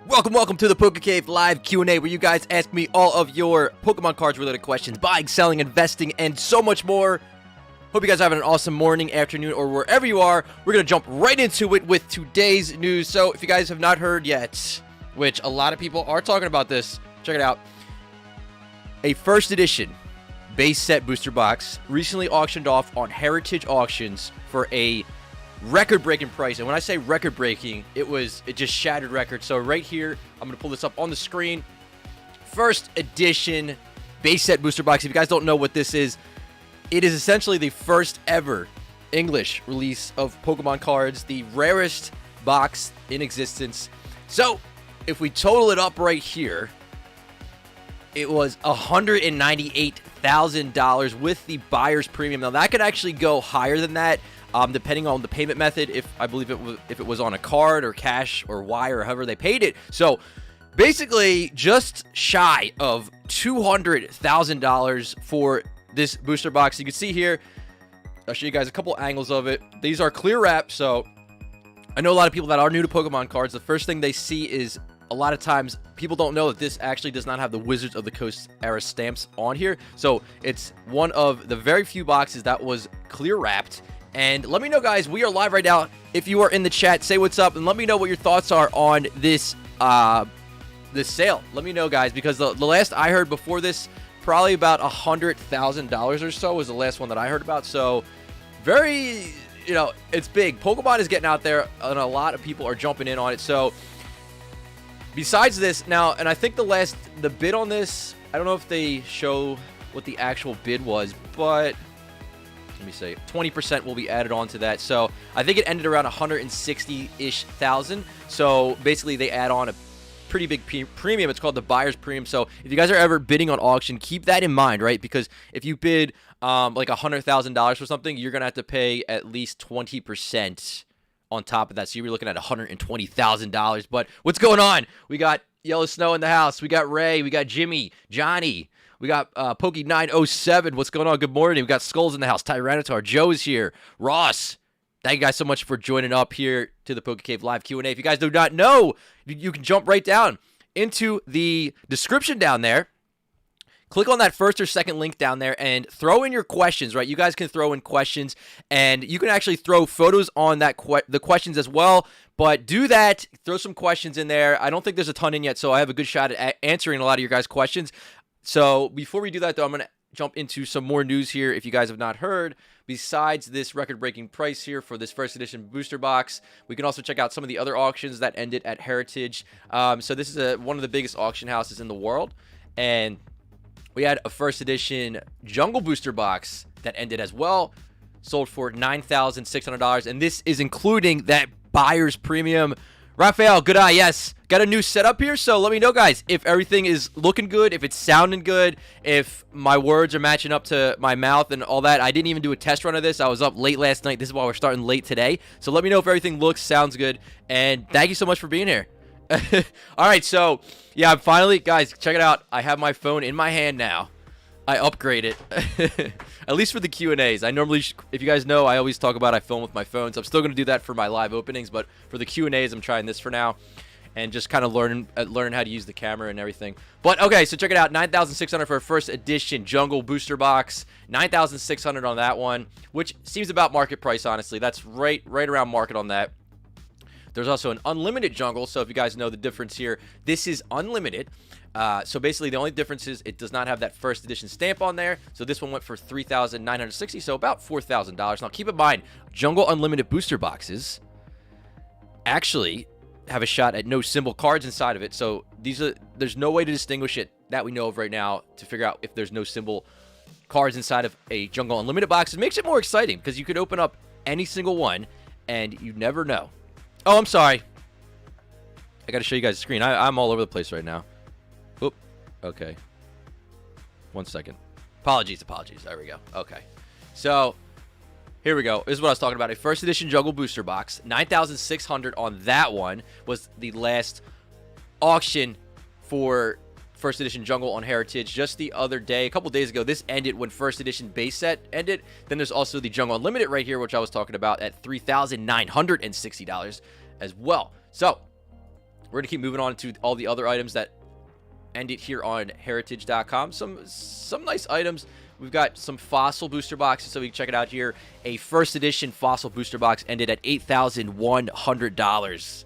Welcome to the PokeCave live Q&A, where you guys ask me all of your Pokemon cards related questions, buying, selling, investing, and so much more. Hope you guys are having an awesome morning, afternoon, or wherever you are. We're going to jump right into it with today's news. So if you guys have not heard yet, which a lot of people are talking about this, check it out. A first edition base set booster box recently auctioned off on Heritage Auctions for a record-breaking price. And when I say record-breaking, it just shattered records. So right here, I'm going to pull this up on the screen. First edition base set booster box. If you guys don't know what this is, it is essentially the first ever English release of Pokemon cards, the rarest box in existence. So if we total it up right here, it was $198,000 with the buyer's premium. Now that could actually go higher than that, depending on the payment method. If it was on a card or cash or wire or however they paid it. So basically, just shy of $200,000 for this booster box. You can see here, I'll show you guys a couple angles of it. These are clear wrap, so I know a lot of people that are new to Pokemon cards, the first thing they see is, a lot of times people don't know that this actually does not have the Wizards of the Coast era stamps on here. So it's one of the very few boxes that was clear wrapped. And let me know, guys, we are live right now. If you are in the chat, say what's up and let me know what your thoughts are on this this sale. Let me know, guys, because the last I heard before this, probably about $100,000 or so was the last one that I heard about. So very, it's big. Pokemon is getting out there and a lot of people are jumping in on it. So besides this now, and I think the bid on this, I don't know if they show what the actual bid was, but let me say 20% will be added on to that. So I think it ended around 160-ish thousand. So basically they add on a pretty big premium. It's called the buyer's premium. So if you guys are ever bidding on auction, keep that in mind, right? Because if you bid like $100,000 for something, you're gonna have to pay at least 20% on top of that. So you're looking at $120,000. But what's going on? We got Yellow Snow in the house. We got Ray. We got Jimmy, Johnny. We got Poke907. What's going on? Good morning. We got Skulls in the house. Tyranitar. Joe's here. Ross. Thank you guys so much for joining up here to the PokeCave live Q&A. If you guys do not know, you can jump right down into the description down there. Click on that first or second link down there and throw in your questions, right? You guys can throw in questions, and you can actually throw photos on that the questions as well. But do that. Throw some questions in there. I don't think there's a ton in yet, so I have a good shot at answering a lot of your guys' questions. So before we do that, though, I'm going to jump into some more news here. If you guys have not heard, besides this record-breaking price here for this first edition booster box, we can also check out some of the other auctions that ended at Heritage. So this is one of the biggest auction houses in the world, and we had a first edition Jungle Booster box that ended as well, sold for $9,600, and this is including that buyer's premium. Raphael, good eye, yes. Got a new setup here, so let me know, guys, if everything is looking good, if it's sounding good, if my words are matching up to my mouth and all that. I didn't even do a test run of this. I was up late last night. This is why we're starting late today. So let me know if everything sounds good, and thank you so much for being here. All right, so yeah, I'm finally, guys, check it out. I have my phone in my hand now. I upgrade it, at least for the Q&As. I normally, if you guys know, I always talk about I film with my phone, so I'm still going to do that for my live openings, but for the Q&As, I'm trying this for now, and just kind of learning how to use the camera and everything. But okay, so check it out, $9,600 for a first edition Jungle Booster Box, $9,600 on that one, which seems about market price, honestly. That's right around market on that. There's also an unlimited jungle, so if you guys know the difference here, this is unlimited. So basically, the only difference is it does not have that first edition stamp on there. So this one went for $3,960, so about $4,000. Now, keep in mind, Jungle Unlimited booster boxes actually have a shot at no symbol cards inside of it. So there's no way to distinguish it that we know of right now to figure out if there's no symbol cards inside of a Jungle Unlimited box. It makes it more exciting because you could open up any single one, and you never know. Oh, I'm sorry. I got to show you guys the screen. I'm all over the place right now. Oop. Okay. 1 second. Apologies. There we go. Okay. So, here we go. This is what I was talking about. A first edition Jungle Booster Box. $9,600 on that one was the last auction for first edition Jungle on Heritage just the other day. A couple days ago, this ended when first edition base set ended. Then there's also the Jungle Unlimited right here, which I was talking about at $3,960 as well. So We're gonna keep moving on to all the other items that ended here on heritage.com. Some nice items. We've got some fossil booster boxes, so we can check it out here. A first edition fossil booster box ended at $8,100.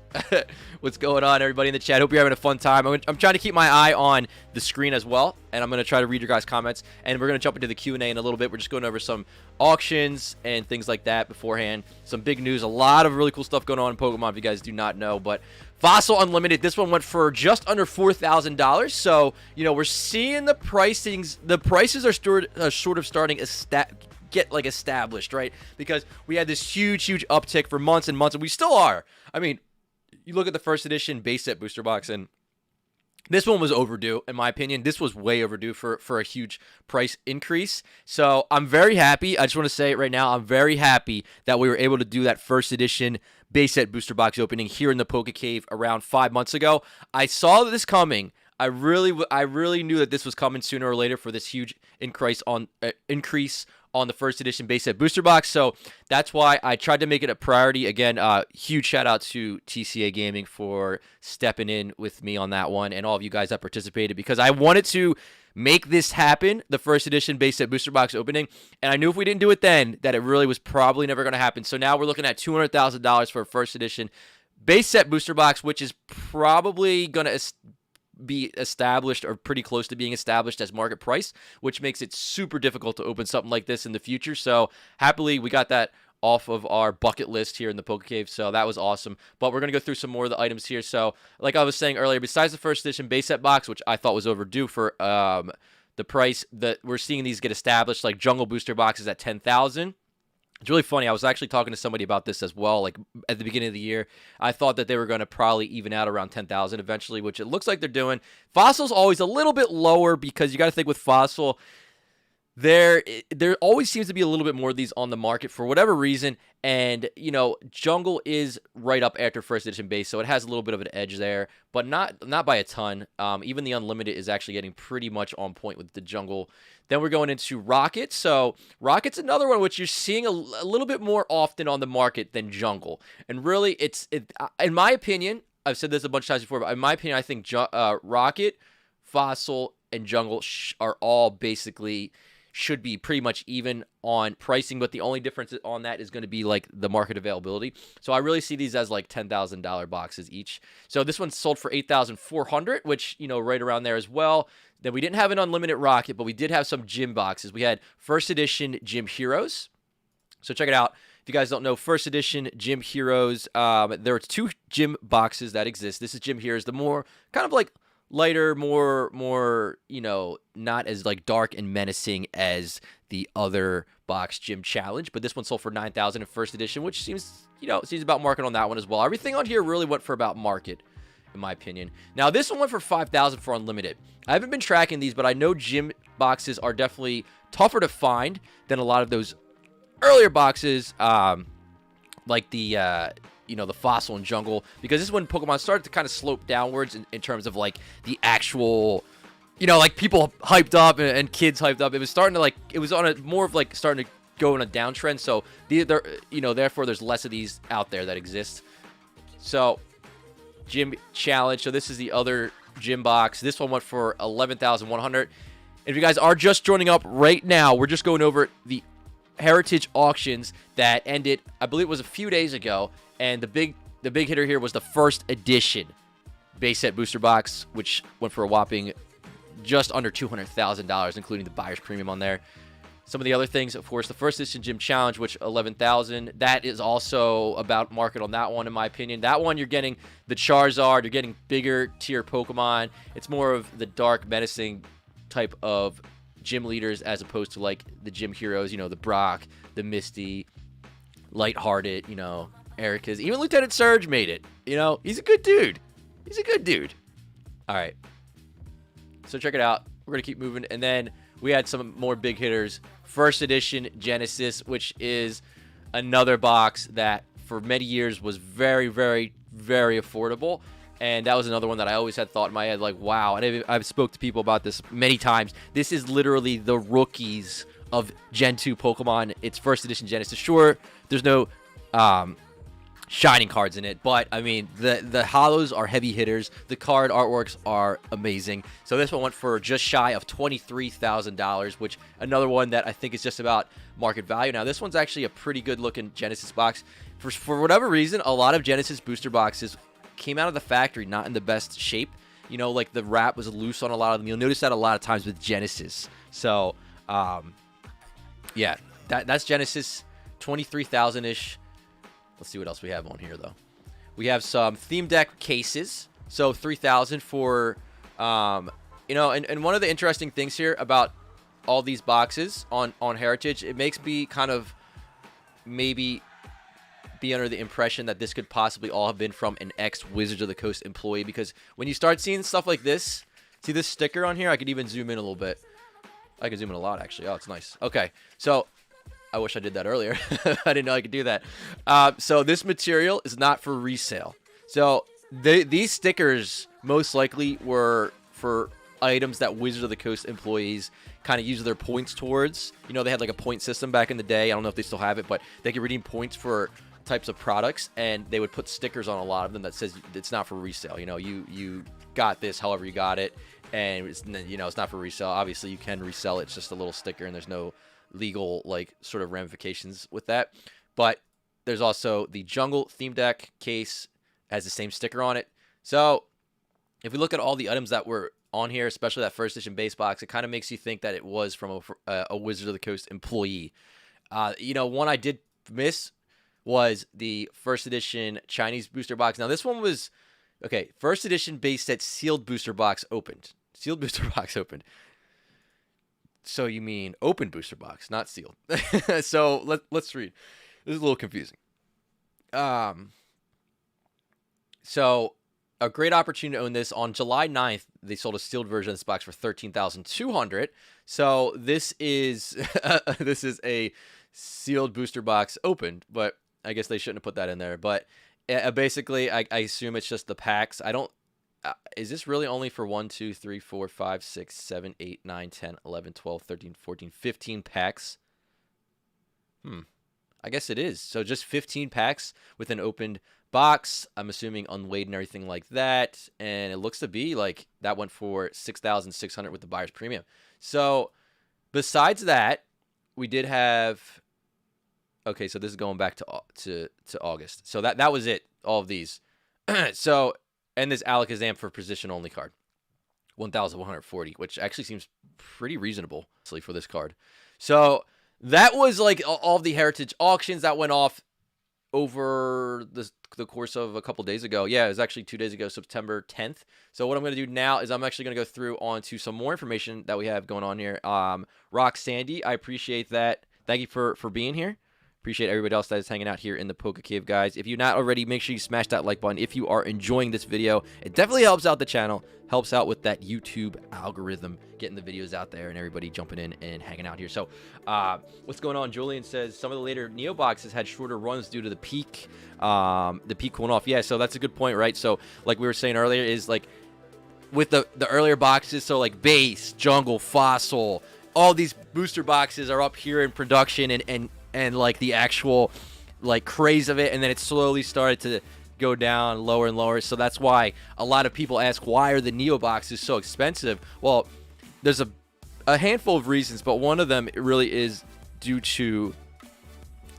What's going on, everybody in the chat? Hope you're having a fun time. I'm trying to keep my eye on the screen as well, and I'm going to try to read your guys' comments. And we're going to jump into the Q&A in a little bit. We're just going over some auctions and things like that beforehand. Some big news. A lot of really cool stuff going on in Pokemon if you guys do not know. But Fossil Unlimited, this one went for just under $4,000. So, you know, we're seeing the pricings. The prices are sort of starting to get like established, right? Because we had this huge uptick for months and months, and we still are. I mean, you look at the first edition base set booster box, and this one was overdue, in my opinion. This was way overdue for a huge price increase. So I'm very happy. I just want to say it right now. I'm very happy that we were able to do that first edition base set booster box opening here in the Poke Cave around 5 months ago. I saw this coming. I really knew that this was coming sooner or later for this huge increase on the first edition base set booster box. So that's why I tried to make it a priority. Again, huge shout out to TCA Gaming for stepping in with me on that one, and all of you guys that participated, because I wanted to make this happen, the first edition base set booster box opening, and I knew if we didn't do it then that it really was probably never going to happen. So now we're looking at $200,000 for a first edition base set booster box, which is probably going to be established or pretty close to being established as market price, which makes it super difficult to open something like this in the future. So happily we got that off of our bucket list here in the Poke Cave, so that was awesome. But we're going to go through some more of the items here. So like I was saying earlier, besides the first edition base set box, which I thought was overdue for the price that we're seeing these get established, like jungle booster boxes at $10,000. It's really funny. I was actually talking to somebody about this as well. Like at the beginning of the year, I thought that they were going to probably even out around 10,000 eventually, which it looks like they're doing. Fossil's always a little bit lower because you got to think with Fossil, there always seems to be a little bit more of these on the market for whatever reason. And, you know, Jungle is right up after first edition base, so it has a little bit of an edge there, but not by a ton. Even the Unlimited is actually getting pretty much on point with the Jungle. Then we're going into Rocket. So Rocket's another one which you're seeing a little bit more often on the market than Jungle. And really, in my opinion, I've said this a bunch of times before, but in my opinion, I think Rocket, Fossil, and Jungle are all basically should be pretty much even on pricing, but the only difference on that is going to be like the market availability. So I really see these as like $10,000 boxes each. So this one sold for $8,400, which, you know, right around there as well. Then we didn't have an Unlimited Rocket, but we did have some gym boxes. We had first edition Gym Heroes. So check it out. If you guys don't know, first edition Gym Heroes, there are 2 gym boxes that exist. This is Gym Heroes, the more kind of like lighter, more, you know, not as like dark and menacing as the other box Gym Challenge, but this one sold for $9,000 in first edition, which seems about market on that one as well. Everything on here really went for about market, in my opinion. Now this one went for $5,000 for Unlimited. I haven't been tracking these, but I know gym boxes are definitely tougher to find than a lot of those earlier boxes, like the you know, the Fossil and Jungle, because this is when Pokemon started to kind of slope downwards in terms of like the actual, you know, like people hyped up and kids hyped up. It was starting to like, it was on a more of like starting to go in a downtrend. So you know, therefore there's less of these out there that exist. So Gym Challenge. So this is the other gym box. This one went for $11,100. If you guys are just joining up right now, we're just going over the Heritage auctions that ended, I believe it was a few days ago, and the big hitter here was the first edition base set booster box, which went for a whopping just under $200,000, including the buyer's premium on there. Some of the other things, of course, the first edition Gym Challenge, which $11,000. That is also about market on that one, in my opinion. That one, you're getting the Charizard, you're getting bigger tier Pokemon. It's more of the dark, menacing type of gym leaders as opposed to like the Gym Heroes, you know, the Brock, the Misty, Lighthearted, you know, Erica's. Even Lieutenant Surge made it. You know, he's a good dude. He's a good dude. All right. So check it out. We're going to keep moving. And then we had some more big hitters. First edition Genesis, which is another box that for many years was very, very, very affordable. And that was another one that I always had thought in my head, like, wow. And I've spoke to people about this many times. This is literally the rookies of Gen 2 Pokemon. It's first edition Genesis. Sure, there's no shining cards in it. But I mean, the holos are heavy hitters. The card artworks are amazing. So this one went for just shy of $23,000, which another one that I think is just about market value. Now this one's actually a pretty good looking Genesis box. For whatever reason, a lot of Genesis booster boxes came out of the factory not in the best shape. You know, like the wrap was loose on a lot of them. You'll notice that a lot of times with Genesis. So yeah, that's Genesis, 23,000-ish. Let's see what else we have on here, though. We have some theme deck cases. So 3,000 for, you know, and one of the interesting things here about all these boxes on Heritage, it makes me kind of maybe be under the impression that this could possibly all have been from an ex-Wizards of the Coast employee, because when you start seeing stuff like this, see this sticker on here? I could even zoom in a little bit. I can zoom in a lot, actually. Oh, it's nice. Okay, so I wish I did that earlier. I didn't know I could do that. So this material is not for resale. So these stickers most likely were for items that Wizards of the Coast employees kind of use their points towards. You know, they had like a point system back in the day. I don't know if they still have it, but they could redeem points for types of products, and they would put stickers on a lot of them that says it's not for resale. You know, you got this however you got it, and it's, you know, it's not for resale. Obviously you can resell it. It's just a little sticker, and there's no legal like sort of ramifications with that. But there's also the Jungle theme deck case, has the same sticker on it. So if we look at all the items that were on here, especially that first edition base box, it kind of makes you think that it was from a Wizards of the Coast employee. You know, one I did miss was the first edition Chinese booster box. Now this one was okay. First edition base set sealed booster box opened. Sealed booster box opened. So you mean open booster box, not sealed. So let's read. This is a little confusing. So a great opportunity to own this. On July 9th, they sold a sealed version of this box for $13,200. So this is this is a sealed booster box opened, but I guess they shouldn't have put that in there. But basically, I assume it's just the packs. I don't. Is this really only for 1, 2, 3, 4, 5, 6, 7, 8, 9, 10, 11, 12, 13, 14, 15 packs? I guess it is. So just 15 packs with an opened box. I'm assuming unweighed and everything like that. And it looks to be like that went for $6,600 with the buyer's premium. So besides that, we did have. Okay, so this is going back to August. So that was it. All of these. So. And this Alakazam for position only card, 1,140, which actually seems pretty reasonable for this card. So that was like all of the Heritage auctions that went off over the course of a couple days ago. Yeah, it was actually 2 days ago, September 10th. So what I'm going to do now is I'm actually going to go through onto some more information that we have going on here. Rock Sandy, I appreciate that. Thank you for being here. Appreciate everybody else that is hanging out here in the PokeCave, guys. If you're not already, make sure you smash that like button. If you are enjoying this video, it definitely helps out the channel, helps out with that YouTube algorithm, getting the videos out there and everybody jumping in and hanging out here. So what's going on? Julian says some of the later Neo boxes had shorter runs due to the peak cooling off. Yeah, so that's a good point, right? So like we were saying earlier is like with the earlier boxes, so like Base, Jungle, Fossil, all these booster boxes are up here in production and like the actual like craze of it, and then it slowly started to go down lower and lower. So that's why a lot of people ask, why are the Neo boxes so expensive? Well, there's a handful of reasons, but one of them really is due to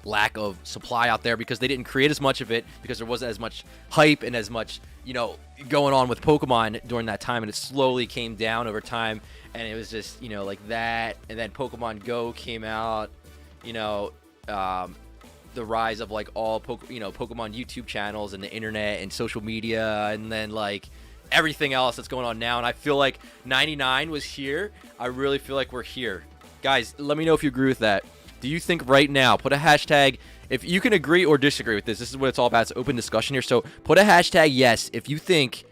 lack of supply out there, because they didn't create as much of it, because there wasn't as much hype and as much, you know, going on with Pokemon during that time, and it slowly came down over time, and it was just, you know, like that. And then Pokemon Go came out, you know, the rise of like all Pokemon YouTube channels and the internet and social media, and then like everything else that's going on now. And I feel like 99 was here. I really feel like we're here. Guys, let me know if you agree with that. Do you think right now, put a hashtag, if you can agree or disagree with this. This is what it's all about. It's open discussion here. So put a hashtag yes if you think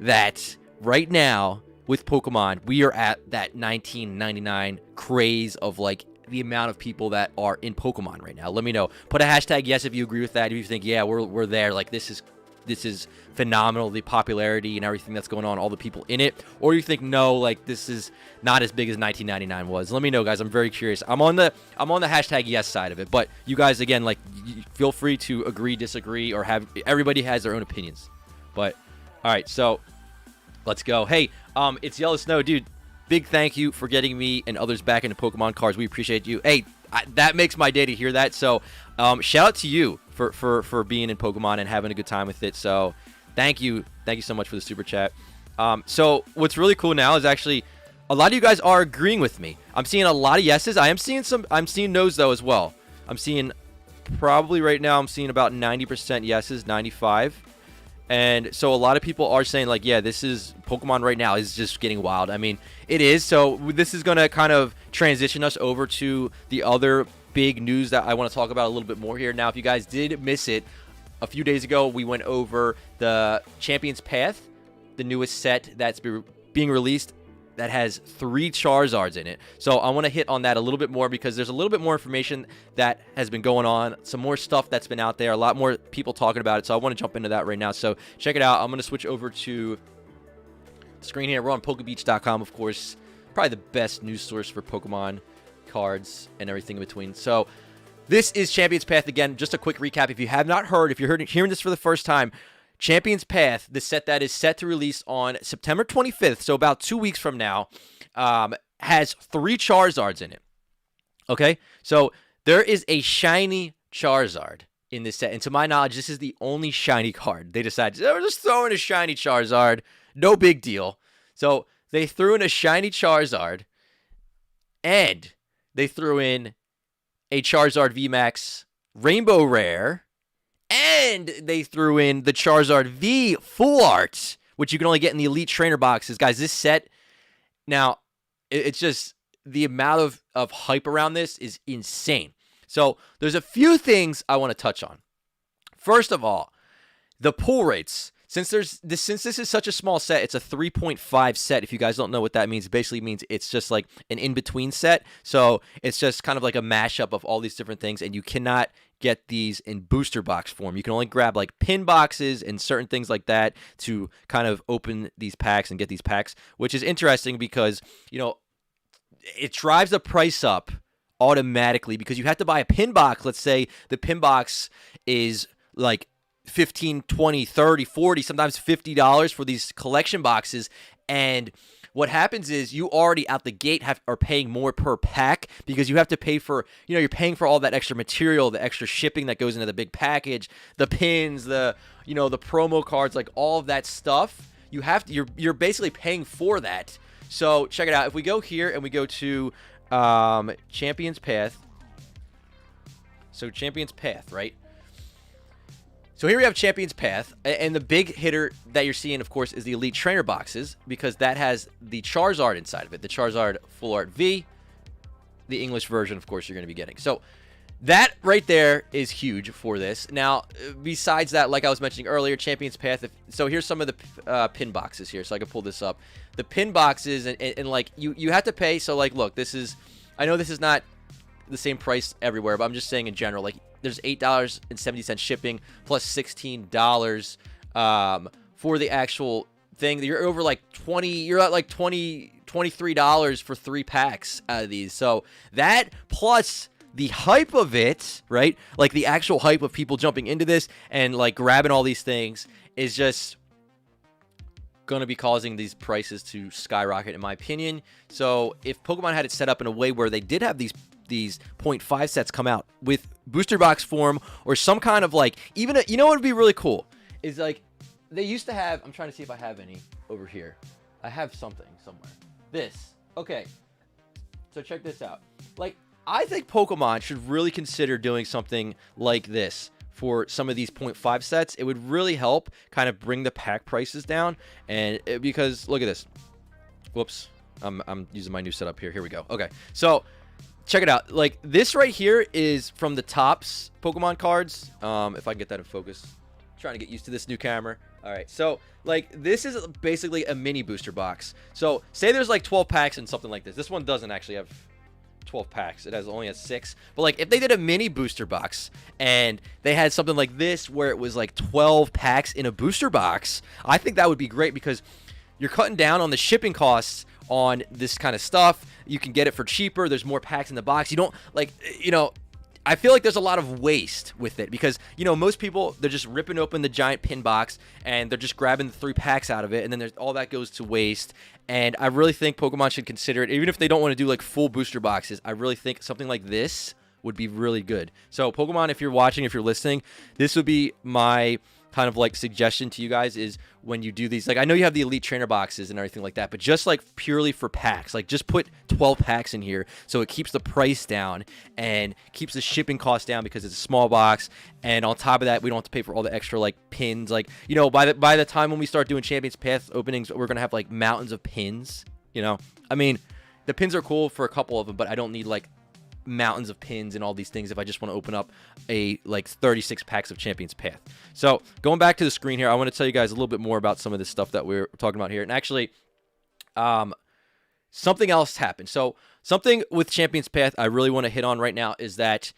that right now with Pokemon, we are at that 1999 craze of like the amount of people that are in Pokemon right now. Let me know. Put a hashtag yes if you agree with that. If you think, yeah, we're there, like this is this is phenomenal, the popularity and everything that's going on, all the people in it, or you think no, like this is not as big as 1999 was. Let me know, guys. I'm very curious. I'm on the hashtag yes side of it, but you guys, again, like, feel free to agree, disagree, or have, everybody has their own opinions. But all right, so let's go. Hey, it's Yellow Snow, dude. Big thank you for getting me and others back into Pokemon cards. We appreciate you. Hey, that makes my day to hear that. So shout out to you for being in Pokemon and having a good time with it. So thank you so much for the super chat. So what's really cool now is actually a lot of you guys are agreeing with me. I'm seeing a lot of yeses. I'm seeing no's though as well. I'm seeing probably right now I'm seeing about 90% yeses, 95. And so a lot of people are saying, like, yeah, this is Pokemon right now is just getting wild. I mean, it is. So this is going to kind of transition us over to the other big news that I want to talk about a little bit more here. Now, if you guys did miss it, a few days ago, we went over the Champion's Path, the newest set that's being released that has 3 Charizards in it. So I want to hit on that a little bit more because there's a little bit more information that has been going on, some more stuff that's been out there, a lot more people talking about it. So I want to jump into that right now. So check it out. I'm going to switch over to the screen here. We're on PokeBeach.com, of course. Probably the best news source for Pokemon cards and everything in between. So this is Champion's Path. Again, just a quick recap. If you have not heard, if you're hearing this for the first time, Champion's Path, the set that is set to release on September 25th, so about 2 weeks from now, has 3 Charizards in it. Okay? So there is a shiny Charizard in this set. And to my knowledge, this is the only shiny card. They decided, we're just throwing a shiny Charizard. No big deal. So they threw in a shiny Charizard, and they threw in a Charizard VMAX Rainbow Rare, and they threw in the Charizard V Full Art, which you can only get in the Elite Trainer boxes. Guys, this set, now, it's just, the amount of hype around this is insane. So there's a few things I want to touch on. First of all, the pull rates. Since this is such a small set, it's a 3.5 set. If you guys don't know what that means, it basically means it's just like an in-between set. So it's just kind of like a mashup of all these different things, and you cannot get these in booster box form. You can only grab like pin boxes and certain things like that to kind of open these packs and get these packs, which is interesting because, you know, it drives the price up automatically because you have to buy a pin box. Let's say the pin box is like $15, $20, $30, $40, sometimes $50 for these collection boxes. And what happens is you already out the gate are paying more per pack because you have to pay for, you know, you're paying for all that extra material, the extra shipping that goes into the big package, the pins, the, you know, the promo cards, like all of that stuff. You have to, you're basically paying for that. So check it out. If we go here and we go to Champion's Path. So Champion's Path, right? So here we have Champion's Path, and the big hitter that you're seeing, of course, is the Elite Trainer boxes, because that has the Charizard inside of it, the Charizard Full Art V, the English version, of course, you're going to be getting. So that right there is huge for this. Now, besides that, like I was mentioning earlier, Champion's Path, so here's some of the pin boxes here, so I can pull this up. The pin boxes, and like, you have to pay, so like, look, this is, I know this is not the same price everywhere, but I'm just saying in general, like, there's $8.70 shipping plus $16 for the actual thing. You're over like 20. You're at like $23 for 3 packs out of these. So that plus the hype of it, right? Like the actual hype of people jumping into this and like grabbing all these things is just going to be causing these prices to skyrocket, in my opinion. So if Pokemon had it set up in a way where they did have these 0.5 sets come out with booster box form or some kind of like, even you know what would be really cool is like they used to have, I'm trying to see if I have any over here. I have something somewhere. This. Okay. So check this out. Like, I think Pokemon should really consider doing something like this for some of these 0.5 sets. It would really help kind of bring the pack prices down. And because look at this. Whoops. I'm using my new setup here. Here we go. Okay. So check it out. Like, this right here is from the Topps Pokemon cards. If I can get that in focus. I'm trying to get used to this new camera. All right. So, like, this is basically a mini booster box. So, say there's like 12 packs and something like this. This one doesn't actually have 12 packs. It only has 6. But like if they did a mini booster box and they had something like this where it was like 12 packs in a booster box, I think that would be great because you're cutting down on the shipping costs on this kind of stuff. You can get it for cheaper. There's more packs in the box. You don't like, I feel like there's a lot of waste with it because, most people, they're just ripping open the giant pin box and they're just grabbing the 3 packs out of it, and then all that goes to waste. And I really think Pokemon should consider it, even if they don't want to do like full booster boxes. I really think something like this would be really good. So Pokemon, if you're watching, if you're listening, this would be my kind of like suggestion to you guys is when you do these, like I know you have the elite trainer boxes and everything like that, but just like purely for packs, like just put 12 packs in here so it keeps the price down and keeps the shipping cost down because it's a small box. And on top of that, we don't have to pay for all the extra like pins. Like, by the time when we start doing Champions Path openings, we're gonna have like mountains of pins. I mean, the pins are cool for a couple of them, but I don't need like mountains of pins and all these things if I just want to open up a like 36 packs of Champions Path. So going back to the screen here, I want to tell you guys a little bit more about some of this stuff that we're talking about here. And actually, something else happened. So something with Champions Path I really want to hit on right now is that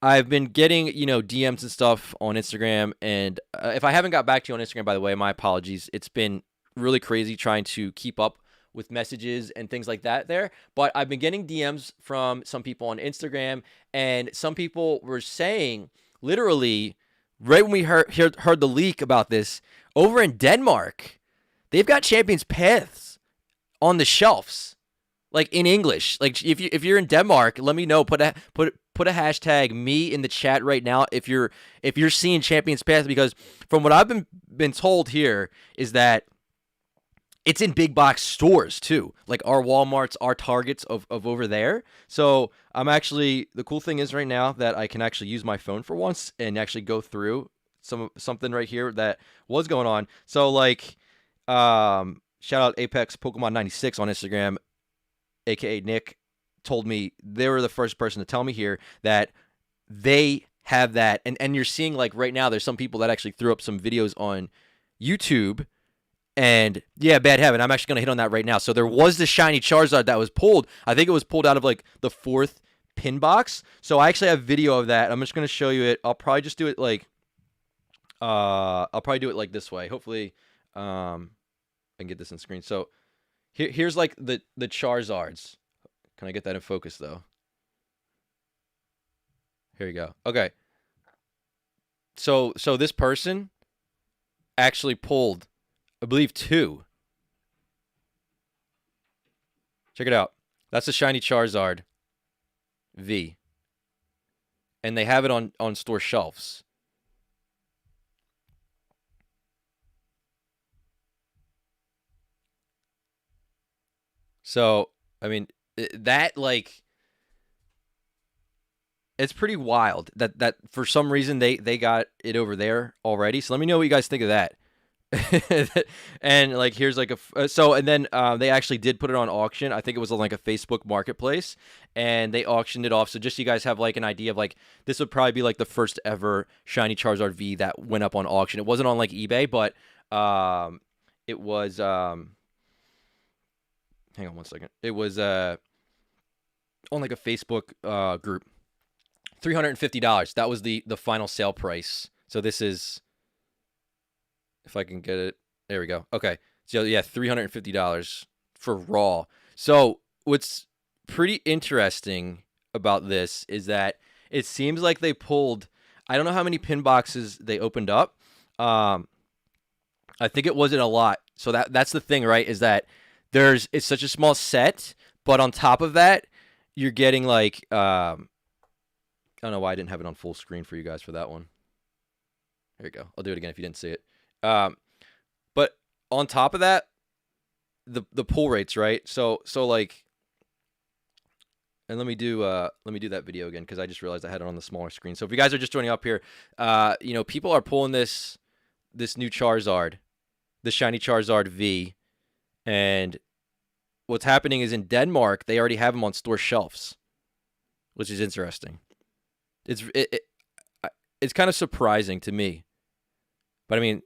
I've been getting, DMs and stuff on Instagram. And if I haven't got back to you on Instagram, by the way, my apologies. It's been really crazy trying to keep up with messages and things like that there. But I've been getting DMs from some people on Instagram, and some people were saying, literally, right when we heard the leak about this, over in Denmark, they've got Champions Paths on the shelves, like in English. Like if you're in Denmark, let me know. Put a hashtag me in the chat right now if you're seeing Champions Path, because from what I've been told here is that it's in big box stores too, like our Walmarts, our Targets of over there. So I'm actually, the cool thing is right now that I can actually use my phone for once and actually go through something right here that was going on. So like, shout out Apex Pokemon 96 on Instagram, aka Nick, told me they were the first person to tell me here that they have that. And you're seeing like right now, there's some people that actually threw up some videos on YouTube. And yeah, Bad Heaven, I'm actually going to hit on that right now. So there was the shiny Charizard that was pulled. I think it was pulled out of like the 4th pin box. So I actually have video of that. I'm just going to show you it. I'll probably just do it like, this way. Hopefully, I can get this on screen. So here's like the Charizards. Can I get that in focus though? Here you go. Okay. So this person actually pulled, I believe, 2. Check it out. That's a shiny Charizard V. And they have it on store shelves. So, I mean, that like, it's pretty wild that for some reason they got it over there already. So let me know what you guys think of that. And like here's like and then they actually did put it on auction. I think it was on like a Facebook marketplace, and they auctioned it off. So just so you guys have like an idea of like, this would probably be like the first ever shiny Charizard V that went up on auction. It wasn't on like eBay, but it was hang on one second. It was on like a Facebook group. $350. That was the final sale price. So this is, if I can get it, there we go. Okay, so yeah, $350 for raw. So what's pretty interesting about this is that it seems like they pulled, I don't know how many pin boxes they opened up. I think it wasn't a lot. So that's the thing, right? Is that it's such a small set, but on top of that, you're getting like, I don't know why I didn't have it on full screen for you guys for that one. There you go. I'll do it again if you didn't see it. But on top of that, the pull rates, right? So like, and let me do that video again, because I just realized I had it on the smaller screen. So if you guys are just joining up here, people are pulling this new Charizard, the shiny Charizard V, and what's happening is in Denmark they already have them on store shelves, which is interesting. It's kind of surprising to me, but I mean,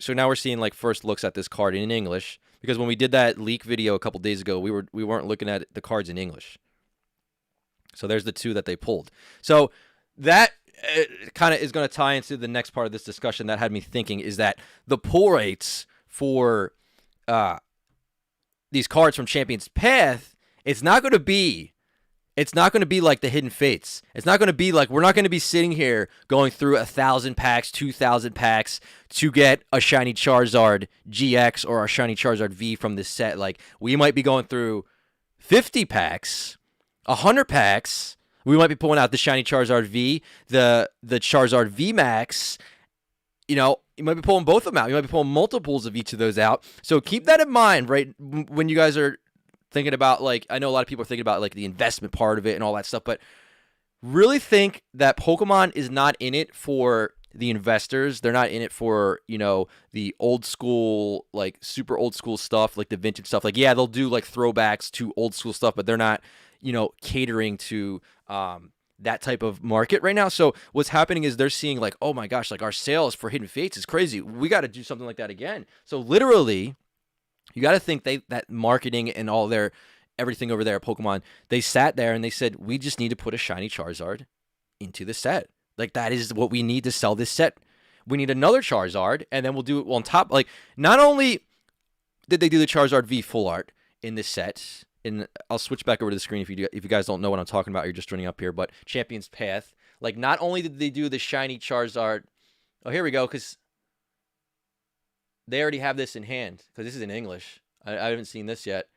so now we're seeing like first looks at this card in English, because when we did that leak video a couple days ago, we weren't looking at the cards in English. So there's the 2 that they pulled. So that kind of is going to tie into the next part of this discussion that had me thinking, is that the pull rates for these cards from Champion's Path, it's not going to be like the Hidden Fates. It's not going to be like, we're not going to be sitting here going through 1,000 packs, 2,000 packs to get a shiny Charizard GX or a shiny Charizard V from this set. Like, we might be going through 50 packs, 100 packs. We might be pulling out the shiny Charizard V, the Charizard V Max. You know, you might be pulling both of them out. You might be pulling multiples of each of those out. So keep that in mind, right, when you guys are thinking about, like, I know a lot of people are thinking about, like, the investment part of it and all that stuff, but really think that Pokemon is not in it for the investors. They're not in it for, you know, the old school, like, super old school stuff, like the vintage stuff. Like, yeah, they'll do, like, throwbacks to old school stuff, but they're not, you know, catering to that type of market right now. So what's happening is they're seeing, like, oh my gosh, like, our sales for Hidden Fates is crazy. We got to do something like that again. So literally, you got to think that marketing and all their everything over there at Pokemon, they sat there and they said, we just need to put a shiny Charizard into the set. Like, that is what we need to sell this set. We need another Charizard, and then we'll do it on top. Like, not only did they do the Charizard V full art in this set, and I'll switch back over to the screen if you guys don't know what I'm talking about, you're just joining up here, but Champion's Path, like, not only did they do the shiny Charizard, oh, here we go, because they already have this in hand, because this is in English. I haven't seen this yet.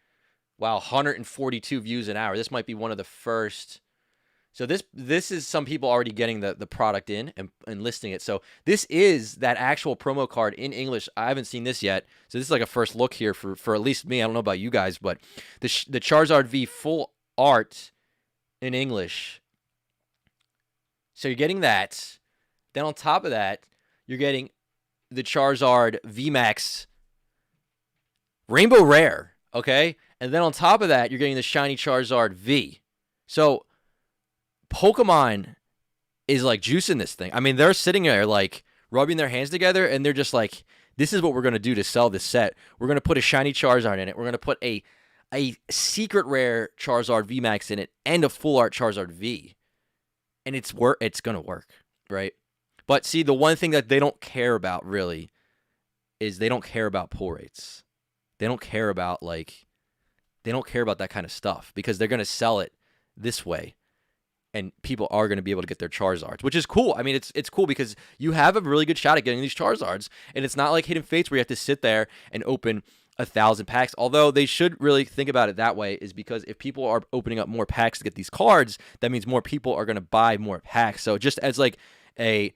Wow, 142 views an hour. This might be one of the first. So this is some people already getting the product in and listing it. So this is that actual promo card in English. I haven't seen this yet. So this is like a first look here for at least me. I don't know about you guys, but the Charizard V full art in English. So you're getting that. Then on top of that, you're getting the Charizard VMAX Rainbow Rare, okay? And then on top of that, you're getting the shiny Charizard V. So Pokemon is, like, juicing this thing. I mean, they're sitting there, like, rubbing their hands together, and they're just like, this is what we're going to do to sell this set. We're going to put a shiny Charizard in it. We're going to put a secret rare Charizard VMAX in it and a full art Charizard V. And it's going to work, right? But see, the one thing that they don't care about really is they don't care about pull rates. They don't care about, like, they don't care about that kind of stuff because they're going to sell it this way. And people are going to be able to get their Charizards, which is cool. I mean, it's cool because you have a really good shot at getting these Charizards. And it's not like Hidden Fates where you have to sit there and open 1,000 packs. Although they should really think about it that way, is because if people are opening up more packs to get these cards, that means more people are going to buy more packs. So just as, like, a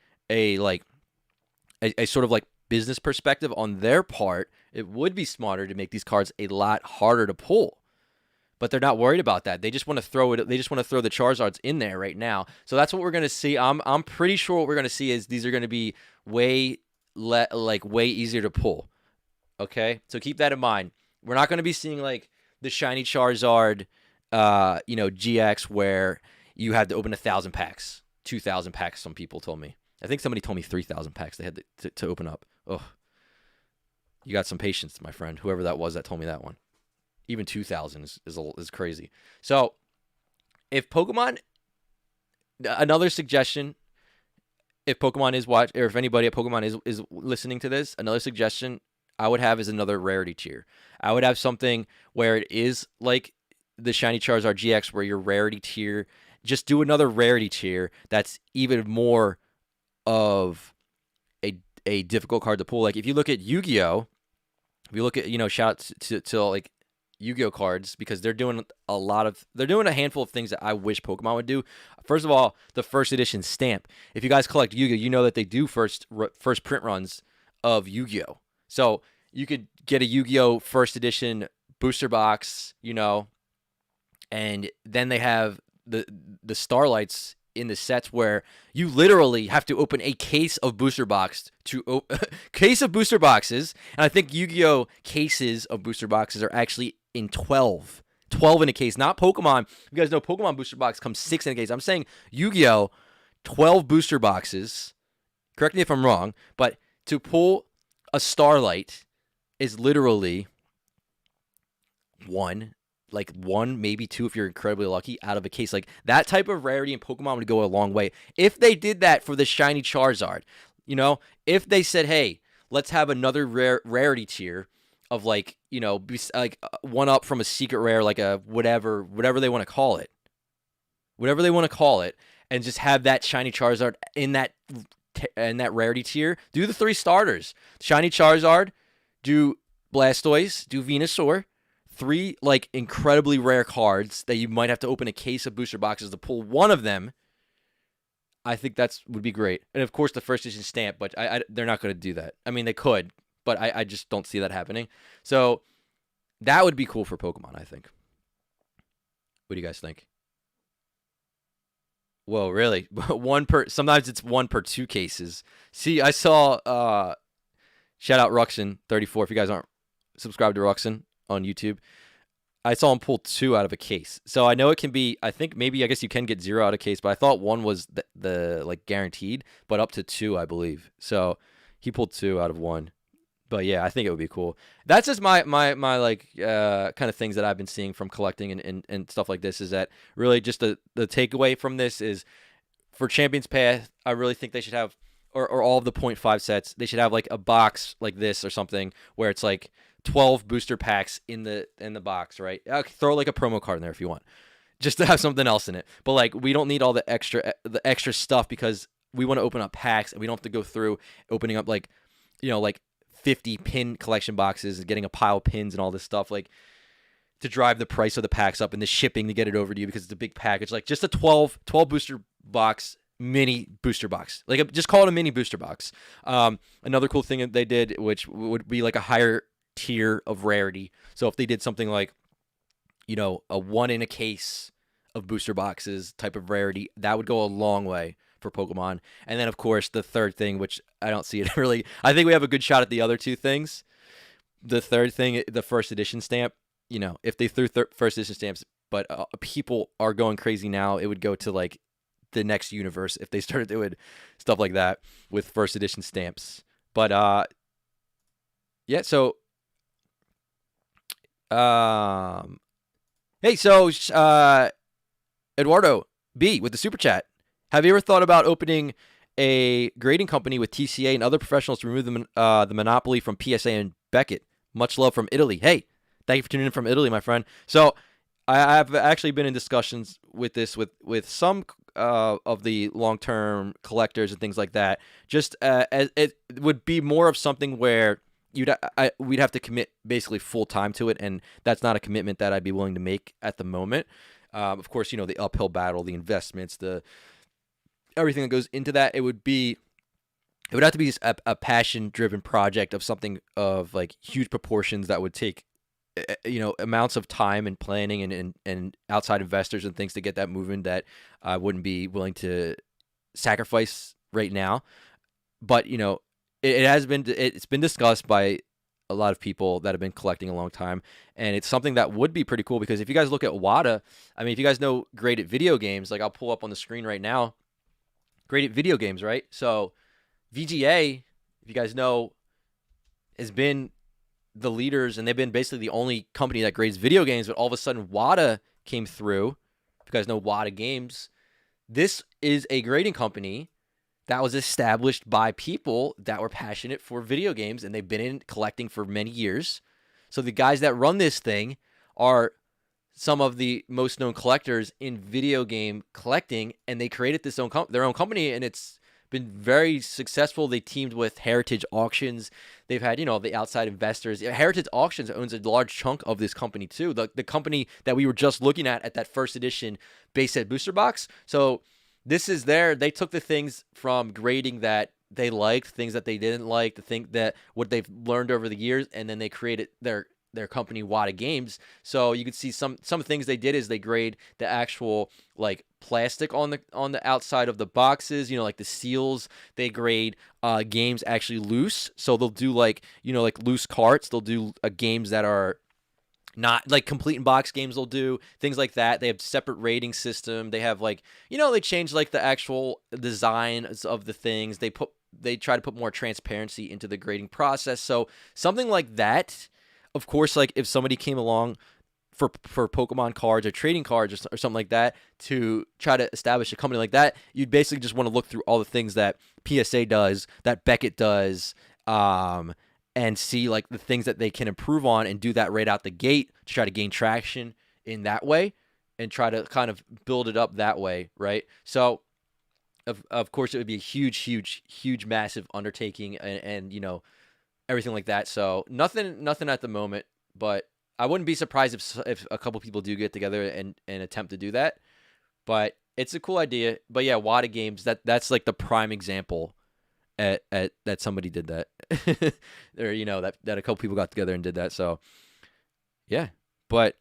sort of, like, business perspective on their part, it would be smarter to make these cards a lot harder to pull. But they're not worried about that. They just want to throw it. They just want to throw the Charizards in there right now. So that's what we're going to see. I'm pretty sure what we're going to see is these are going to be way easier to pull. Okay, so keep that in mind. We're not going to be seeing, like, the shiny Charizard, GX where you had to open 1,000 packs, 2,000 packs. Some people told me. I think somebody told me 3,000 packs they had to open up. Oh, you got some patience, my friend. Whoever that was that told me that one. Even 2,000 is crazy. So, if Pokemon, another suggestion, if Pokemon is watch, or if anybody at Pokemon is listening to this, another suggestion I would have is another rarity tier. I would have something where it is like the shiny Charizard GX, where your rarity tier, just do another rarity tier that's even more of a difficult card to pull. Like, if you look at Yu-Gi-Oh, if you look at, shout out to like Yu-Gi-Oh cards, because they're doing a handful of things that I wish Pokemon would do. First of all, the first edition stamp. If you guys collect Yu-Gi-Oh, you know that they do first print runs of Yu-Gi-Oh. So you could get a Yu-Gi-Oh first edition booster box, and then they have the Starlights in the sets where you literally have to open a case of booster boxes. And I think Yu-Gi-Oh cases of booster boxes are actually in 12 in a case, not Pokemon. You guys know Pokemon booster box comes 6 in a case. I'm saying Yu-Gi-Oh 12 booster boxes. Correct me if I'm wrong, but to pull a Starlight is literally like 1, maybe 2 if you're incredibly lucky out of a case. Like that type of rarity in Pokemon would go a long way. If they did that for the shiny Charizard, you know, if they said, hey, let's have another rarity tier of like, you know, like one up from a secret rare, like a whatever they want to call it. Whatever they want to call it, and just have that shiny Charizard in that rarity tier. Do the 3 starters. Shiny Charizard, do Blastoise, do Venusaur. 3 like incredibly rare cards that you might have to open a case of booster boxes to pull one of them. I think would be great. And of course the first edition stamp, but they're not going to do that. I mean, they could, but I just don't see that happening. So that would be cool for Pokemon, I think. What do you guys think? Whoa, really? Sometimes it's 1 per 2 cases. See, I saw shout out Ruxin34 if you guys aren't subscribed to Ruxin on YouTube. I saw him pull 2 out of a case. So I know it can be, I guess you can get 0 out of case, but I thought 1 was the like guaranteed, but up to 2, I believe. So he pulled 2 out of 1. But yeah, I think it would be cool. That's just my like kind of things that I've been seeing from collecting and stuff like this, is that really just the takeaway from this is for Champions Path, I really think they should have, or all of the 0.5 sets, they should have like a box like this or something where it's like 12 booster packs in the box, right? Throw like a promo card in there if you want, just to have something else in it. But like we don't need all the extra stuff because we want to open up packs and we don't have to go through opening up like, you know, like 50 pin collection boxes and getting a pile of pins and all this stuff, like to drive the price of the packs up and the shipping to get it over to you because it's a big package. Like just a 12 booster box, mini booster box. Like just call it a mini booster box. Another cool thing that they did, which would be like a higher tier of rarity. So if they did something like, you know, a 1 in a case of booster boxes type of rarity, that would go a long way for Pokemon. And then of course the third thing, which I don't see it really, I think we have a good shot at the other 2 things. The third thing, the first edition stamp, you know, if they threw first edition stamps, but people are going crazy now, it would go to like the next universe if they started doing stuff like that with first edition stamps. But yeah, so hey, so Eduardo B with the super chat. Have you ever thought about opening a grading company with TCA and other professionals to remove the monopoly from PSA and Beckett? Much love from Italy. Hey, thank you for tuning in from Italy, my friend. So I've actually been in discussions with this with some of the long-term collectors and things like that. Just as it would be more of something where we'd have to commit basically full time to it, and that's not a commitment that I'd be willing to make at the moment. Of course, you know, the uphill battle, the investments, everything that goes into that, it would have to be a passion-driven project of something of like huge proportions that would take, you know, amounts of time and planning and outside investors and things to get that moving that I wouldn't be willing to sacrifice right now. But you know, it's been discussed by a lot of people that have been collecting a long time, and it's something that would be pretty cool because if you guys look at WATA, I mean, if you guys know Graded Video Games, like I'll pull up on the screen right now. Graded Video Games, right? So VGA, if you guys know, has been the leaders, and they've been basically the only company that grades video games, but all of a sudden WATA came through. If you guys know WATA Games, this is a grading company that was established by people that were passionate for video games, and they've been in collecting for many years. So the guys that run this thing are some of the most known collectors in video game collecting, and they created their own company, and it's been very successful. They teamed with Heritage Auctions. They've had, you know, the outside investors. Heritage Auctions owns a large chunk of this company too. The company that we were just looking at that first edition base set booster box. So this is they took the things from grading that they liked, things that they didn't like, what they've learned over the years, and then they created their company WATA Games. So you can see some things they did is they grade the actual like plastic on the outside of the boxes, you know, like the seals. They grade games actually loose. So they'll do like, you know, like loose carts. They'll do games that are not like complete in box games. They'll do things like that. They have separate rating system. They have like, you know, they change like the actual designs of the things. They try to put more transparency into the grading process. So something like that. Of course, like if somebody came along for Pokemon cards or trading cards or something like that to try to establish a company like that, you'd basically just want to look through all the things that PSA does, that Beckett does, and see like the things that they can improve on and do that right out the gate to try to gain traction in that way and try to kind of build it up that way, right? So of course it would be a huge massive undertaking and you know everything like that. So nothing at the moment, but I wouldn't be surprised if a couple people do get together and attempt to do that. But it's a cool idea. But yeah, WOTC games, that's like the prime example at that somebody did that. Or you know, that a couple people got together and did that. So yeah. But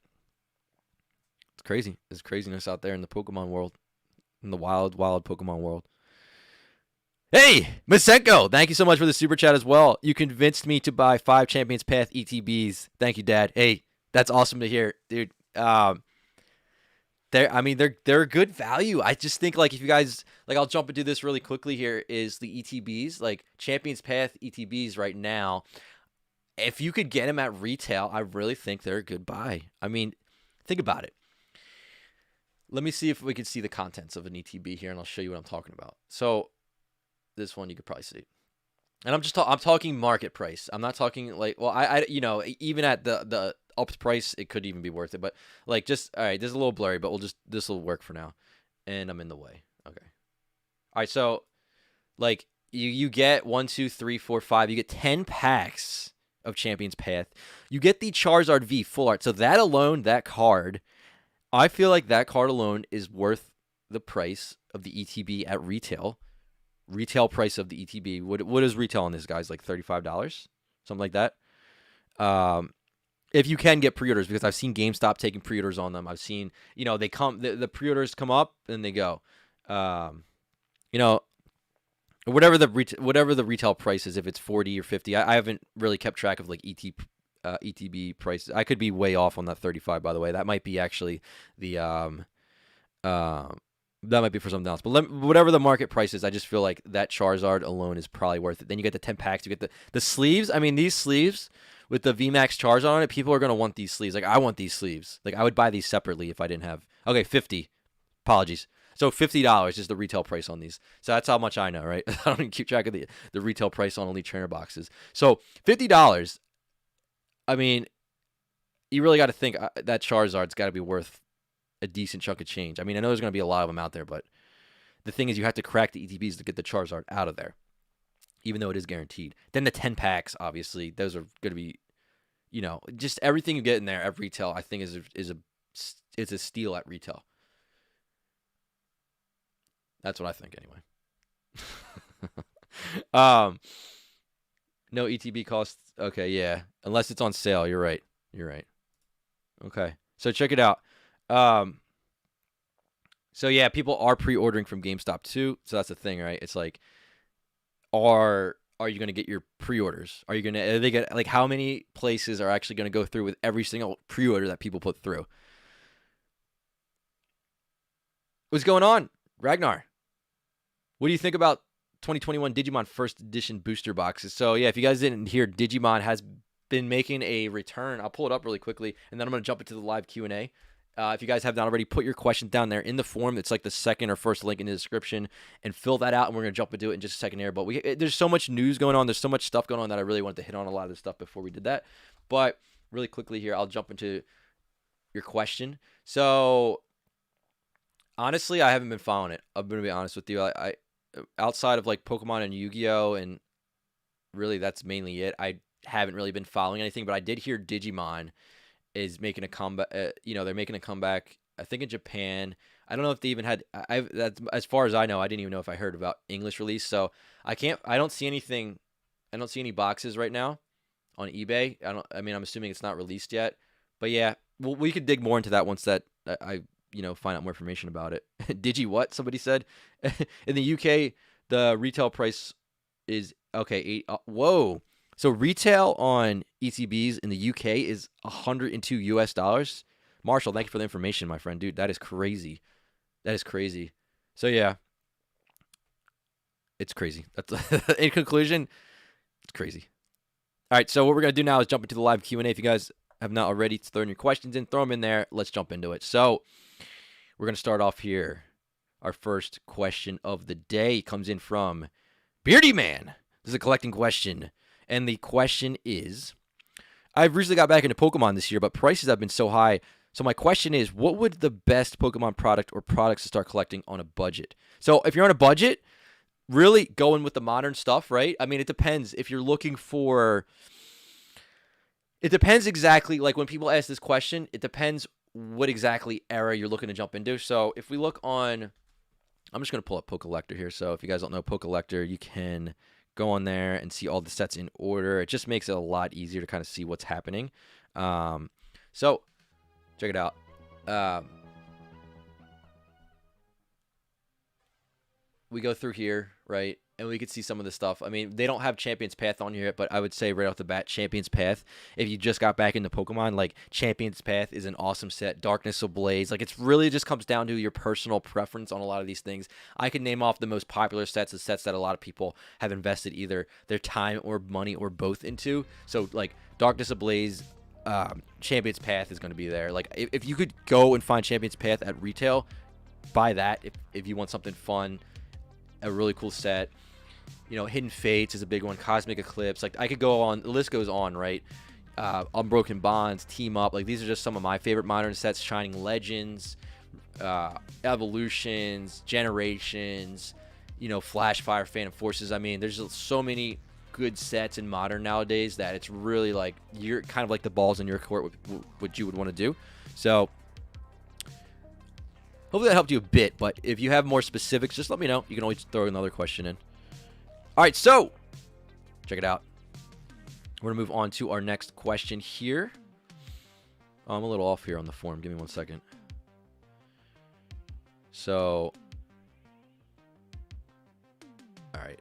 it's crazy. There's craziness out there in the Pokemon world. In the wild Pokemon world. Hey, Masenko, thank you so much for the super chat as well. You convinced me to buy 5 Champions Path ETBs. Thank you, Dad. Hey, that's awesome to hear, dude. They're good value. I just think like if you guys like, I'll jump into this really quickly here. Is the ETBs like Champions Path ETBs right now? If you could get them at retail, I really think they're a good buy. I mean, think about it. Let me see if we can see the contents of an ETB here, and I'll show you what I'm talking about. So this one you could probably see, and I'm talking market price. I'm not talking like, well, I you know, even at the upped price, it could even be worth it. But like, just all right, this is a little blurry, but this will work for now. And I'm in the way. Okay. All right, so like you get 1, 2, 3, 4, 5. You get 10 packs of Champions Path. You get the Charizard V full art. So that alone, that card, I feel like that card alone is worth the price of the ETB at retail. Retail price of the ETB. What is retail on this, guys? Like $35, something like that. If you can get pre-orders, because I've seen GameStop taking pre-orders on them. I've seen, you know, they come, the pre-orders come up and they go. You know, whatever the retail price is, if it's 40 or 50. I haven't really kept track of like ETB prices. I could be way off on that 35, by the way. That might be actually the that might be for something else. But whatever the market price is, I just feel like that Charizard alone is probably worth it. Then you get the 10 packs. You get the sleeves. I mean, these sleeves with the VMAX Charizard on it, people are going to want these sleeves. Like, I want these sleeves. Like, I would buy these separately if I didn't have... Okay, 50. Apologies. So $50 is the retail price on these. So that's how much I know, right? I don't even keep track of the retail price on Elite Trainer boxes. So $50, I mean, you really got to think that Charizard's got to be worth a decent chunk of change. I mean, I know there's going to be a lot of them out there, but the thing is you have to crack the ETBs to get the Charizard out of there, even though it is guaranteed. Then the 10 packs, obviously, those are going to be, you know, just everything you get in there at retail, I think is a steal at retail. That's what I think anyway. No ETB costs. Okay, yeah. Unless it's on sale. You're right. Okay. So check it out. So yeah, people are pre-ordering from GameStop too. So that's the thing, right? It's like, are you going to get your pre-orders? Are they going to, like, how many places are actually going to go through with every single pre-order that people put through? What's going on, Ragnar? What do you think about 2021 Digimon First Edition booster boxes? So yeah, if you guys didn't hear, Digimon has been making a return. I'll pull it up really quickly, and then I'm going to jump into the live Q&A. If you guys have not already, put your questions down there in the form. It's like the second or first link in the description, and fill that out, and we're going to jump into it in just a second here. But there's so much news going on. There's so much stuff going on that I really wanted to hit on a lot of this stuff before we did that. But really quickly here, I'll jump into your question. So honestly, I haven't been following it. I'm going to be honest with you. I outside of like Pokemon and Yu-Gi-Oh! And really that's mainly it. I haven't really been following anything, but I did hear Digimon is making a comeback. They're making a comeback, I think, in Japan. I don't know if they even had. That's as far as I know. I didn't even know if I heard about English release. So I don't see anything. I don't see any boxes right now on eBay. I'm assuming it's not released yet. But yeah, we could dig more into that once that I find out more information about it. Digi what? Somebody said. In the UK, the retail price is okay. Whoa. So retail on ETBs in the UK is $102 US. Marshall, thank you for the information, my friend. Dude, that is crazy. So yeah, it's crazy. That's in conclusion, it's crazy. All right, so what we're gonna do now is jump into the live Q&A. If you guys have not already thrown your questions in, throw them in there. Let's jump into it. So we're going to start off here. Our first question of the day comes in from Beardy Man. This is a collecting question. And the question is, I've recently got back into Pokemon this year, but prices have been so high. So my question is, what would the best Pokemon product or products to start collecting on a budget? So if you're on a budget, really going with the modern stuff, right? I mean, it depends. If you're looking for... It depends exactly, like when people ask this question, it depends what exactly era you're looking to jump into. So if we look on... I'm just going to pull up PokeCollector here. So if you guys don't know PokeCollector, you can go on there and see all the sets in order. It just makes it a lot easier to kind of see what's happening. So check it out. We go through here, right? And we could see some of the stuff. I mean, they don't have Champion's Path on here yet, but I would say right off the bat, Champion's Path. If you just got back into Pokemon, like, Champion's Path is an awesome set. Darkness Ablaze. Like, it's really just comes down to your personal preference on a lot of these things. I can name off the most popular sets, the sets that a lot of people have invested either their time or money or both into. So, like, Darkness Ablaze, Champion's Path is going to be there. Like, if you could go and find Champion's Path at retail, buy that if you want something fun, a really cool set. You know, Hidden Fates is a big one. Cosmic Eclipse. Like, I could go on. The list goes on, right? Unbroken Bonds, Team Up. Like, these are just some of my favorite modern sets. Shining Legends, Evolutions, Generations, you know, Flash Fire, Phantom Forces. I mean, there's so many good sets in modern nowadays that it's really like, you're kind of like the balls in your court with what you would want to do. So hopefully that helped you a bit, but if you have more specifics, just let me know. You can always throw another question in. All right, so check it out. We're going to move on to our next question here. Oh, I'm a little off here on the form. Give me 1 second. So, all right.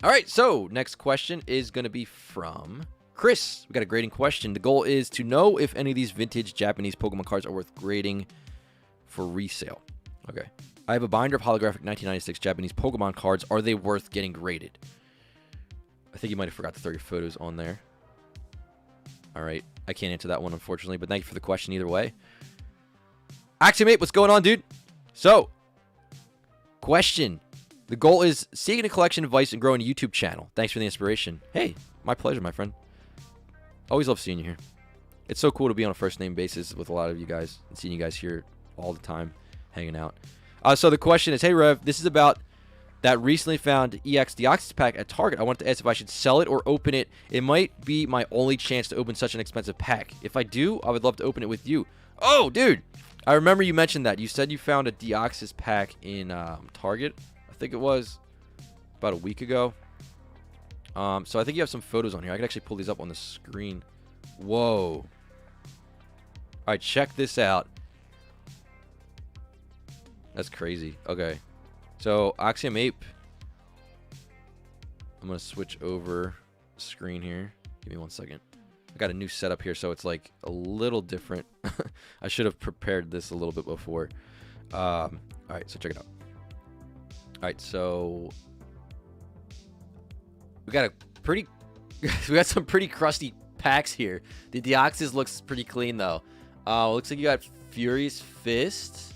All right, so next question is going to be from Chris. We got a grading question. The goal is to know if any of these vintage Japanese Pokemon cards are worth grading for resale. Okay. I have a binder of holographic 1996 Japanese Pokemon cards. Are they worth getting graded? I think you might have forgot to throw your photos on there. All right. I can't answer that one, unfortunately, but thank you for the question either way. Aximate, what's going on, dude? So, question. The goal is seeking a collection advice and growing a YouTube channel. Thanks for the inspiration. Hey, my pleasure, my friend. Always love seeing you here. It's so cool to be on a first-name basis with a lot of you guys and seeing you guys here all the time, hanging out. So the question is, hey, Rev, this is about that recently found EX Deoxys pack at Target. I wanted to ask if I should sell it or open it. It might be my only chance to open such an expensive pack. If I do, I would love to open it with you. Oh, dude. I remember you mentioned that. You said you found a Deoxys pack in Target. I think it was about a week ago. So I think you have some photos on here. I can actually pull these up on the screen. Whoa. All right, check this out. That's crazy. Okay. So, Axiom Ape. I'm going to switch over screen here. Give me 1 second. I got a new setup here, so it's like a little different. I should have prepared this a little bit before. All right, so check it out. All right, so we got some pretty crusty packs here. The Deoxys looks pretty clean though. Looks like you got Furious Fist.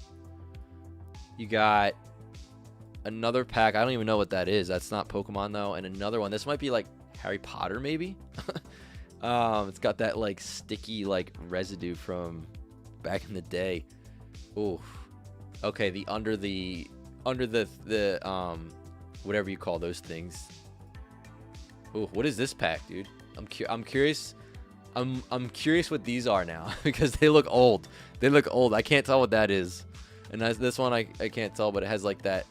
You got another pack. I don't even know what that is. That's not Pokemon though. And another one. This might be like Harry Potter maybe. It's got that like sticky like residue from back in the day. Ooh. Okay, the under the whatever you call those things. Ooh, what is this pack, dude? I'm curious. I'm curious what these are now because they look old. They look old. I can't tell what that is. And this one I can't tell, but it has like that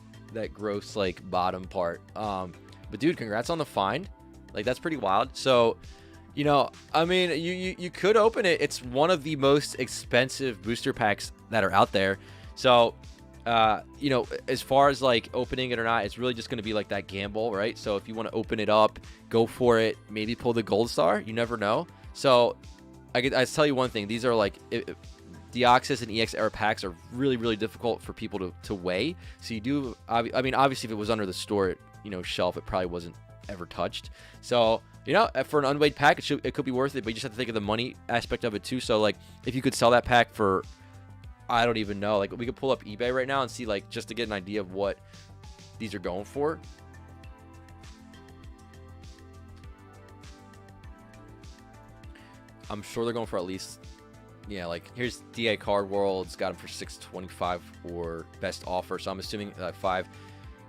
gross like bottom part. But dude, congrats on the find. Like that's pretty wild. So, you know, I mean, you could open it. It's one of the most expensive booster packs that are out there. So, you know, as far as like opening it or not, it's really just going to be like that gamble, right? So if you want to open it up, go for it. Maybe pull the gold star. You never know. So I tell you one thing. These are like Deoxys and EX era packs are really, really difficult for people to weigh. So you do, I mean, obviously if it was under the store, shelf, it probably wasn't ever touched. So, for an unweighed pack, it could be worth it, but you just have to think of the money aspect of it too. So, like, if you could sell that pack for, I don't even know, like, we could pull up eBay right now and see, like, just to get an idea of what these are going for. I'm sure they're going for at least, yeah, like, here's DA Card World's got them for $625 for best offer. So I'm assuming 5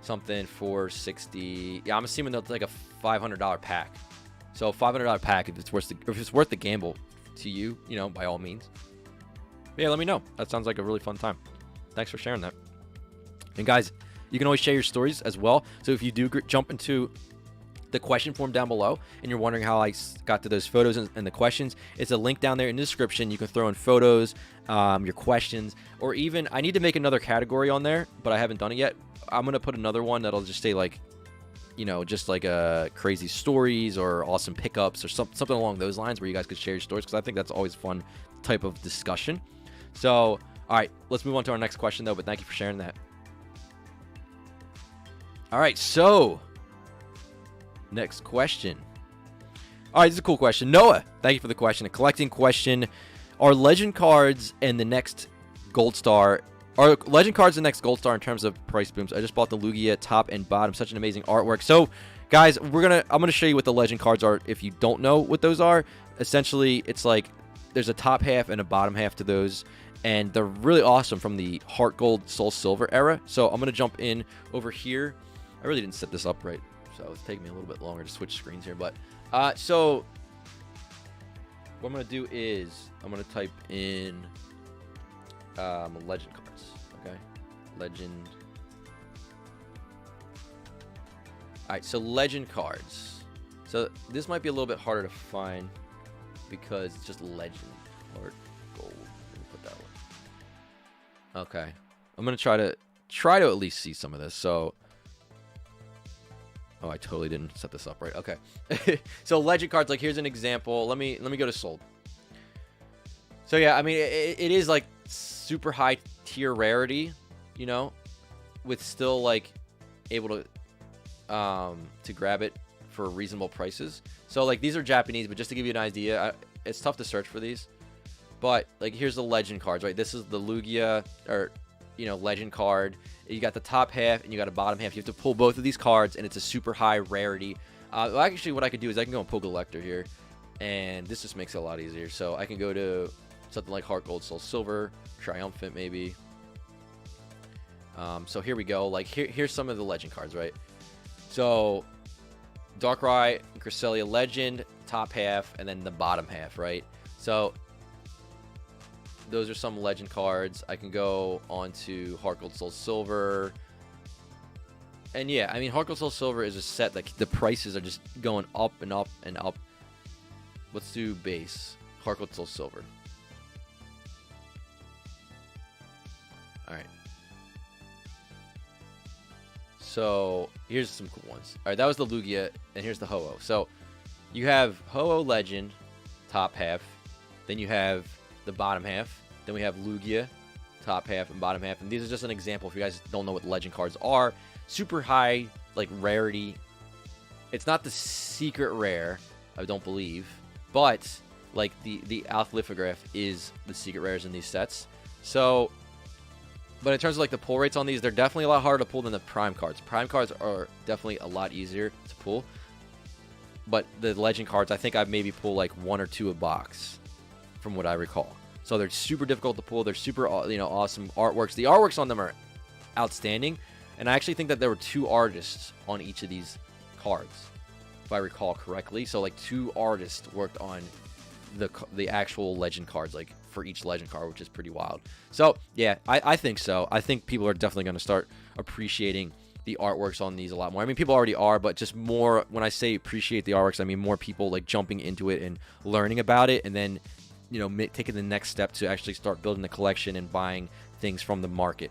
something for 60. Yeah, I'm assuming they'll take a $500 pack. So $500 pack, if it's worth the gamble to you, by all means. But yeah, let me know. That sounds like a really fun time. Thanks for sharing that. And guys, you can always share your stories as well. So if you do jump into the question form down below and you're wondering how I got to those photos and the questions, it's a link down there in the description. You can throw in photos, your questions, or even, I need to make another category on there, but I haven't done it yet. I'm going to put another one that'll just say like, just like crazy stories or awesome pickups or something along those lines where you guys could share your stories, because I think that's always fun type of discussion. So, all right, let's move on to our next question though, but thank you for sharing that. All right, so next question. All right, this is a cool question. Noah, thank you for the question. A collecting question. Are legend cards and the next gold star, in terms of price booms? I just bought the Lugia top and bottom. Such an amazing artwork. So, guys, I'm gonna show you what the legend cards are. If you don't know what those are, essentially, it's like there's a top half and a bottom half to those, and they're really awesome from the Heart Gold, Soul Silver era. So I'm gonna jump in over here. I really didn't set this up right, so it's taking me a little bit longer to switch screens here. But so what I'm gonna do is I'm gonna type in legend cards. Okay, legend. All right, so legend cards. So this might be a little bit harder to find because it's just legend or gold. Let me put that one. Okay, I'm gonna try to at least see some of this. So, oh, I totally didn't set this up right. Okay, so legend cards. Like, here's an example. Let me go to sold. So yeah, I mean, it is like super high tier rarity, with still like able to grab it for reasonable prices. So like these are Japanese, but just to give you an idea, it's tough to search for these. But like here's the legend cards, right? This is the Lugia or legend card. You got the top half and you got a bottom half. You have to pull both of these cards, and it's a super high rarity. Well, actually, what I could do is I can go on PokeRev here, and this just makes it a lot easier. So I can go to something like Heart Gold, Soul Silver, Triumphant maybe. So here we go. Like here's some of the legend cards, right? So Darkrai and Cresselia Legend, top half, and then the bottom half, right? So those are some legend cards. I can go on to Heart Gold, Soul Silver. And yeah, I mean, Heart Gold, Soul Silver is a set that the prices are just going up and up and up. Let's do base. Heart Gold, Soul Silver. All right. So here's some cool ones. All right, that was the Lugia, and here's the Ho-Oh. So you have Ho-Oh Legend, top half. Then you have the bottom half. Then we have Lugia, top half and bottom half. And these are just an example if you guys don't know what legend cards are. Super high, like, rarity. It's not the secret rare, I don't believe. But, like, the Alphalithograph is the secret rares in these sets. So, but in terms of, like, the pull rates on these, they're definitely a lot harder to pull than the prime cards. Prime cards are definitely a lot easier to pull. But the legend cards, I think I maybe pull, like, 1 or 2 a box, from what I recall. So they're super difficult to pull. They're super, awesome artworks. The artworks on them are outstanding. And I actually think that there were 2 artists on each of these cards, if I recall correctly. So like 2 artists worked on the actual legend cards, like for each legend card, which is pretty wild. So yeah, I think so. I think people are definitely going to start appreciating the artworks on these a lot more. I mean, people already are, but just more. When I say appreciate the artworks, I mean more people like jumping into it and learning about it, and then taking the next step to actually start building the collection and buying things from the market.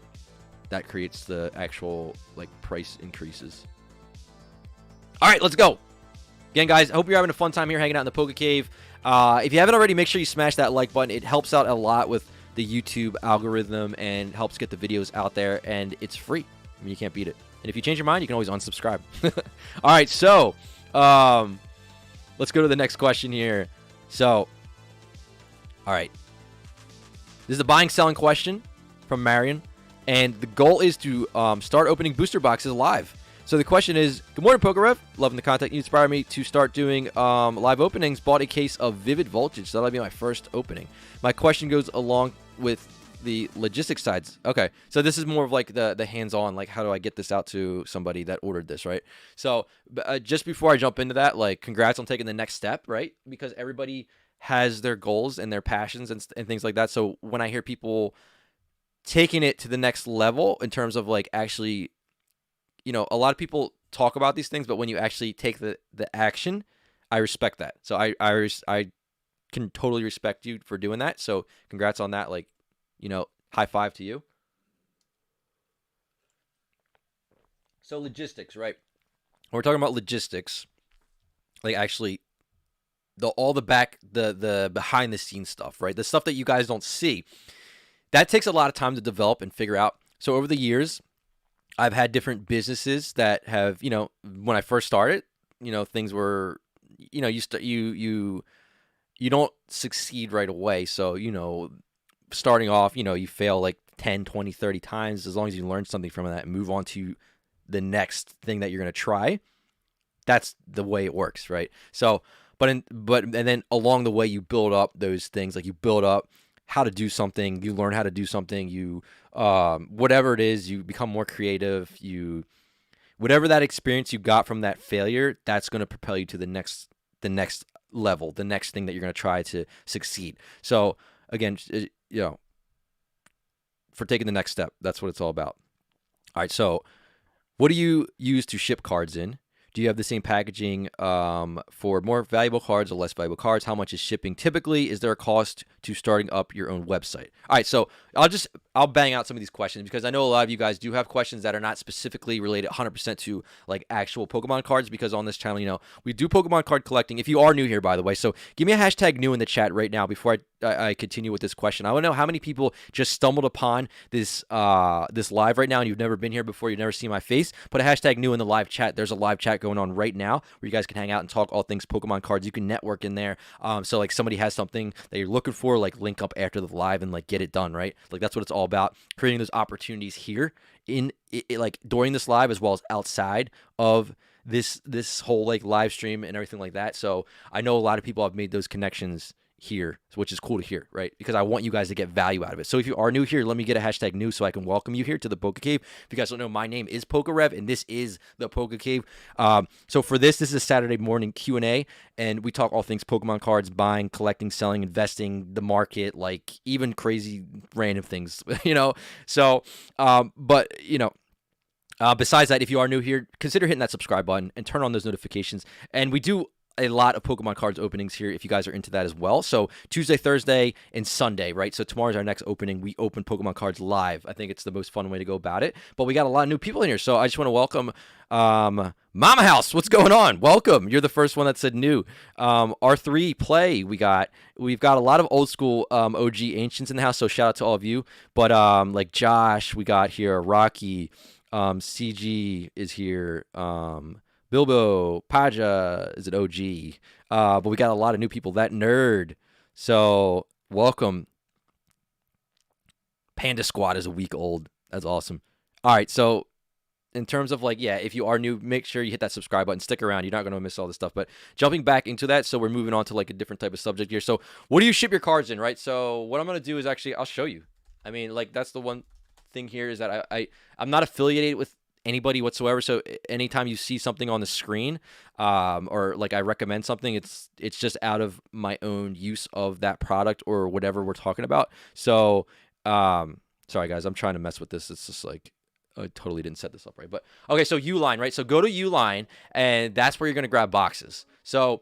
That creates the actual like price increases. All right, let's go. Again, guys, I hope you're having a fun time here hanging out in the Poke Cave. If you haven't already, make sure you smash that like button. It helps out a lot with the YouTube algorithm and helps get the videos out there, and it's free. I mean, you can't beat it. And if you change your mind, you can always unsubscribe. All right, so let's go to the next question here. So, all right. This is a buying, selling question from Marion. And the goal is to start opening booster boxes live. So the question is, good morning, PokeRev. Loving the content. You inspired me to start doing live openings. Bought a case of Vivid Voltage. So that'll be my first opening. My question goes along with the logistics sides. Okay, so this is more of like the hands-on, like how do I get this out to somebody that ordered this, right? So just before I jump into that, like congrats on taking the next step, right? Because everybody has their goals and their passions and things like that. So when I hear people taking it to the next level in terms of like actually, you know, a lot of people talk about these things, but when you actually take the action, I respect that. So I can totally respect you for doing that. So congrats on that. Like, you know, high five to you. So logistics, right? When we're talking about logistics, like actually all the behind the scenes stuff, right? The stuff that you guys don't see. That takes a lot of time to develop and figure out. So over the years, I've had different businesses that have, you know, when I first started, you know, things were, you know, you don't succeed right away. So, you know, starting off, you know, you fail like 10, 20, 30 times. As long as you learn something from that and move on to the next thing that you're going to try, that's the way it works, right? So, and then along the way, you build up those things. Like you build up how to do something, you learn how to do something, you whatever it is, you become more creative. Whatever that experience you got from that failure, that's going to propel you to the next level, the next thing that you're going to try to succeed. So again, you know, for taking the next step, that's what it's all about. All right, so what do you use to ship cards in? Do you have the same packaging for more valuable cards or less valuable cards? How much is shipping typically? Is there a cost to starting up your own website? All right, so I'll bang out some of these questions because I know a lot of you guys do have questions that are not specifically related 100% to like actual Pokemon cards, because on this channel, you know, we do Pokemon card collecting. If you are new here, by the way, so give me a hashtag new in the chat right now before I continue with this question. I want to know how many people just stumbled upon this live right now and you've never been here before, you've never seen my face. Put a hashtag new in the live chat. There's a live chat going on right now where you guys can hang out and talk all things Pokemon cards. You can network in there. So like somebody has something that you're looking for, like link up after the live and like get it done, right? Like that's what it's all about, creating those opportunities here in like during this live as well as outside of this whole like live stream and everything like that. So I know a lot of people have made those connections here, which is cool to hear, right? Because I want you guys to get value out of it. So if you are new here, let me get a hashtag new so I can welcome you here to the Poke Cave. If you guys don't know, my name is PokeRev and this is the Poke Cave. So for this is a Saturday morning Q&A, and we talk all things Pokemon cards, buying, collecting, selling, investing, the market, like even crazy random things, you know? So, but you know, besides that, if you are new here, consider hitting that subscribe button and turn on those notifications. And we do a lot of Pokemon cards openings here if you guys are into that as well. So Tuesday, Thursday, and Sunday, right? So tomorrow's our next opening. We open Pokemon cards live. I think it's the most fun way to go about it. But we got a lot of new people in here. So I just want to welcome Mama House. What's going on? Welcome. You're the first one that said new. R3 Play. We've got a lot of old school OG ancients in the house. So shout out to all of you. But like Josh, we got here. Rocky, CG is here. Bilbo, Paja is an OG. But we got a lot of new people. That nerd. So welcome. Panda Squad is a week old. That's awesome. All right. So in terms of like, yeah, if you are new, make sure you hit that subscribe button. Stick around. You're not going to miss all this stuff. But jumping back into that, so we're moving on to like a different type of subject here. So what do you ship your cards in, right? So what I'm going to do is actually, I'll show you. I mean, like that's the one thing here is that I'm not affiliated with anybody whatsoever. So anytime you see something on the screen, or like I recommend something, it's just out of my own use of that product or whatever we're talking about. So, sorry guys, I'm trying to mess with this. It's just like, I totally didn't set this up right. But okay, so Uline, right? So go to Uline and that's where you're going to grab boxes. So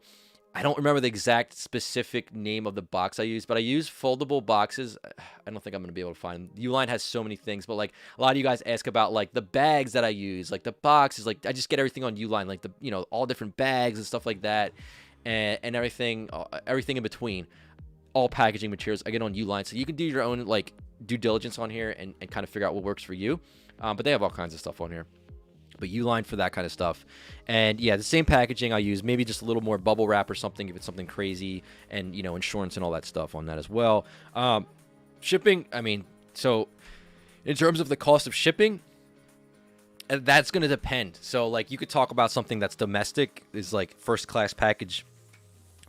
I don't remember the exact specific name of the box I use, but I use foldable boxes. I don't think I'm going to be able to find them. Uline has so many things, but like a lot of you guys ask about like the bags that I use, like the boxes, like I just get everything on Uline, like the, you know, all different bags and stuff like that, and everything in between, all packaging materials I get on Uline. So you can do your own like due diligence on here and kind of figure out what works for you. But they have all kinds of stuff on here. but Uline for that kind of stuff. And yeah, the same packaging I use, maybe just a little more bubble wrap or something if it's something crazy, and you know, insurance and all that stuff on that as well. Shipping, I mean, so in terms of the cost of shipping, that's going to depend. So like you could talk about something that's domestic, is like first class package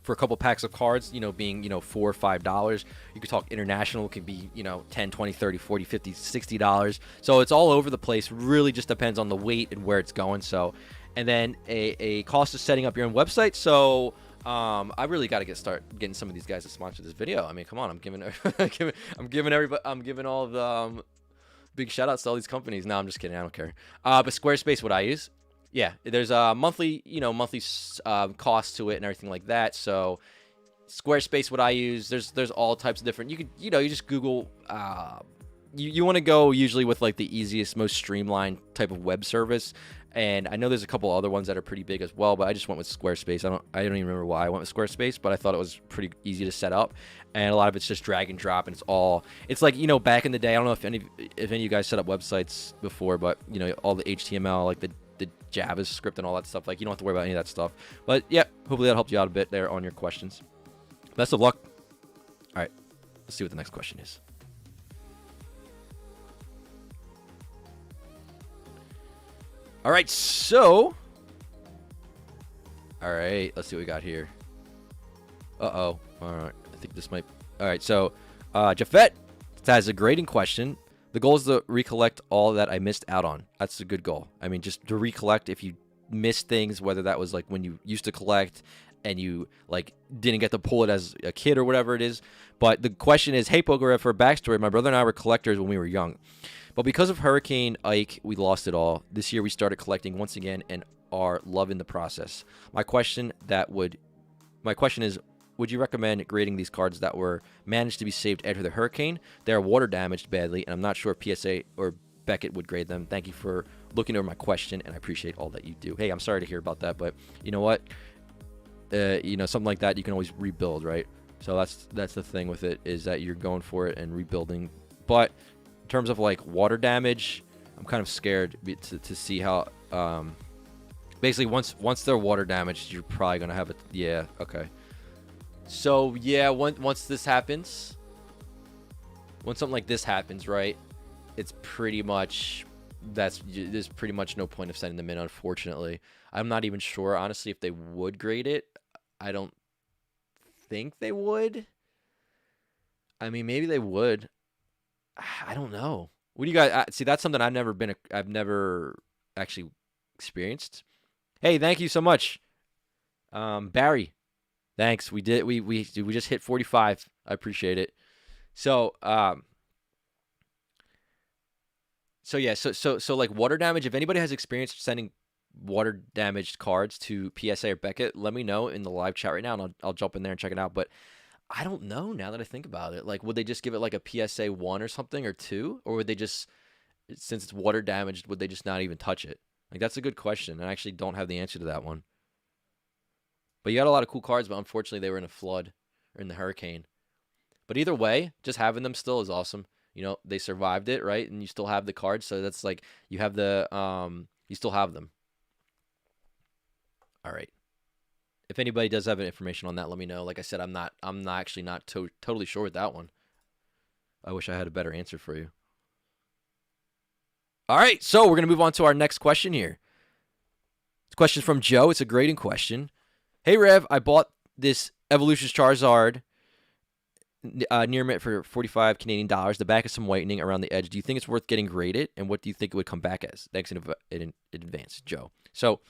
for a couple packs of cards, you know, being, you know, $4 or $5. You could talk international, it could be, you know, 10, 20, 30, 40, 50, $60. So it's all over the place. Really just depends on the weight and where it's going. So, and then a cost of setting up your own website. So I really got to start getting some of these guys to sponsor this video. I mean, come on, I'm giving everybody, I'm giving all the big shout outs to all these companies. No, I'm just kidding. I don't care. But Squarespace, what I use. Yeah, there's a monthly cost to it and everything like that. So Squarespace, what I use, there's all types of different. You could, you know, you just Google. You want to go usually with like the easiest, most streamlined type of web service. And I know there's a couple other ones that are pretty big as well, but I just went with Squarespace. I don't even remember why I went with Squarespace, but I thought it was pretty easy to set up, and a lot of it's just drag and drop, and it's like, you know, back in the day. I don't know if any of you guys set up websites before, but you know, all the HTML, like the JavaScript and all that stuff, like you don't have to worry about any of that stuff. But yeah, hopefully that helped you out a bit there on your questions. Best of luck. All right, let's see what the next question is. All right, so all right, let's see what we got here. All right, I think this might. All right, so Jafet has a grading question. The goal is to recollect all that I missed out on. That's a good goal. I mean, just to recollect if you missed things, whether that was like when you used to collect and you like didn't get to pull it as a kid or whatever it is. But the question is, hey, PokeRev, for a backstory, my brother and I were collectors when we were young. But because of Hurricane Ike, we lost it all. This year we started collecting once again and are loving the process. My question is, would you recommend grading these cards that were managed to be saved after the hurricane? They are water damaged badly, and I'm not sure if PSA or Beckett would grade them. Thank you for looking over my question, and I appreciate all that you do. Hey, I'm sorry to hear about that, but you know what? You know, something like that, you can always rebuild, right? So that's the thing with it, is that you're going for it and rebuilding. But in terms of like water damage, I'm kind of scared to see how. Basically, once they're water damaged, you're probably gonna have it. Yeah. Okay. So yeah, once this happens, when something like this happens, right? It's pretty much there's pretty much no point of sending them in. Unfortunately, I'm not even sure honestly if they would grade it. I don't think they would. I mean, maybe they would. I don't know. What do you guys see? That's something I've never actually experienced. Hey, thank you so much, Barry. Thanks. We just hit 45. I appreciate it. So yeah, so like water damage, if anybody has experience sending water damaged cards to PSA or Beckett, let me know in the live chat right now, and I'll jump in there and check it out. But I don't know now that I think about it. Like, would they just give it like a PSA 1 or something, or 2? Or would they just, since it's water damaged, would they just not even touch it? Like, that's a good question. I actually don't have the answer to that one. But you got a lot of cool cards, but unfortunately they were in a flood or in the hurricane. But either way, just having them still is awesome. You know, they survived it, right? And you still have the cards, so that's like you have the you still have them. All right. If anybody does have information on that, let me know. Like I said, I'm actually not totally sure with that one. I wish I had a better answer for you. All right, so we're gonna move on to our next question here. This question from Joe. It's a grading question. Hey Rev, I bought this Evolutions Charizard near mint for 45 Canadian dollars. The back is some whitening around the edge. Do you think it's worth getting graded? And what do you think it would come back as? Thanks in advance, Joe. So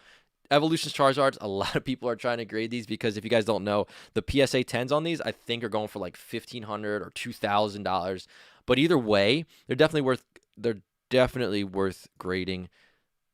Evolutions Charizards, a lot of people are trying to grade these because if you guys don't know, the PSA 10s on these, I think are going for like $1,500 or $2,000. But either way, they're definitely worth grading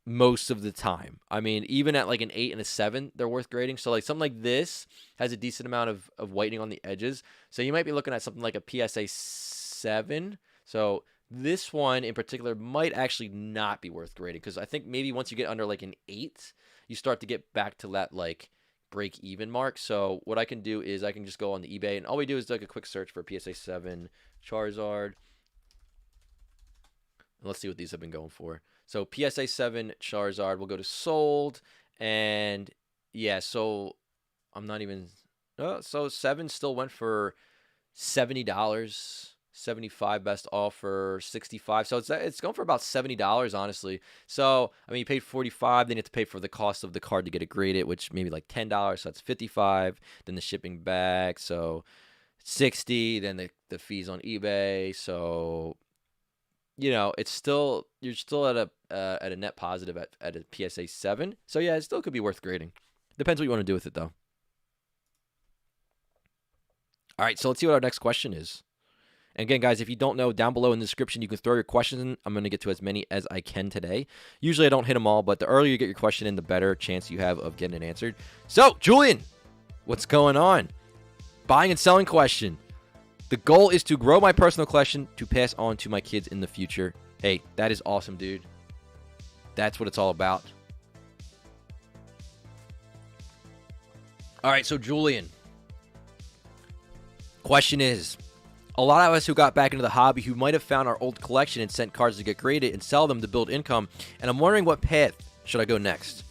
most of the time. I mean, even at like an 8 and a 7, they're worth grading. So like something like this has a decent amount of whitening on the edges. So you might be looking at something like a PSA 7. So this one in particular might actually not be worth grading because I think maybe once you get under like an 8, you start to get back to that like break even mark. So what I can do is I can just go on the eBay, and all we do is like a quick search for PSA 7 Charizard. And let's see what these have been going for. So PSA 7 Charizard will go to sold. And yeah, so I'm not even. So 7 still went for $70. 75 best offer, 65. So it's going for about $70, honestly. So I mean, you paid 45, then you have to pay for the cost of the card to get it graded, which maybe like $10. So that's 55. Then the shipping back, so 60. Then the fees on eBay. So it's still, you're still at a net positive at a PSA 7. So yeah, it still could be worth grading. Depends what you want to do with it though. All right, so let's see what our next question is. And again, guys, if you don't know, down below in the description, you can throw your questions in. I'm going to get to as many as I can today. Usually I don't hit them all, but the earlier you get your question in, the better chance you have of getting it answered. So, Julian, what's going on? Buying and selling question. The goal is to grow my personal collection to pass on to my kids in the future. Hey, that is awesome, dude. That's what it's all about. All right, so Julian. Question is, a lot of us who got back into the hobby who might have found our old collection and sent cards to get graded and sell them to build income, and I'm wondering what path should I go next.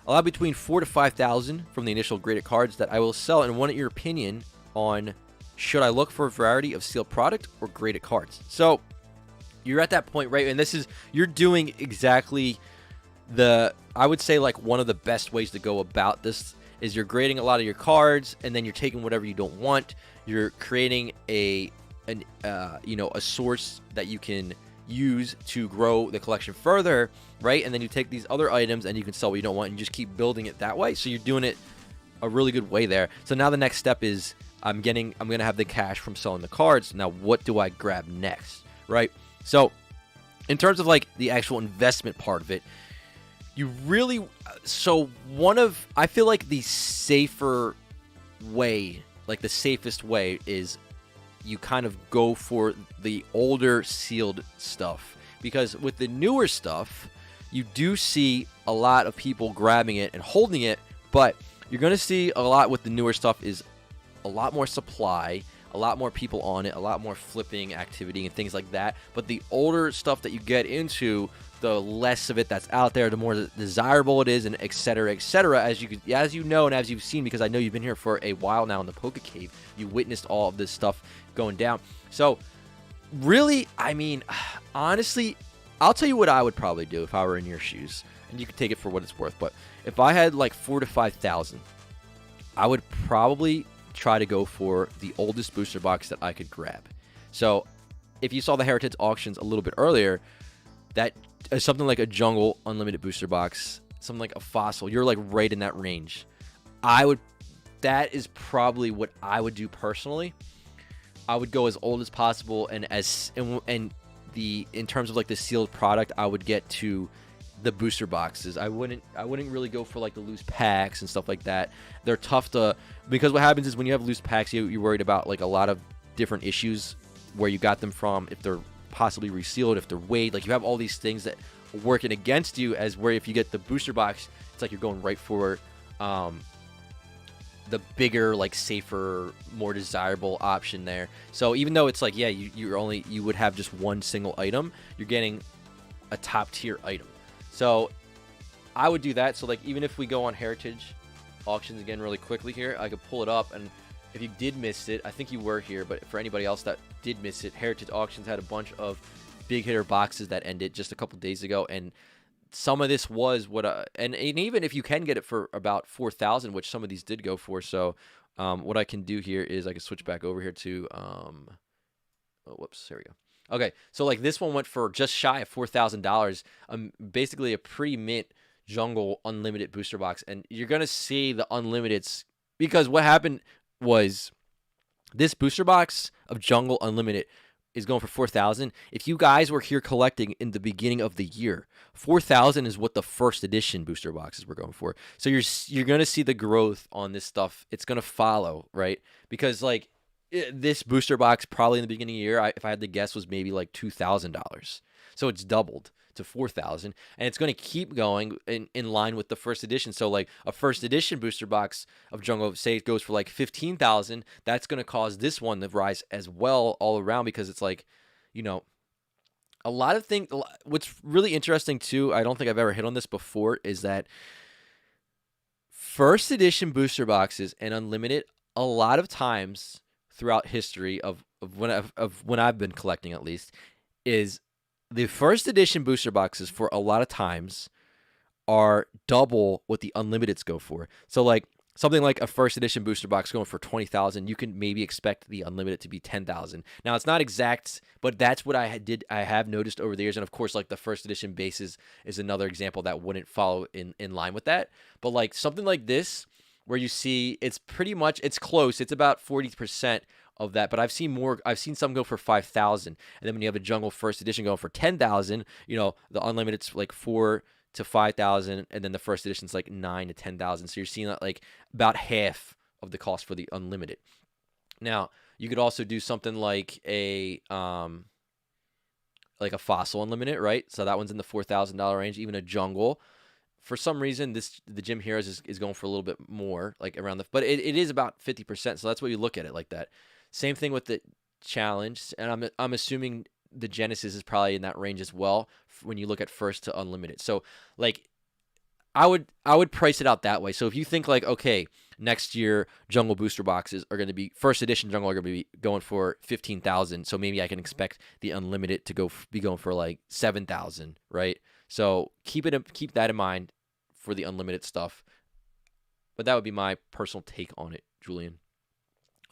I'll have between 4,000 to 5,000 from the initial graded cards that I will sell, and want your opinion on should I look for a variety of sealed product or graded cards. So you're at that point, right? And you're doing exactly I would say like one of the best ways to go about this is you're grading a lot of your cards, and then you're taking whatever you don't want. You're creating a source that you can use to grow the collection further, right? And then you take these other items and you can sell what you don't want, and you just keep building it that way. So you're doing it a really good way there. So now the next step is I'm going to have the cash from selling the cards. Now what do I grab next, right? So in terms of like the actual investment part of it, I feel like the safer way, like the safest way, is you kind of go for the older sealed stuff, because with the newer stuff you do see a lot of people grabbing it and holding it, but you're going to see a lot with the newer stuff is a lot more supply, a lot more people on it, a lot more flipping activity and things like that. But the older stuff that you get into, the less of it that's out there, the more desirable it is, and et cetera, as you know and as you've seen, because I know you've been here for a while now in the Poke Cave. You witnessed all of this stuff going down. So really, I mean, honestly, I'll tell you what I would probably do if I were in your shoes, and you can take it for what it's worth. But if I had like 4,000 to 5,000, I would probably try to go for the oldest booster box that I could grab. So if you saw the Heritage auctions a little bit earlier, that something like a Jungle Unlimited booster box, something like a Fossil, you're like right in that range. That is probably what I would do personally. I would go as old as possible, and in terms of like the sealed product, I would get to the booster boxes. I wouldn't really go for like the loose packs and stuff like that. They're tough because what happens is when you have loose packs, you're worried about like a lot of different issues, where you got them from, if they're possibly resealed, if they're weighed. Like you have all these things that are working against you, as where if you get the booster box, it's like you're going right for the bigger, like safer, more desirable option there. So even though it's like, yeah, you would have just one single item, you're getting a top tier item. So I would do that. So like even if we go on Heritage auctions again really quickly here, I could pull it up, and if you did miss it, I think you were here, but for anybody else that did miss it, Heritage auctions had a bunch of big hitter boxes that ended just a couple days ago, and some of this was and even if you can get it for about 4,000, which some of these did go for. So what I can do here is I can switch back over here to whoops, there we go. Okay, so like this one went for just shy of $4,000. Basically a pre-mint Jungle Unlimited booster box, and you're gonna see the Unlimiteds, because what happened was this booster box of Jungle Unlimited is going for 4,000. If you guys were here collecting in the beginning of the year, 4,000 is what the first edition booster boxes were going for. So you're going to see the growth on this stuff. It's going to follow, right? Because like this booster box probably in the beginning of the year, if I had to guess, was maybe like $2,000. So it's doubled to 4,000, and it's going to keep going in line with the first edition. So like a first edition booster box of Jungle, say it goes for like 15,000, that's going to cause this one to rise as well all around, because it's like, a lot of things. What's really interesting too, I don't think I've ever hit on this before, is that first edition booster boxes and unlimited, a lot of times throughout history of when I've been collecting, at least, is the first edition booster boxes for a lot of times are double what the unlimiteds go for. So like something like a first edition booster box going for 20,000, you can maybe expect the unlimited to be 10,000. Now it's not exact, but that's what I have noticed over the years. And of course, like the first edition bases is another example that wouldn't follow in line with that. But like something like this, where you see it's pretty much, it's close. It's about 40% of that, but I've seen some go for 5,000. And then when you have a jungle first edition going for 10,000, you know, the unlimited's like 4 to 5,000, and then the first edition's like 9 to 10,000. So you're seeing that like about half of the cost for the unlimited. Now you could also do something like a fossil unlimited, right? So that one's in the $4,000 range. Even a jungle, for some reason, the Gym Heroes is going for a little bit more, like around but it is about 50%. So that's what you look at it like that. Same thing with the challenge, and I'm assuming the Genesis is probably in that range as well when you look at first to unlimited. So like I would price it out that way. So if you think like, okay, next year jungle booster boxes are going to be, first edition jungle are going to be going for 15,000, so maybe I can expect the unlimited to be going for like 7,000, right? So keep that in mind for the unlimited stuff. But that would be my personal take on it, Julian.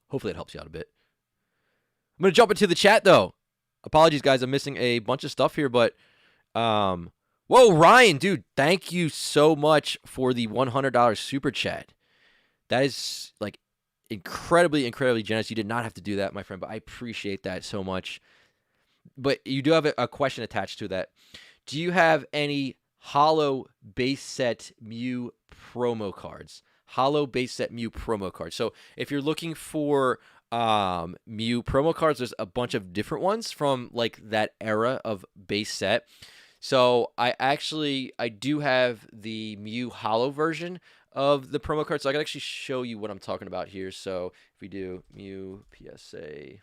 Hopefully it helps you out a bit. I'm going to jump into the chat though. Apologies, guys. I'm missing a bunch of stuff here, but whoa, Ryan, dude, thank you so much for the $100 super chat. That is like incredibly, incredibly generous. You did not have to do that, my friend, but I appreciate that so much. But you do have a question attached to that. Do you have any Holo base set Mew promo cards? Holo base set Mew promo cards. So if you're looking for Mew promo cards, there's a bunch of different ones from like that era of base set. So I do have the Mew Holo version of the promo card, so I can actually show you what I'm talking about here. So if we do Mew PSA,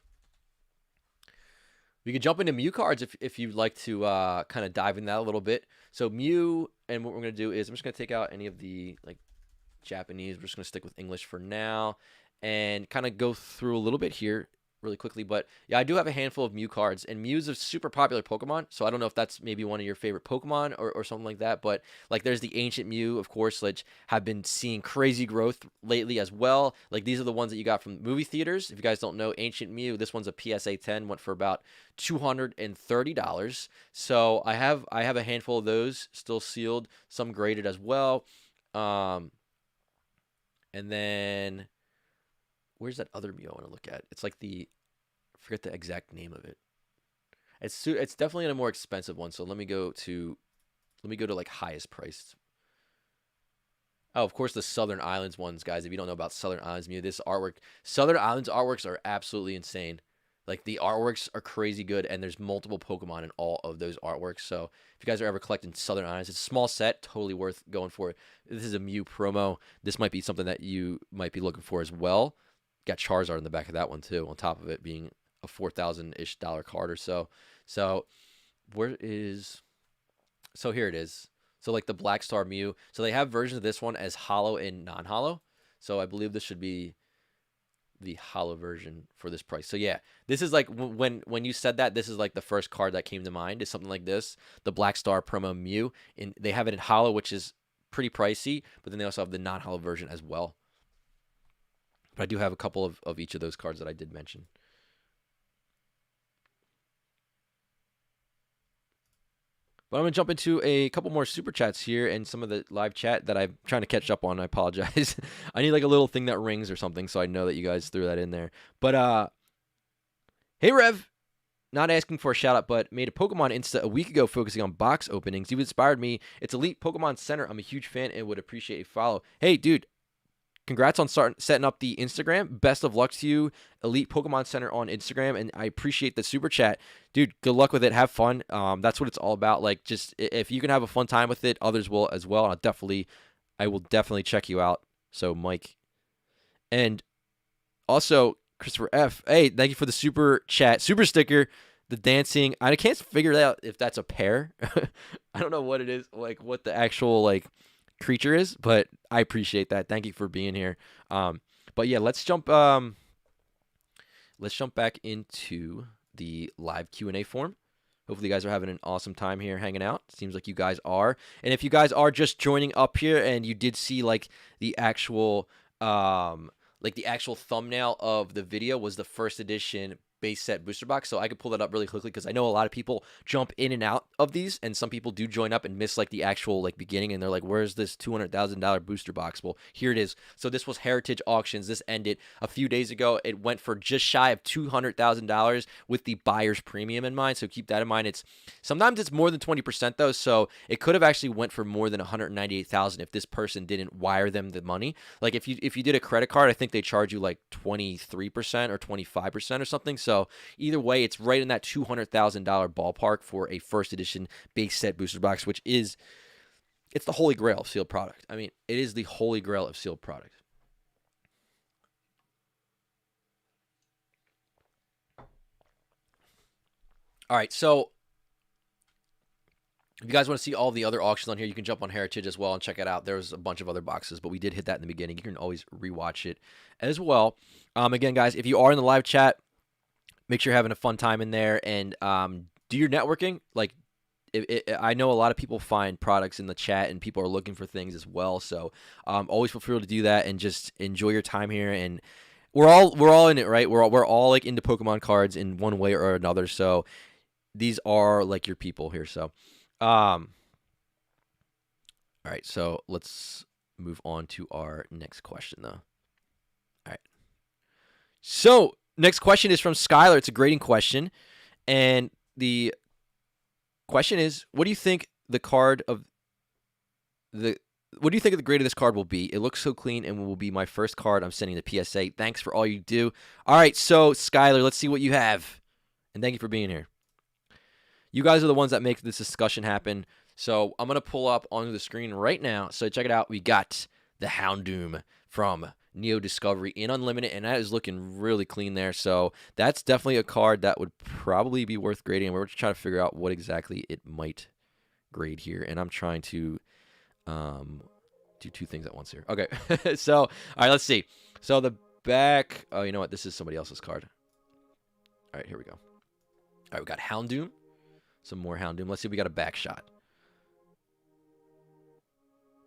we can jump into Mew cards if you'd like to kind of dive in that a little bit. So Mew, and what we're gonna do is I'm just gonna take out any of the like Japanese. We're just gonna stick with English for now and kind of go through a little bit here really quickly. But yeah, I do have a handful of Mew cards, and Mew's a super popular Pokemon, so I don't know if that's maybe one of your favorite Pokemon or something like that. But like there's the ancient Mew, of course, which have been seeing crazy growth lately as well. Like these are the ones that you got from movie theaters. If you guys don't know, ancient Mew, this one's a PSA 10, went for about $230. So I have a handful of those still sealed, some graded as well. And then where's that other Mew I want to look at? It's like I forget the exact name of it. It's definitely a more expensive one. So let me go to like highest priced. Oh, of course the Southern Islands ones, guys. If you don't know about Southern Islands Mew, this artwork, Southern Islands artworks are absolutely insane. Like the artworks are crazy good, and there's multiple Pokemon in all of those artworks. So if you guys are ever collecting Southern Islands, it's a small set, totally worth going for it. This is a Mew promo. This might be something that you might be looking for as well. Got Charizard in the back of that one too, on top of it being a $4,000-ish card or so. So here it is. So like the Black Star Mew. So they have versions of this one as holo and non-holo. So I believe this should be the holo version for this price. So yeah, this is like when you said that, this is like the first card that came to mind is something like this, the Black Star promo Mew. And they have it in holo, which is pretty pricey, but then they also have the non-holo version as well. But I do have a couple of each of those cards that I did mention. But I'm going to jump into a couple more super chats here and some of the live chat that I'm trying to catch up on. I apologize. I need like a little thing that rings or something, so I know that you guys threw that in there. But hey Rev, not asking for a shout out, but made a Pokemon Insta a week ago focusing on box openings. You've inspired me. It's Elite Pokemon Center. I'm a huge fan and would appreciate a follow. Hey dude, congrats on setting up the Instagram. Best of luck to you, Elite Pokemon Center on Instagram, and I appreciate the super chat. Dude, good luck with it. Have fun. That's what it's all about. Like, just if you can have a fun time with it, others will as well. And I will definitely check you out. So, Mike. And also, Christopher F. Hey, thank you for the super chat, super sticker. The dancing, I can't figure out if that's a pair. I don't know what it is, like what the actual like creature is, but I appreciate that. Thank you for being here. But yeah, let's jump back into the live Q&A form. Hopefully you guys are having an awesome time here hanging out. Seems like you guys are. And if you guys are just joining up here and you did see like the actual thumbnail of the video was the first edition base set booster box, so I could pull that up really quickly because I know a lot of people jump in and out of these, and some people do join up and miss like the actual like beginning, and they're like, where's this $200,000 booster box? Well, here it is. So this was Heritage Auctions. This ended a few days ago. It went for just shy of $200,000 with the buyer's premium in mind, so keep that in mind. It's sometimes it's more than 20% though, so it could have actually went for more than $198,000 if this person didn't wire them the money. Like if you did a credit card, I think they charge you like 23% or 25% or something. So either way, it's right in that $200,000 ballpark for a first edition base set booster box, which is, it's the holy grail of sealed product. I mean, it is the holy grail of sealed product. All right, so if you guys want to see all the other auctions on here, you can jump on Heritage as well and check it out. There's a bunch of other boxes, but we did hit that in the beginning. You can always rewatch it as well. Again, guys, if you are in the live chat, make sure you're having a fun time in there and do your networking. Like, I know a lot of people find products in the chat and people are looking for things as well. So always feel free to do that and just enjoy your time here. And we're all in it, right? We're all like into Pokemon cards in one way or another. So these are like your people here. So all right, so let's move on to our next question though. All right. So next question is from Skylar. It's a grading question. And the question is, what do you think the grade of this card will be? It looks so clean and will be my first card I'm sending to PSA. Thanks for all you do. All right, so Skylar, let's see what you have. And thank you for being here. You guys are the ones that make this discussion happen. So I'm going to pull up onto the screen right now. So check it out. We got the Houndoom from Neo Discovery in Unlimited, and that is looking really clean there. So that's definitely a card that would probably be worth grading. And we're just trying to figure out what exactly it might grade here. And I'm trying to do two things at once here. Okay. So, all right, let's see. So the back, oh, you know what? This is somebody else's card. All right, here we go. All right, we got Houndoom. Some more Houndoom. Let's see if we got a back shot.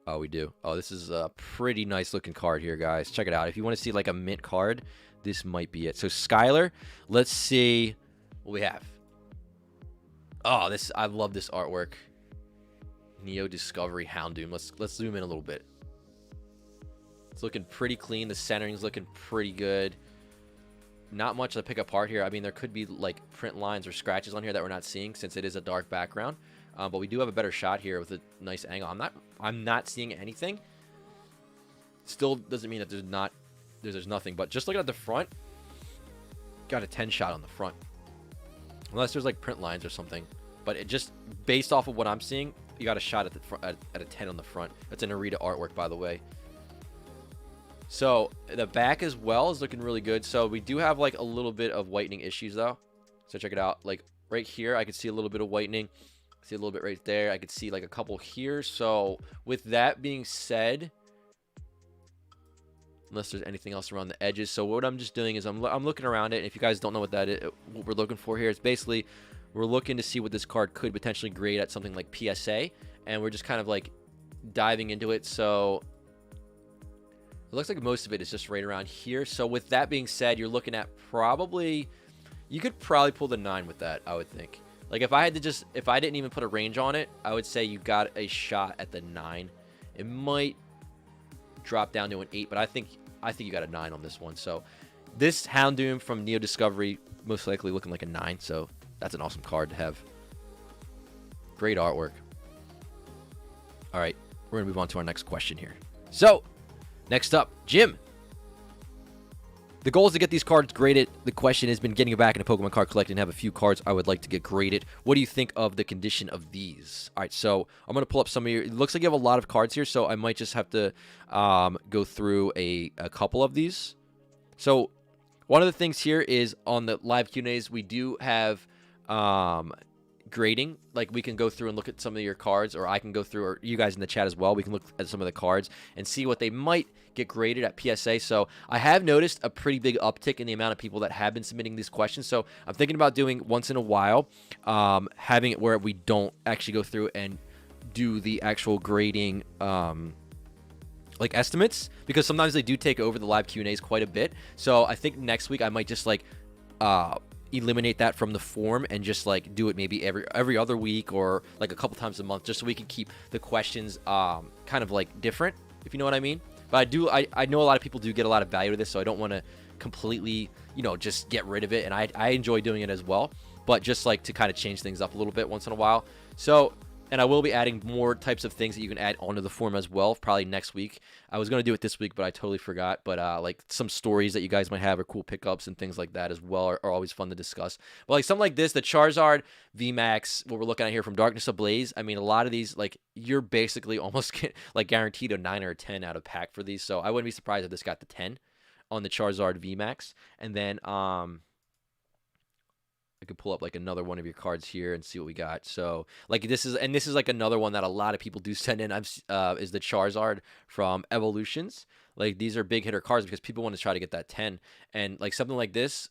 Oh, we do. Oh, this is a pretty nice looking card here, guys. Check it out. If you want to see like a mint card, this might be it. So Skylar, let's see what we have. Oh, I love this artwork. Neo Discovery Houndoom. Let's zoom in a little bit. It's looking pretty clean. The centering's looking pretty good. Not much to pick apart here. I mean, there could be like print lines or scratches on here that we're not seeing since it is a dark background. But we do have a better shot here with a nice angle. I'm not seeing anything. Still doesn't mean that there's nothing. But just looking at the front, got a 10 shot on the front. Unless there's like print lines or something. But it just based off of what I'm seeing, you got a shot at the front at a 10 on the front. That's an Narita artwork, by the way. So the back as well is looking really good. So we do have like a little bit of whitening issues though. So check it out. Like right here, I could see a little bit of whitening. See a little bit right there. I could see like a couple here. So with that being said, unless there's anything else around the edges. So what I'm just doing is I'm looking around it. And if you guys don't know what that is, what we're looking for here, it's basically we're looking to see what this card could potentially grade at something like PSA. And we're just kind of like diving into it. So it looks like most of it is just right around here. So with that being said, you're looking at probably, you could probably pull the 9 with that, I would think. Like if I didn't even put a range on it, I would say you got a shot at the 9. It might drop down to an 8, but I think you got a 9 on this one. So this Houndoom from Neo Discovery, most likely looking like a 9. So that's an awesome card to have. Great artwork. All right, we're gonna move on to our next question here. So next up, Jim. The goal is to get these cards graded. The question has been getting back into Pokemon card collecting and have a few cards I would like to get graded. What do you think of the condition of these? All right, so I'm going to pull up some of your... It looks like you have a lot of cards here, so I might just have to go through a couple of these. So one of the things here is on the live Q&As, we do have grading. Like, we can go through and look at some of your cards, or I can go through, or you guys in the chat as well. We can look at some of the cards and see what they might get graded at PSA. So I have noticed a pretty big uptick in the amount of people that have been submitting these questions. So I'm thinking about doing once in a while, having it where we don't actually go through and do the actual grading, like estimates, because sometimes they do take over the live Q&As quite a bit. So I think next week I might just like eliminate that from the form and just like do it maybe every other week, or like a couple times a month, just so we can keep the questions kind of like different, if you know what I mean. But I know a lot of people do get a lot of value to this, so I don't want to completely, you know, just get rid of it. And I enjoy doing it as well, but just like to kind of change things up a little bit once in a while. So, and I will be adding more types of things that you can add onto the form as well, probably next week. I was going to do it this week, but I totally forgot. But like some stories that you guys might have, or cool pickups and things like that as well, are always fun to discuss. But like something like this, the Charizard VMAX, what we're looking at here from Darkness Ablaze, I mean, a lot of these, like, you're basically almost like guaranteed a 9 or a 10 out of pack for these. So I wouldn't be surprised if this got the 10 on the Charizard VMAX. And then I could pull up like another one of your cards here and see what we got. So like this is like another one that a lot of people do send in. Is the Charizard from Evolutions. Like, these are big hitter cards because people want to try to get that 10. And like something like this,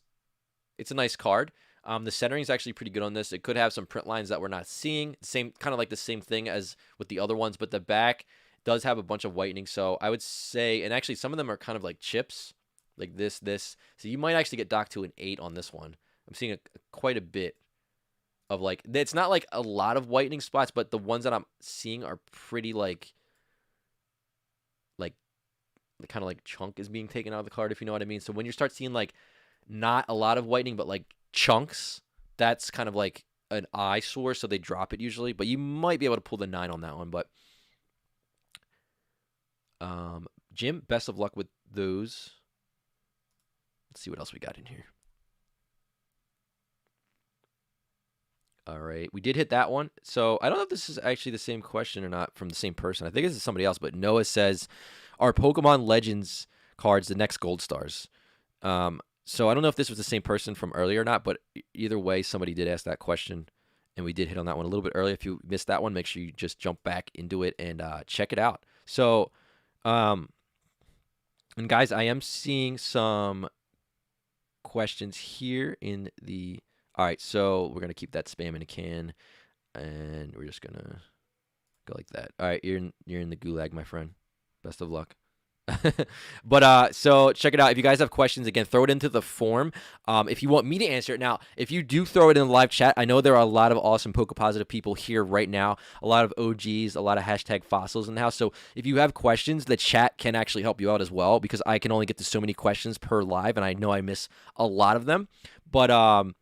it's a nice card. The centering is actually pretty good on this. It could have some print lines that we're not seeing. Same kind of like the same thing as with the other ones, but the back does have a bunch of whitening. So I would say, and actually some of them are kind of like chips, like this. So you might actually get docked to an 8 on this one. I'm seeing quite a bit of like, it's not like a lot of whitening spots, but the ones that I'm seeing are pretty like kind of like chunk is being taken out of the card, if you know what I mean. So when you start seeing like not a lot of whitening, but like chunks, that's kind of like an eyesore, so they drop it usually. But you might be able to pull the 9 on that one. But Jim, best of luck with those. Let's see what else we got in here. All right, we did hit that one. So I don't know if this is actually the same question or not from the same person. I think this is somebody else, but Noah says, are Pokemon Legends cards the next gold stars? So I don't know if this was the same person from earlier or not, but either way, somebody did ask that question, and we did hit on that one a little bit earlier. If you missed that one, make sure you just jump back into it and check it out. So, and guys, I am seeing some questions here in the... All right, so we're going to keep that spam in a can, and we're just going to go like that. All right, you're in the gulag, my friend. Best of luck. But so check it out. If you guys have questions, again, throw it into the form. If you want me to answer it. Now, if you do throw it in the live chat, I know there are a lot of awesome Poke-positive people here right now, a lot of OGs, a lot of hashtag fossils in the house. So if you have questions, the chat can actually help you out as well, because I can only get to so many questions per live, and I know I miss a lot of them. But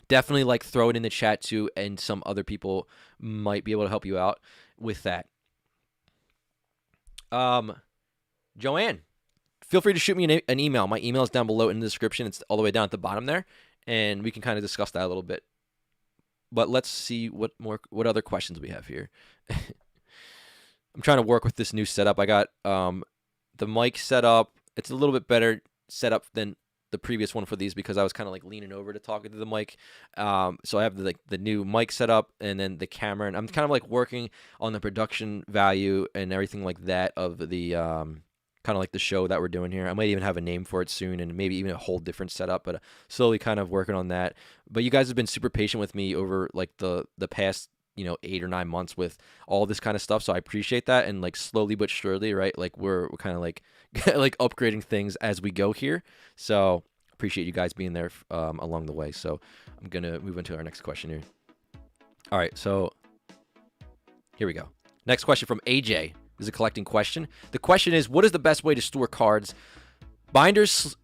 definitely like throw it in the chat too, and some other people might be able to help you out with that. Joanne, feel free to shoot me an email. My email is down below in the description. It's all the way down at the bottom there, and we can kind of discuss that a little bit. But let's see what other questions we have here. I'm trying to work with this new setup. I got the mic set up. It's a little bit better setup than the previous one for these, because I was kind of like leaning over to talk into the mic. So I have the new mic set up, and then the camera, and I'm kind of like working on the production value and everything like that of the kind of like the show that we're doing here. I might even have a name for it soon, and maybe even a whole different setup, but slowly kind of working on that. But you guys have been super patient with me over like the past 8 or 9 months with all this kind of stuff, so I appreciate that. And like slowly but surely, right, like we're kind of like like upgrading things as we go here. So appreciate you guys being there along the way. So I'm gonna move into our next question here. All right, so here we go. Next question from AJ. This is a collecting question. The question is, what is the best way to store cards? Binders,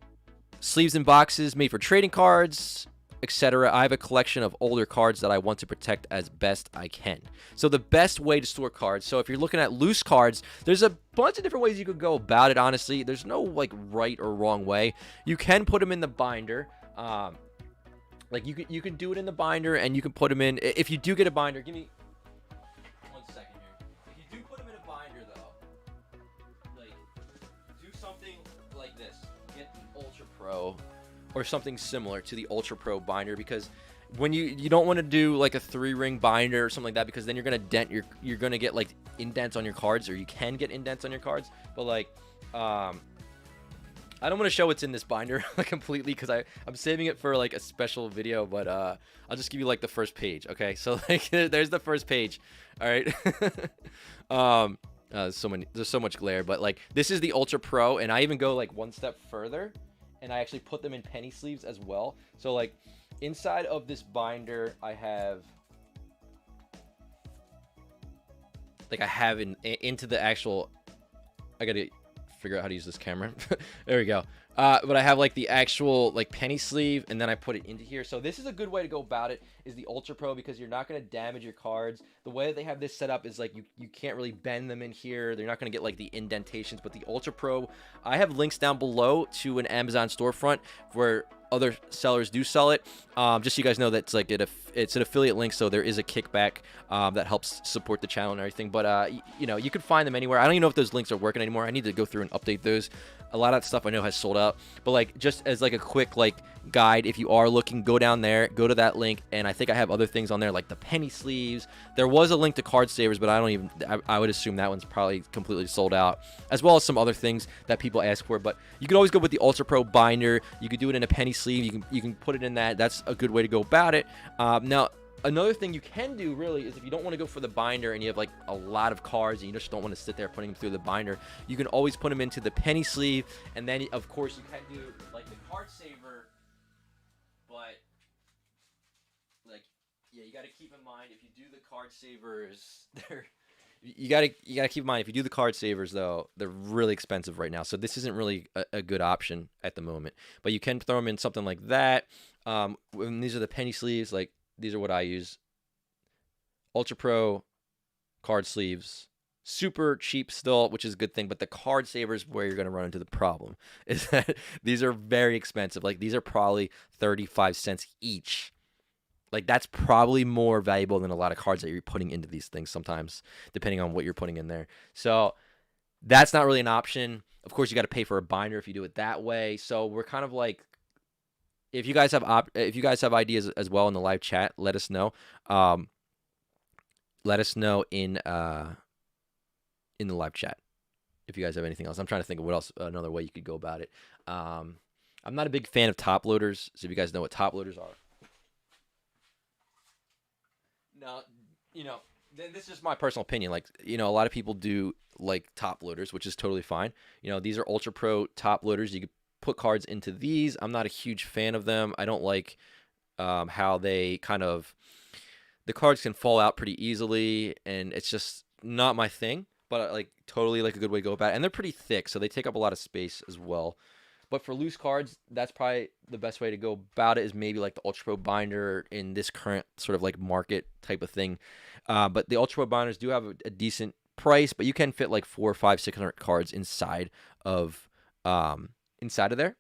sleeves and boxes made for trading cards, etc. I have a collection of older cards that I want to protect as best I can. So the best way to store cards. So if you're looking at loose cards, there's a bunch of different ways you could go about it, honestly. There's no like right or wrong way. You can put them in the binder. Like you can do it in the binder, and you can put them in. If you do get a binder, give me 1 second here. If you do put them in a binder though, like do something like this. Get the Ultra Pro or something similar to the Ultra Pro binder, because when you don't want to do like a 3-ring binder or something like that, because then you're gonna you're gonna get like indents on your cards, or you can get indents on your cards. But like I don't want to show what's in this binder completely, because I'm saving it for like a special video. But I'll just give you like the first page. Okay, so like there's the first page. All right. There's so much glare, but like this is the Ultra Pro, and I even go like one step further, and I actually put them in penny sleeves as well. So like inside of this binder, I have into the actual. I gotta figure out how to use this camera. There we go. But I have like the actual like penny sleeve, and then I put it into here. So this is a good way to go about it, is the Ultra Pro, because you're not going to damage your cards. The way that they have this set up is like you can't really bend them in here. They're not going to get like the indentations. But the Ultra Pro, I have links down below to an Amazon storefront where other sellers do sell it. Just so you guys know, that's like it's an affiliate link, so there is a kickback that helps support the channel and everything. But you know, you could find them anywhere. I don't even know if those links are working anymore. I need to go through and update those. A lot of that stuff I know has sold out, but like just as like a quick like guide, if you are looking, go down there, go to that link, and I think I have other things on there like the penny sleeves. There was a link to card savers, but I would assume that one's probably completely sold out, as well as some other things that people ask for. But you could always go with the Ultra Pro binder. You could do it in a penny sleeve. You can put it in that. That's a good way to go about it. Now, another thing you can do really is, if you don't want to go for the binder and you have like a lot of cards and you just don't want to sit there putting them through the binder, you can always put them into the penny sleeve. And then of course you can do like the card saver, but like, yeah, you got to keep in mind, if you do the card savers, you got to keep in mind, if you do the card savers though, they're really expensive right now. So this isn't really a good option at the moment, but you can throw them in something like that. When these are the penny sleeves, like, these are what I use. Ultra Pro card sleeves. Super cheap still, which is a good thing. But the card savers, where you're going to run into the problem, is that these are very expensive. Like, these are probably 35 cents each. Like, that's probably more valuable than a lot of cards that you're putting into these things sometimes, depending on what you're putting in there. So that's not really an option. Of course, you got to pay for a binder if you do it that way. So we're kind of like, if you guys have ideas as well in the live chat, let us know. Let us know in the live chat if you guys have anything else. I'm trying to think of what else, another way you could go about it. I'm not a big fan of top loaders, so if you guys know what top loaders are. Now, you know, this is just my personal opinion. Like, you know, a lot of people do like top loaders, which is totally fine. You know, these are Ultra Pro top loaders. You could put cards into these. I'm not a huge fan of them. I don't like how they the cards can fall out pretty easily, and it's just not my thing. But like, totally like a good way to go about it. And they're pretty thick, so they take up a lot of space as well. But for loose cards, that's probably the best way to go about it, is maybe like the Ultra Pro binder in this current sort of like market type of thing. But the Ultra Pro binders do have a decent price, but you can fit like 400, 500, 600 cards inside of there.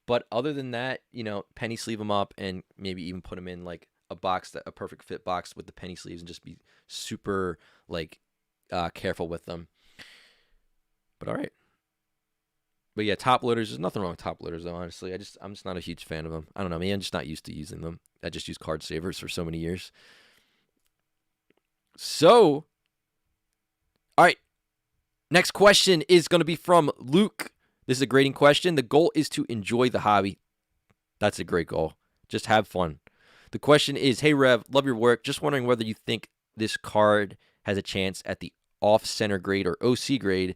But other than that, you know, penny sleeve them up, and maybe even put them in like a perfect fit box with the penny sleeves, and just be super like careful with them. But all right. But yeah, top loaders, there's nothing wrong with top loaders though, honestly. I'm just not a huge fan of them. I don't know, maybe I'm just not used to using them. I just used card savers for so many years. So, all right. Next question is going to be from Luke. This is a grading question. The goal is to enjoy the hobby. That's a great goal. Just have fun. The question is, hey Rev, love your work. Just wondering whether you think this card has a chance at the off-center grade or OC grade.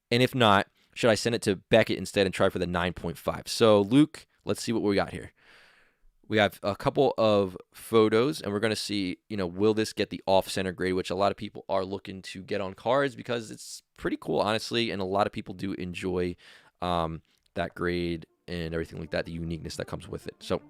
And if not, should I send it to Beckett instead and try for the 9.5? So Luke, let's see what we got here. We have a couple of photos, and we're going to see, you know, will this get the off-center grade, which a lot of people are looking to get on cards because it's pretty cool, honestly, and a lot of people do enjoy that grade and everything like that, the uniqueness that comes with it. So, all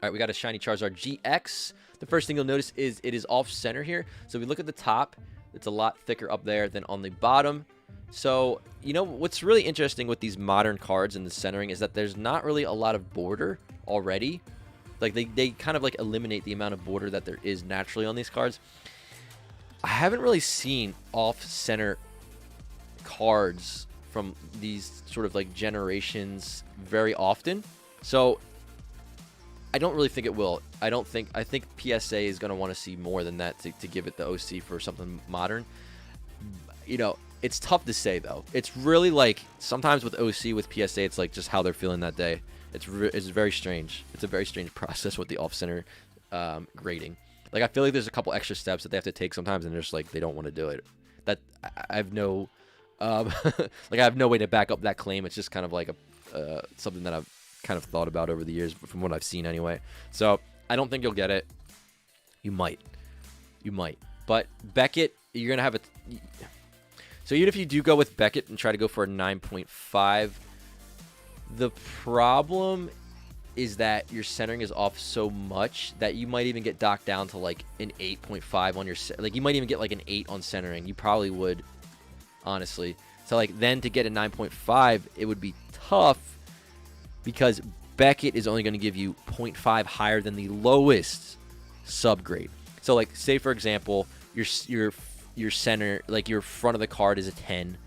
right, we got a Shiny Charizard GX. The first thing you'll notice is it is off-center here. So if we look at the top, it's a lot thicker up there than on the bottom. So, you know, what's really interesting with these modern cards and the centering is that there's not really a lot of border already. Like, they kind of like eliminate the amount of border that there is naturally on these cards. I haven't really seen off-center cards from these sort of like generations very often. So I don't really think it will. I think PSA is going to want to see more than that to give it the OC for something modern. You know, it's tough to say, though. It's really like sometimes with OC, with PSA, it's like just how they're feeling that day. It's very strange. It's a very strange process with the off-center grading. Like, I feel like there's a couple extra steps that they have to take sometimes, and they're just like, they don't want to do it. That I have no, like, I have no way to back up that claim. It's just kind of like something that I've kind of thought about over the years from what I've seen anyway. So I don't think you'll get it. You might, but Beckett, you're gonna have it. So even if you do go with Beckett and try to go for a 9.5, the problem is that your centering is off so much that you might even get docked down to like an 8.5 on your, like you might even get like an 8 on centering. You probably would, honestly. So like then to get a 9.5, it would be tough because Beckett is only going to give you 0.5 higher than the lowest subgrade. So like say for example, your center, like your front of the card is a 10.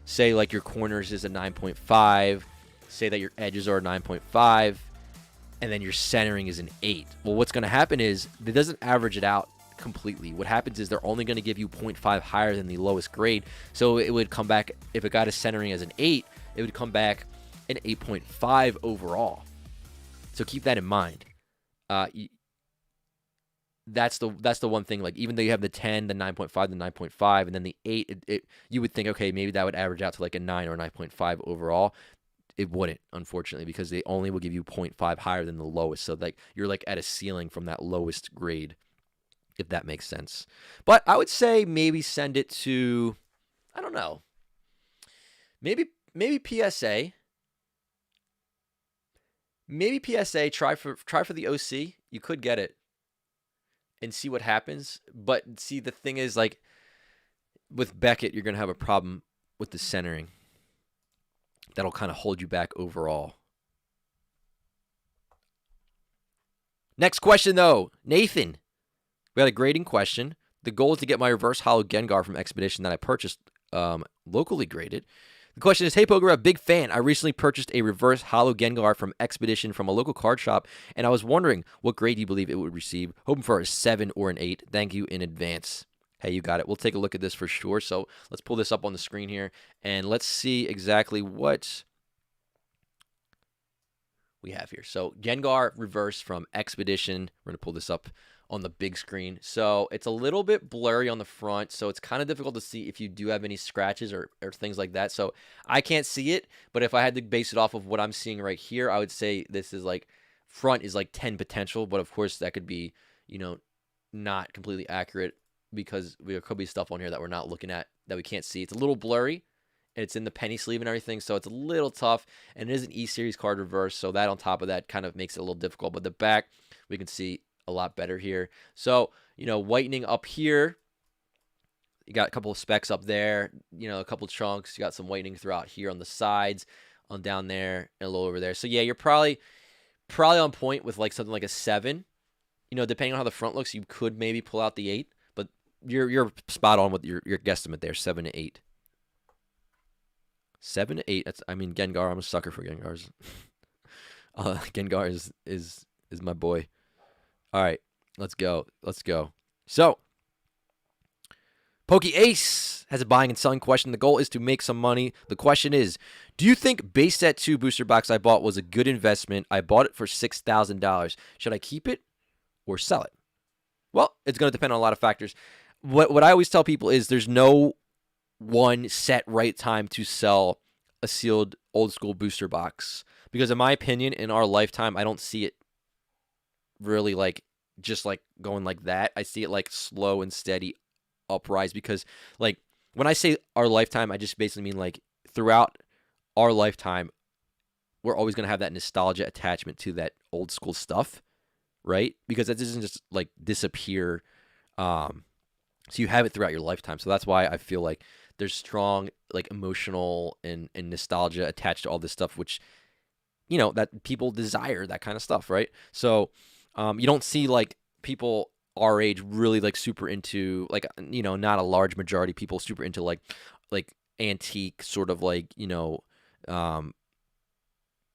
Say like your corners is a 9.5. Say that your edges are a 9.5. And then your centering is an 8. Well, what's going to happen is it doesn't average it out completely. What happens is they're only going to give you 0.5 higher than the lowest grade. So it would come back, if it got a centering as an 8, it would come back an 8.5 overall. So keep that in mind. That's the one thing. Like even though you have the 10, the 9.5, the 9.5, and then the 8, you would think, okay, maybe that would average out to like a 9 or 9.5 overall. It wouldn't, unfortunately, because they only will give you 0.5 higher than the lowest. So like you're like at a ceiling from that lowest grade, if that makes sense. But I would say maybe send it to, I don't know, maybe PSA. Maybe PSA, try for the OC. You could get it and see what happens. But see, the thing is, like, with Beckett, you're going to have a problem with the centering. That'll kind of hold you back overall. Next question, though. Nathan. We had a grading question. The goal is to get my reverse hollow Gengar from Expedition that I purchased locally graded. The question is, hey, PokeRev, big fan. I recently purchased a reverse hollow Gengar from Expedition from a local card shop, and I was wondering what grade you believe it would receive. Hoping for a 7 or an 8. Thank you in advance. Hey, you got it. We'll take a look at this for sure. So let's pull this up on the screen here, and let's see exactly what we have here. So Gengar reverse from Expedition. We're going to pull this up on the big screen. So it's a little bit blurry on the front, so it's kind of difficult to see if you do have any scratches or things like that. So I can't see it, but if I had to base it off of what I'm seeing right here, I would say this is like front is like 10 potential, but of course that could be, you know, not completely accurate because there could be stuff on here that we're not looking at that we can't see. It's a little blurry. It's in the penny sleeve and everything, so it's a little tough. And it is an E-Series card reverse, so that on top of that kind of makes it a little difficult. But the back, we can see a lot better here. So, you know, whitening up here. You got a couple of specks up there, you know, a couple of chunks. You got some whitening throughout here on the sides, on down there, and a little over there. So, yeah, you're probably on point with like something like a 7. You know, depending on how the front looks, you could maybe pull out the 8. But you're spot on with your guesstimate there, 7 to 8. 7 to 8. That's, I mean, Gengar. I'm a sucker for Gengars. Gengar is my boy. All right, let's go. So, Poke Ace has a buying and selling question. The goal is to make some money. The question is, do you think base set 2 booster box I bought was a good investment? I bought it for $6,000. Should I keep it or sell it? Well, it's going to depend on a lot of factors. What I always tell people is there's no one set right time to sell a sealed old school booster box, because in my opinion, in our lifetime, I don't see it really like just like going like that. I see it like slow and steady uprise, because like when I say our lifetime, I just basically mean like throughout our lifetime, we're always going to have that nostalgia attachment to that old school stuff, right? Because that doesn't just like disappear. So you have it throughout your lifetime. So that's why I feel like there's strong like emotional and nostalgia attached to all this stuff, which, you know, that people desire that kind of stuff, right? So you don't see like people our age really like super into like, you know, not a large majority of people super into like antique sort of like, you know,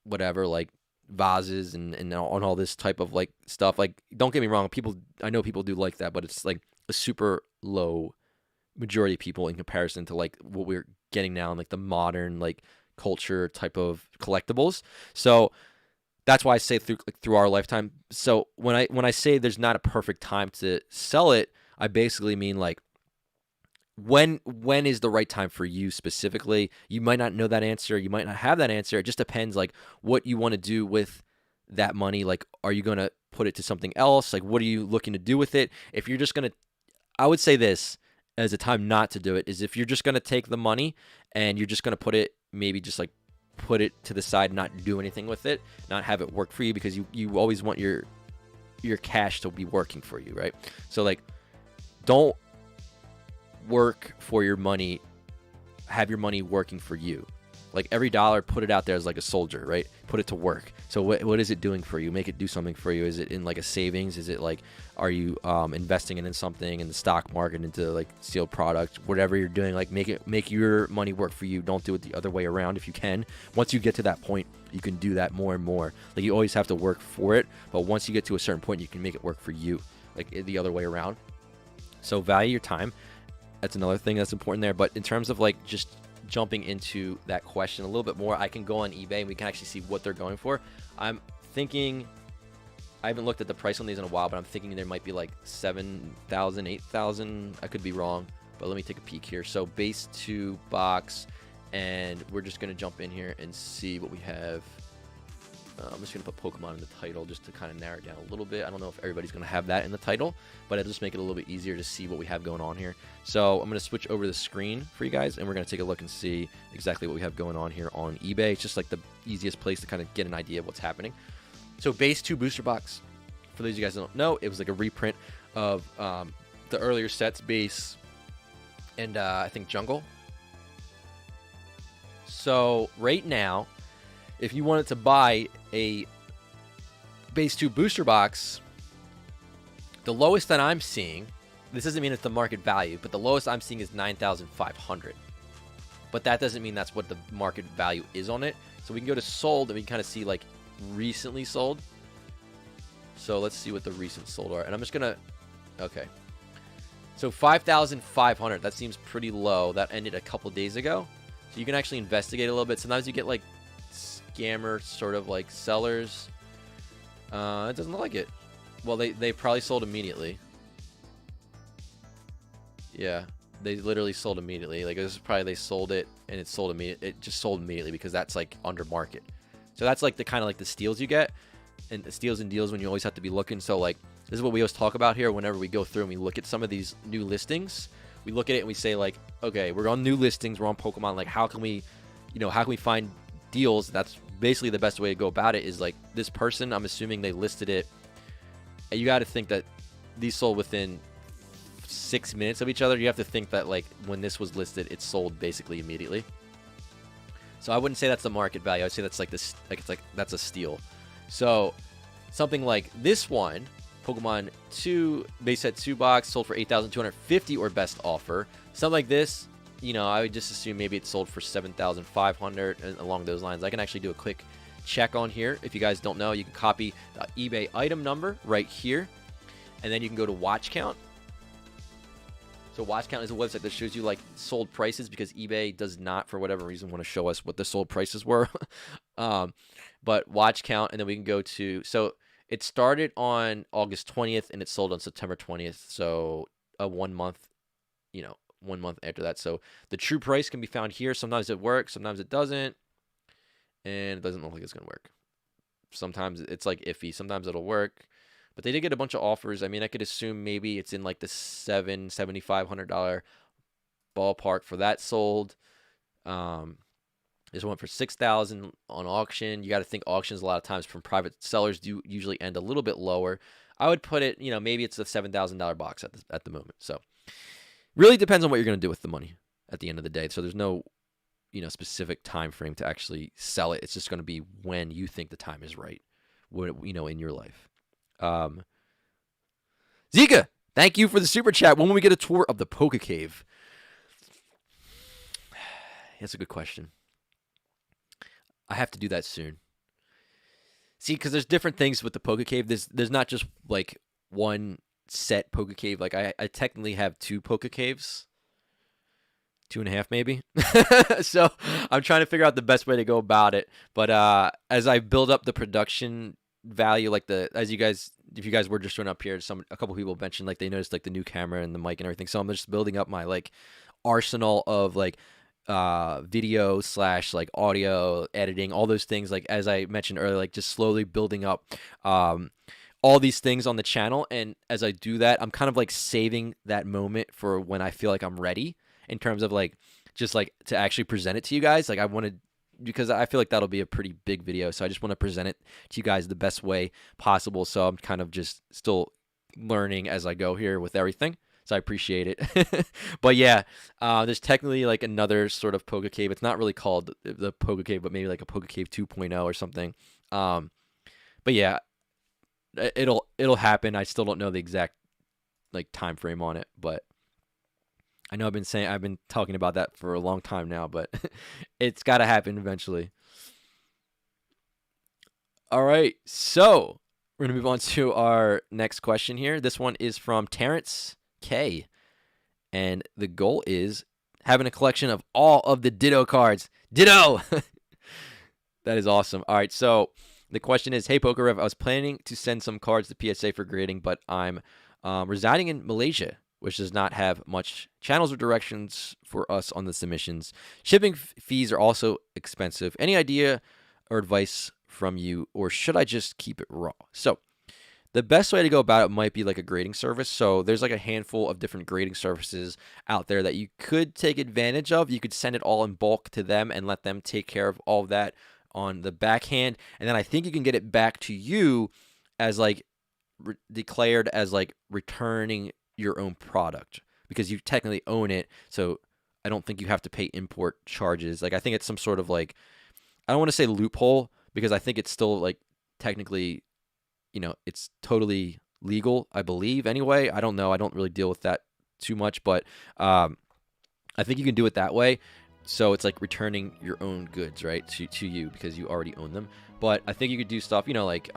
whatever, like vases and on all this type of like stuff. Like, don't get me wrong, I know people do like that, but it's like a super low majority of people in comparison to like what we're getting now in like the modern like culture type of collectibles. So that's why I say through our lifetime. So when I say there's not a perfect time to sell it, I basically mean like when is the right time for you specifically. You might not know that answer, you might not have that answer. It just depends like what you want to do with that money. Like, are you going to put it to something else? Like, what are you looking to do with it? If you're just going to, I would say this as a time not to do it is if you're just going to take the money and you're just going to put it, maybe just like put it to the side, not do anything with it, not have it work for you, because you always want your cash to be working for you, right? So like, don't work for your money, have your money working for you. Like, every dollar, put it out there as like a soldier, right? Put it to work. So what is it doing for you? Make it do something for you. Is it in like a savings? Is it like, are you investing it in something in the stock market, into like sealed product, whatever you're doing? Like, make your money work for you. Don't do it the other way around if you can. Once you get to that point, you can do that more and more. Like, you always have to work for it, but once you get to a certain point, you can make it work for you, like the other way around. So value your time. That's another thing that's important there. But in terms of like just jumping into that question a little bit more, I can go on eBay and we can actually see what they're going for. I'm thinking, I haven't looked at the price on these in a while, but I'm thinking there might be like 7,000, 8,000. I could be wrong, but let me take a peek here. So base 2 box, and we're just going to jump in here and see what we have. I'm just going to put Pokemon in the title just to kind of narrow it down a little bit. I don't know if everybody's going to have that in the title, but it'll just make it a little bit easier to see what we have going on here. So I'm going to switch over the screen for you guys, and we're going to take a look and see exactly what we have going on here on eBay. It's just like the easiest place to kind of get an idea of what's happening. So base 2 booster box, for those of you guys that don't know, it was like a reprint of the earlier sets, base and I think jungle. So right now, if you wanted to buy a base 2 booster box, the lowest that I'm seeing, this doesn't mean it's the market value, but the lowest I'm seeing is 9,500. But that doesn't mean that's what the market value is on it. So we can go to sold, and we can kind of see like recently sold. So let's see what the recent sold are. And I'm just going to, okay. So 5,500, that seems pretty low. That ended a couple days ago. So you can actually investigate a little bit. Sometimes you get like scammer sort of like sellers. It doesn't look like it. Well, they probably sold immediately. Yeah, they literally sold immediately. Like, this is probably they sold it and it sold immediately. It just sold immediately because that's like under market. So that's like the kind of like the steals you get, and the steals and deals when you always have to be looking. So like, this is what we always talk about here whenever we go through and we look at some of these new listings. We look at it and we say like, okay, we're on new listings, we're on Pokemon. Like, how can we find deals? That's basically the best way to go about it. Is like, this person, I'm assuming they listed it, and you got to think that these sold within 6 minutes of each other. You have to think that like when this was listed, it sold basically immediately. So I wouldn't say that's the market value. I'd say that's like this, like it's like that's a steal. So something like this one, Pokemon 2 base set 2 box, sold for 8,250 or best offer. Something like this, I would just assume maybe it sold for 7,500 and along those lines. I can actually do a quick check on here. If you guys don't know, you can copy the eBay item number right here, and then you can go to watch count. So watch count is a website that shows you like sold prices, because eBay does not, for whatever reason, want to show us what the sold prices were. But watch count, and then we can go to, so it started on August 20th and it sold on September 20th. So a 1 month, 1 month after that. So the true price can be found here. Sometimes it works, sometimes it doesn't, and it doesn't look like it's going to work. Sometimes it's like iffy, sometimes it'll work. But they did get a bunch of offers. I mean, I could assume maybe it's in like the $7,500 ballpark for that sold. This went for $6,000 on auction. You got to think auctions a lot of times from private sellers do usually end a little bit lower. I would put it, maybe it's a $7,000 box at the moment. So really depends on what you're going to do with the money at the end of the day. So there's no, specific time frame to actually sell it. It's just going to be when you think the time is right, in your life. Zika, thank you for the super chat. When will we get a tour of the Poke Cave? That's a good question. I have to do that soon. See, because there's different things with the PokeCave. There's not just like one set PokeCave. Like I technically have two PokeCaves. 2.5 maybe. So I'm trying to figure out the best way to go about it. But as I build up the production value, like if you guys were just showing up here, a couple people mentioned like they noticed like the new camera and the mic and everything. So I'm just building up my like arsenal of like video / like audio editing, all those things. Like as I mentioned earlier, like just slowly building up all these things on the channel. And as I do that, I'm kind of like saving that moment for when I feel like I'm ready, in terms of like just like to actually present it to you guys. Like I wanted, because I feel like that'll be a pretty big video, so I just want to present it to you guys the best way possible. So I'm kind of just still learning as I go here with everything, so I appreciate it. But yeah, there's technically like another sort of PokeCave. It's not really called the PokeCave, but maybe like a PokeCave 2.0 or something. But yeah, it'll happen. I still don't know the exact like time frame on it, but I know I've been talking about that for a long time now, but it's got to happen eventually. All right, so we're going to move on to our next question here. This one is from Terrence K, and the goal is having a collection of all of the Ditto cards. Ditto! That is awesome. All right, so the question is, hey, PokeRev, I was planning to send some cards to PSA for grading, but I'm residing in Malaysia, which does not have much channels or directions for us on the submissions. Shipping fees are also expensive. Any idea or advice from you, or should I just keep it raw? So the best way to go about it might be like a grading service. So there's like a handful of different grading services out there that you could take advantage of. You could send it all in bulk to them and let them take care of all of that on the backhand. And then I think you can get it back to you as like declared as like returning your own product, because you technically own it. So I don't think you have to pay import charges. Like I think it's some sort of like, I don't want to say loophole, because I think it's still like technically, it's totally legal, I believe. Anyway, I don't know. I don't really deal with that too much, but I think you can do it that way. So it's like returning your own goods, right, to you, because you already own them. But I think you could do stuff, like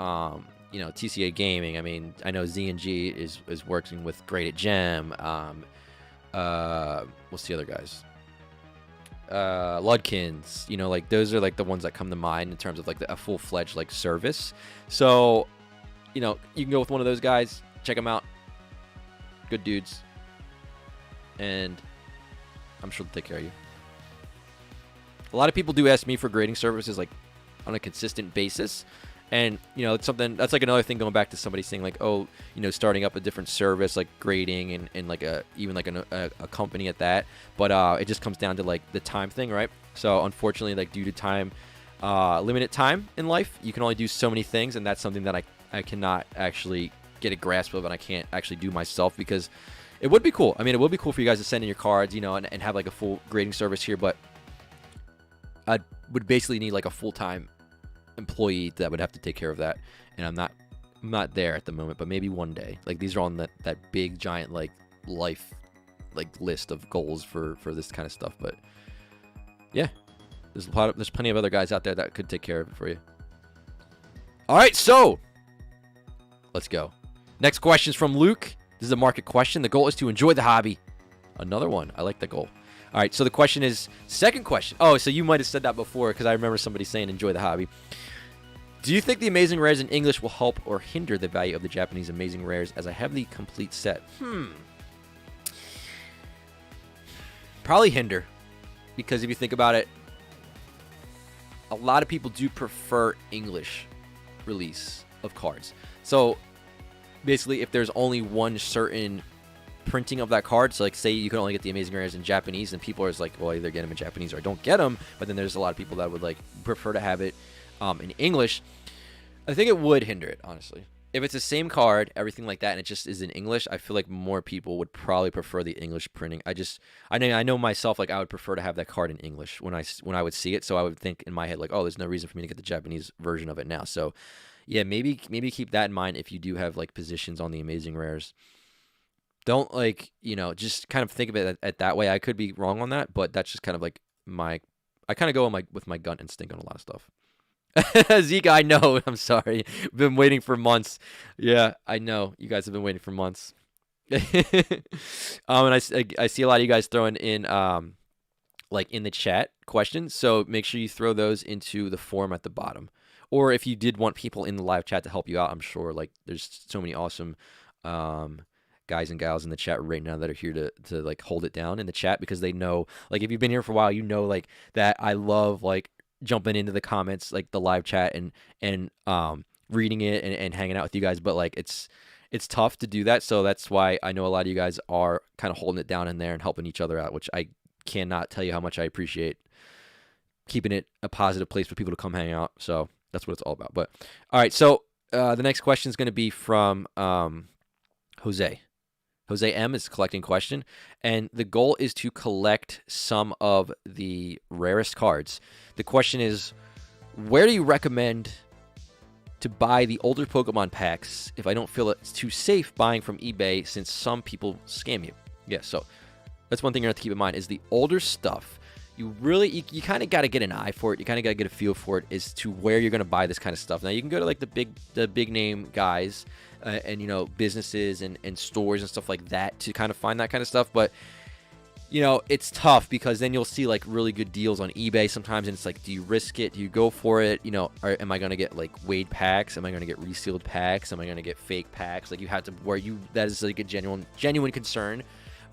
TCA Gaming. I mean, I know Z&G is working with Great at Gem. What's the other guys? Ludkins. Like those are like the ones that come to mind in terms of like a full-fledged like service. So, you can go with one of those guys. Check them out. Good dudes. And I'm sure they'll take care of you. A lot of people do ask me for grading services like on a consistent basis. And, it's something that's like another thing, going back to somebody saying like, oh, starting up a different service like grading and like even like a company at that. But it just comes down to like the time thing, right? So unfortunately, like due to time, limited time in life, you can only do so many things. And that's something that I cannot actually get a grasp of, and I can't actually do myself, because it would be cool. I mean, it would be cool for you guys to send in your cards, and have like a full grading service here. But I would basically need like a full-time employee that would have to take care of that, and I'm not there at the moment, but maybe one day. Like these are on that big giant like life like list of goals for this kind of stuff. But yeah, there's plenty of other guys out there that could take care of it for you. All right, so let's go. Next question is from Luke. This is a market question. The goal is to enjoy the hobby. Another one. I like the goal. All right, so the question is, second question. Oh, so you might have said that before, because I remember somebody saying enjoy the hobby. Do you think the Amazing Rares in English will help or hinder the value of the Japanese Amazing Rares, as I have the complete set? Probably hinder, because if you think about it, a lot of people do prefer English release of cards. So basically, if there's only one certain printing of that card, so like say you can only get the Amazing Rares in Japanese, and people are just like, well, either get them in Japanese or I don't get them. But then there's a lot of people that would like prefer to have it in English. I think it would hinder it, honestly. If it's the same card, everything like that, and it just is in English, I feel like more people would probably prefer the English printing. I know myself, like I would prefer to have that card in English when I would see it. So I would think in my head like, oh, there's no reason for me to get the Japanese version of it now. So yeah, maybe keep that in mind if you do have like positions on the Amazing Rares. Don't like, just kind of think of it at that way. I could be wrong on that, but that's just kind of like I kind of go with my gut instinct on a lot of stuff. Zeke, I know. I'm sorry. Been waiting for months. Yeah, I know. You guys have been waiting for months. And I see a lot of you guys throwing in like in the chat questions. So make sure you throw those into the form at the bottom. Or if you did want people in the live chat to help you out, I'm sure like there's so many awesome guys and gals in the chat right now that are here to like hold it down in the chat, because they know, like, if you've been here for a while, you know, like that I love like jumping into the comments, like the live chat, and reading it and hanging out with you guys. But like it's tough to do that, so that's why I know a lot of you guys are kind of holding it down in there and helping each other out, which I cannot tell you how much I appreciate, keeping it a positive place for people to come hang out. So that's what it's all about. But all right, so the next question is going to be from Jose. Jose M is collecting question, and the goal is to collect some of the rarest cards. The question is, where do you recommend to buy the older Pokemon packs if I don't feel it's too safe buying from eBay, since some people scam you? Yeah, so that's one thing you have to keep in mind, is the older stuff. You really, you kind of got to get an eye for it. You kind of got to get a feel for it as to where you're going to buy this kind of stuff. Now, you can go to like the big name guys and, you know, businesses and stores and stuff like that to kind of find that kind of stuff. But, you know, it's tough, because then you'll see like really good deals on eBay sometimes. And it's like, do you risk it? Do you go for it? You know, am I going to get like weighed packs? Am I going to get resealed packs? Am I going to get fake packs? Like, you have to, where you, that is like a genuine concern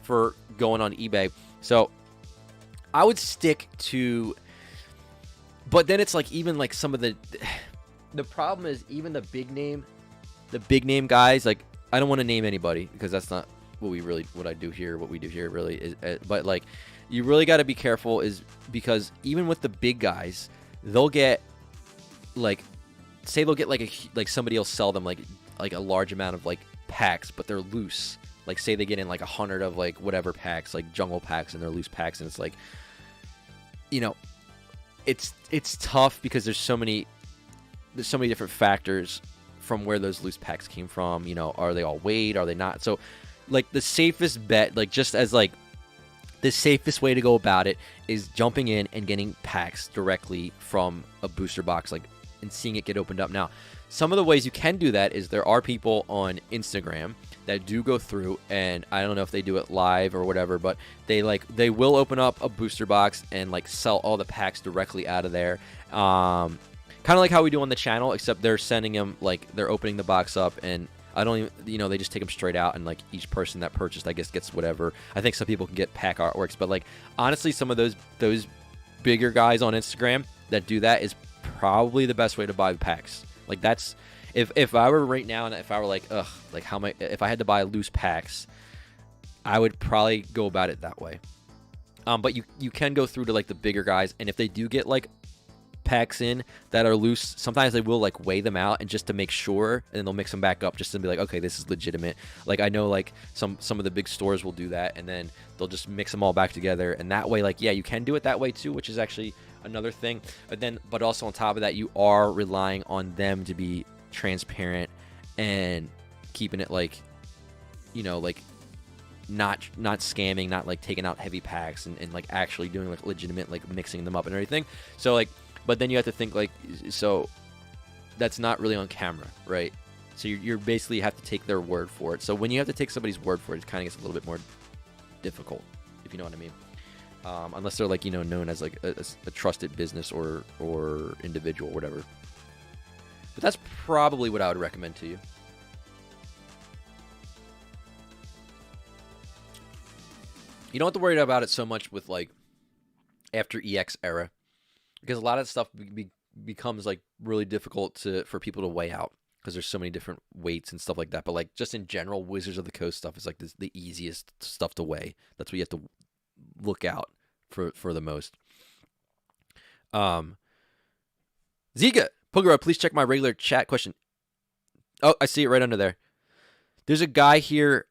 for going on eBay. So I would stick to, but then it's like, even like some of the problem is, even the big name guys, like, I don't want to name anybody, because that's not what we do here really is, but like, you really got to be careful, is because even with the big guys, they'll get like, say they'll get like somebody will sell them like a large amount of like packs, but they're loose. Like, say they get in like 100 of like whatever packs, like jungle packs, and they're loose packs, and it's like, you know, it's tough, because there's so many different factors from where those loose packs came from. You know, are they all weighed? Are they not? So, like, the safest bet, like, just as like the safest way to go about it, is jumping in and getting packs directly from a booster box, like, and seeing it get opened up. Now, some of the ways you can do that is, there are people on Instagram that do go through, and I don't know if they do it live or whatever, but they will open up a booster box and like sell all the packs directly out of there. Kind of like how we do on the channel, except they're sending them, like, they're opening the box up, and I don't even, you know, they just take them straight out, and like each person that purchased, I guess, gets whatever. I think some people can get pack artworks, but like, honestly, some of those bigger guys on Instagram that do that is probably the best way to buy the packs. Like, that's, if I were right now, and if I were like, ugh, like, how am I, if I had to buy loose packs, I would probably go about it that way. But you can go through to like the bigger guys, and if they do get like packs in that are loose, sometimes they will like weigh them out, and just to make sure, and then they'll mix them back up just to be like, okay, this is legitimate. Like, I know like some of the big stores will do that, and then they'll just mix them all back together, and that way, like, yeah, you can do it that way too, which is actually another thing. But also on top of that, you are relying on them to be transparent and keeping it like, you know, like not scamming, not like taking out heavy packs, and like actually doing like legitimate, like mixing them up and everything. So like, but then you have to think like, so that's not really on camera, right? So you're basically have to take their word for it. So when you have to take somebody's word for it, it kind of gets a little bit more difficult, if you know what I mean. Unless they're like, you know, known as like a trusted business or individual or whatever. But that's probably what I would recommend to you. You don't have to worry about it so much with like after EX era, because a lot of stuff becomes like really difficult for people to weigh out, because there's so many different weights and stuff like that. But like, just in general, Wizards of the Coast stuff is like the easiest stuff to weigh. That's what you have to look out for the most. Ziga, PokeRev, please check my regular chat question. Oh, I see it right under there. There's a guy here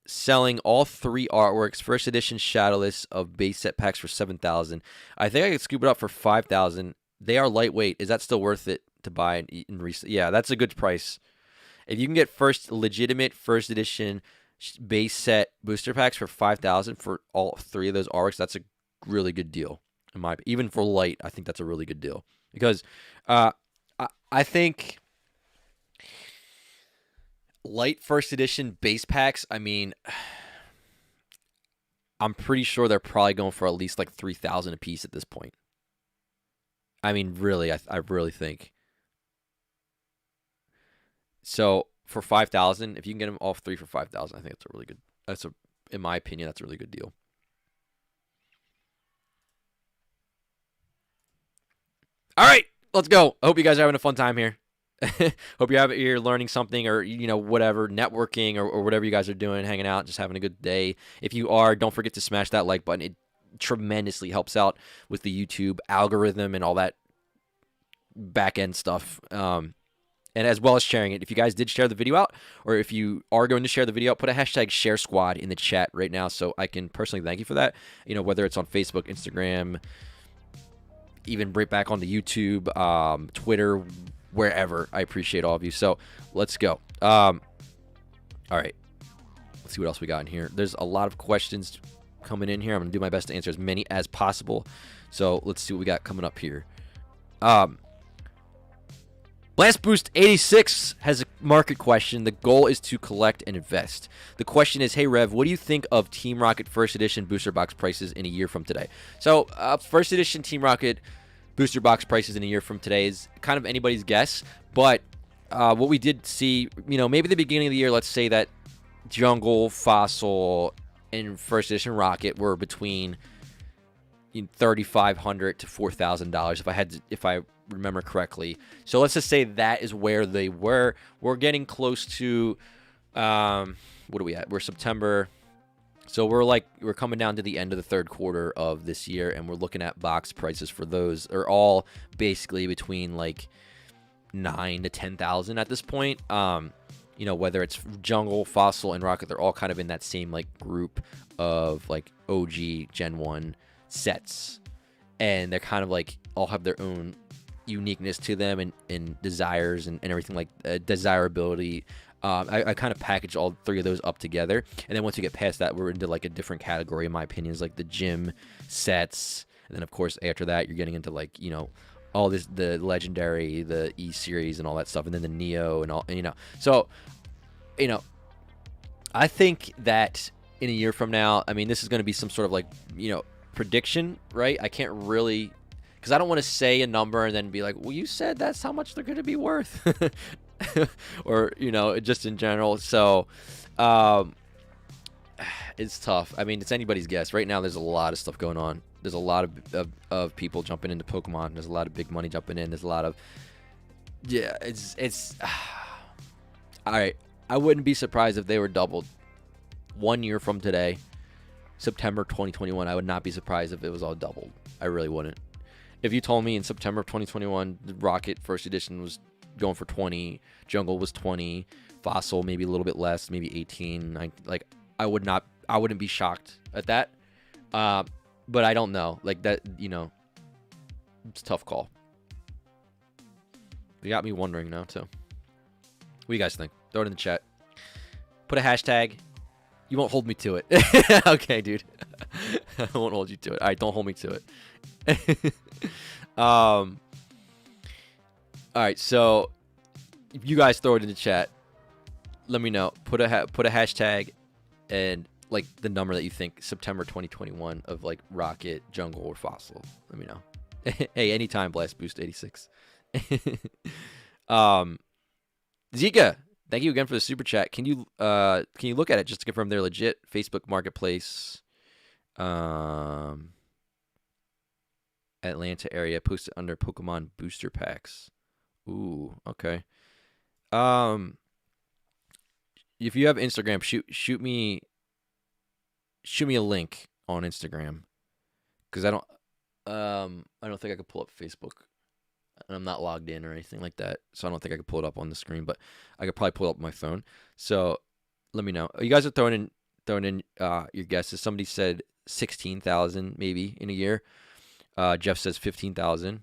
selling all 3 artworks, first edition Shadowless of base set packs for 7,000. I think I could scoop it up for 5,000. They are lightweight. Is that still worth it to buy and resell? Yeah, that's a good price. If you can get legitimate first edition base set booster packs for 5,000 for all 3 of those artworks, that's a really good deal. Even for light, I think that's a really good deal because uh, I think light first edition base packs. I mean, I'm pretty sure they're probably going for at least like 3,000 a piece at this point. I mean, really, I really think. So for 5,000, if you can get them all three for 5,000, I think that's a really good. In my opinion, that's a really good deal. All right, let's go. I hope you guys are having a fun time here. Hope you're learning something, or whatever, networking, or whatever you guys are doing, hanging out, just having a good day. If you are, don't forget to smash that like button. It tremendously helps out with the YouTube algorithm and all that back end stuff. And as well as sharing it. If you guys did share the video out, or if you are going to share the video out, put a hashtag share squad in the chat right now so I can personally thank you for that. Whether it's on Facebook, Instagram, even right back on the YouTube, Twitter, wherever. I appreciate all of you. So let's go. All right. Let's see what else we got in here. There's a lot of questions coming in here. I'm going to do my best to answer as many as possible. So let's see what we got coming up here. Blast Boost 86 has a market question. The goal is to collect and invest. The question is, hey Rev, what do you think of Team Rocket First Edition booster box prices in a year from today? So First Edition Team Rocket booster box prices in a year from today is kind of anybody's guess. But what we did see, maybe the beginning of the year, let's say that Jungle, Fossil, and First Edition Rocket were between $3,500 to $4,000 if I remember correctly. So let's just say that is where they were. We're getting close to what are we at? We're September. So we're coming down to the end of the third quarter of this year, and we're looking at box prices for those are all basically between like 9 to 10,000 at this point. Whether it's Jungle, Fossil, and Rocket, they're all kind of in that same like group of like OG Gen 1 sets, and they're kind of like all have their own uniqueness to them and desires and everything, like desirability. I kind of package all three of those up together, and then once you get past that, we're into like a different category in my opinion, is like the gym sets, and then of course after that you're getting into like all this, the legendary, the E series and all that stuff, and then the Neo and all, so I think that in a year from now, I mean, this is going to be some sort of like prediction, right? I can't really, because I don't want to say a number and then be like, well, you said that's how much they're going to be worth. Or just in general. So it's tough. I mean, it's anybody's guess. Right now there's a lot of stuff going on. There's a lot of people jumping into Pokemon. There's a lot of big money jumping in. There's a lot of it's all right. I wouldn't be surprised if they were doubled 1 year from today, September 2021. I would not be surprised if it was all doubled. I really wouldn't. If you told me in September of 2021 the Rocket First Edition was going for 20, Jungle was 20, Fossil maybe a little bit less, maybe 18, I wouldn't be shocked at that. But I don't know. Like that, it's a tough call. You got me wondering now too. What do you guys think? Throw it in the chat. Put a hashtag. You won't hold me to it. Okay, dude. I won't hold you to it. All right, don't hold me to it. All right, so if you guys throw it in the chat, let me know. Put a hashtag and like the number that you think September 2021 of like Rocket, Jungle, or Fossil. Let me know. Hey, anytime, Blast Boost 86. Zika, thank you again for the super chat. Can you look at it just to confirm they're legit? Facebook Marketplace, Atlanta area, posted under Pokemon booster packs. Ooh, okay. If you have Instagram, shoot me a link on Instagram, because I don't think I could pull up Facebook. And I'm not logged in or anything like that, so I don't think I could pull it up on the screen, but I could probably pull it up on my phone. So let me know. You guys are throwing in your guesses. Somebody said 16,000 maybe in a year. Jeff says 15,000.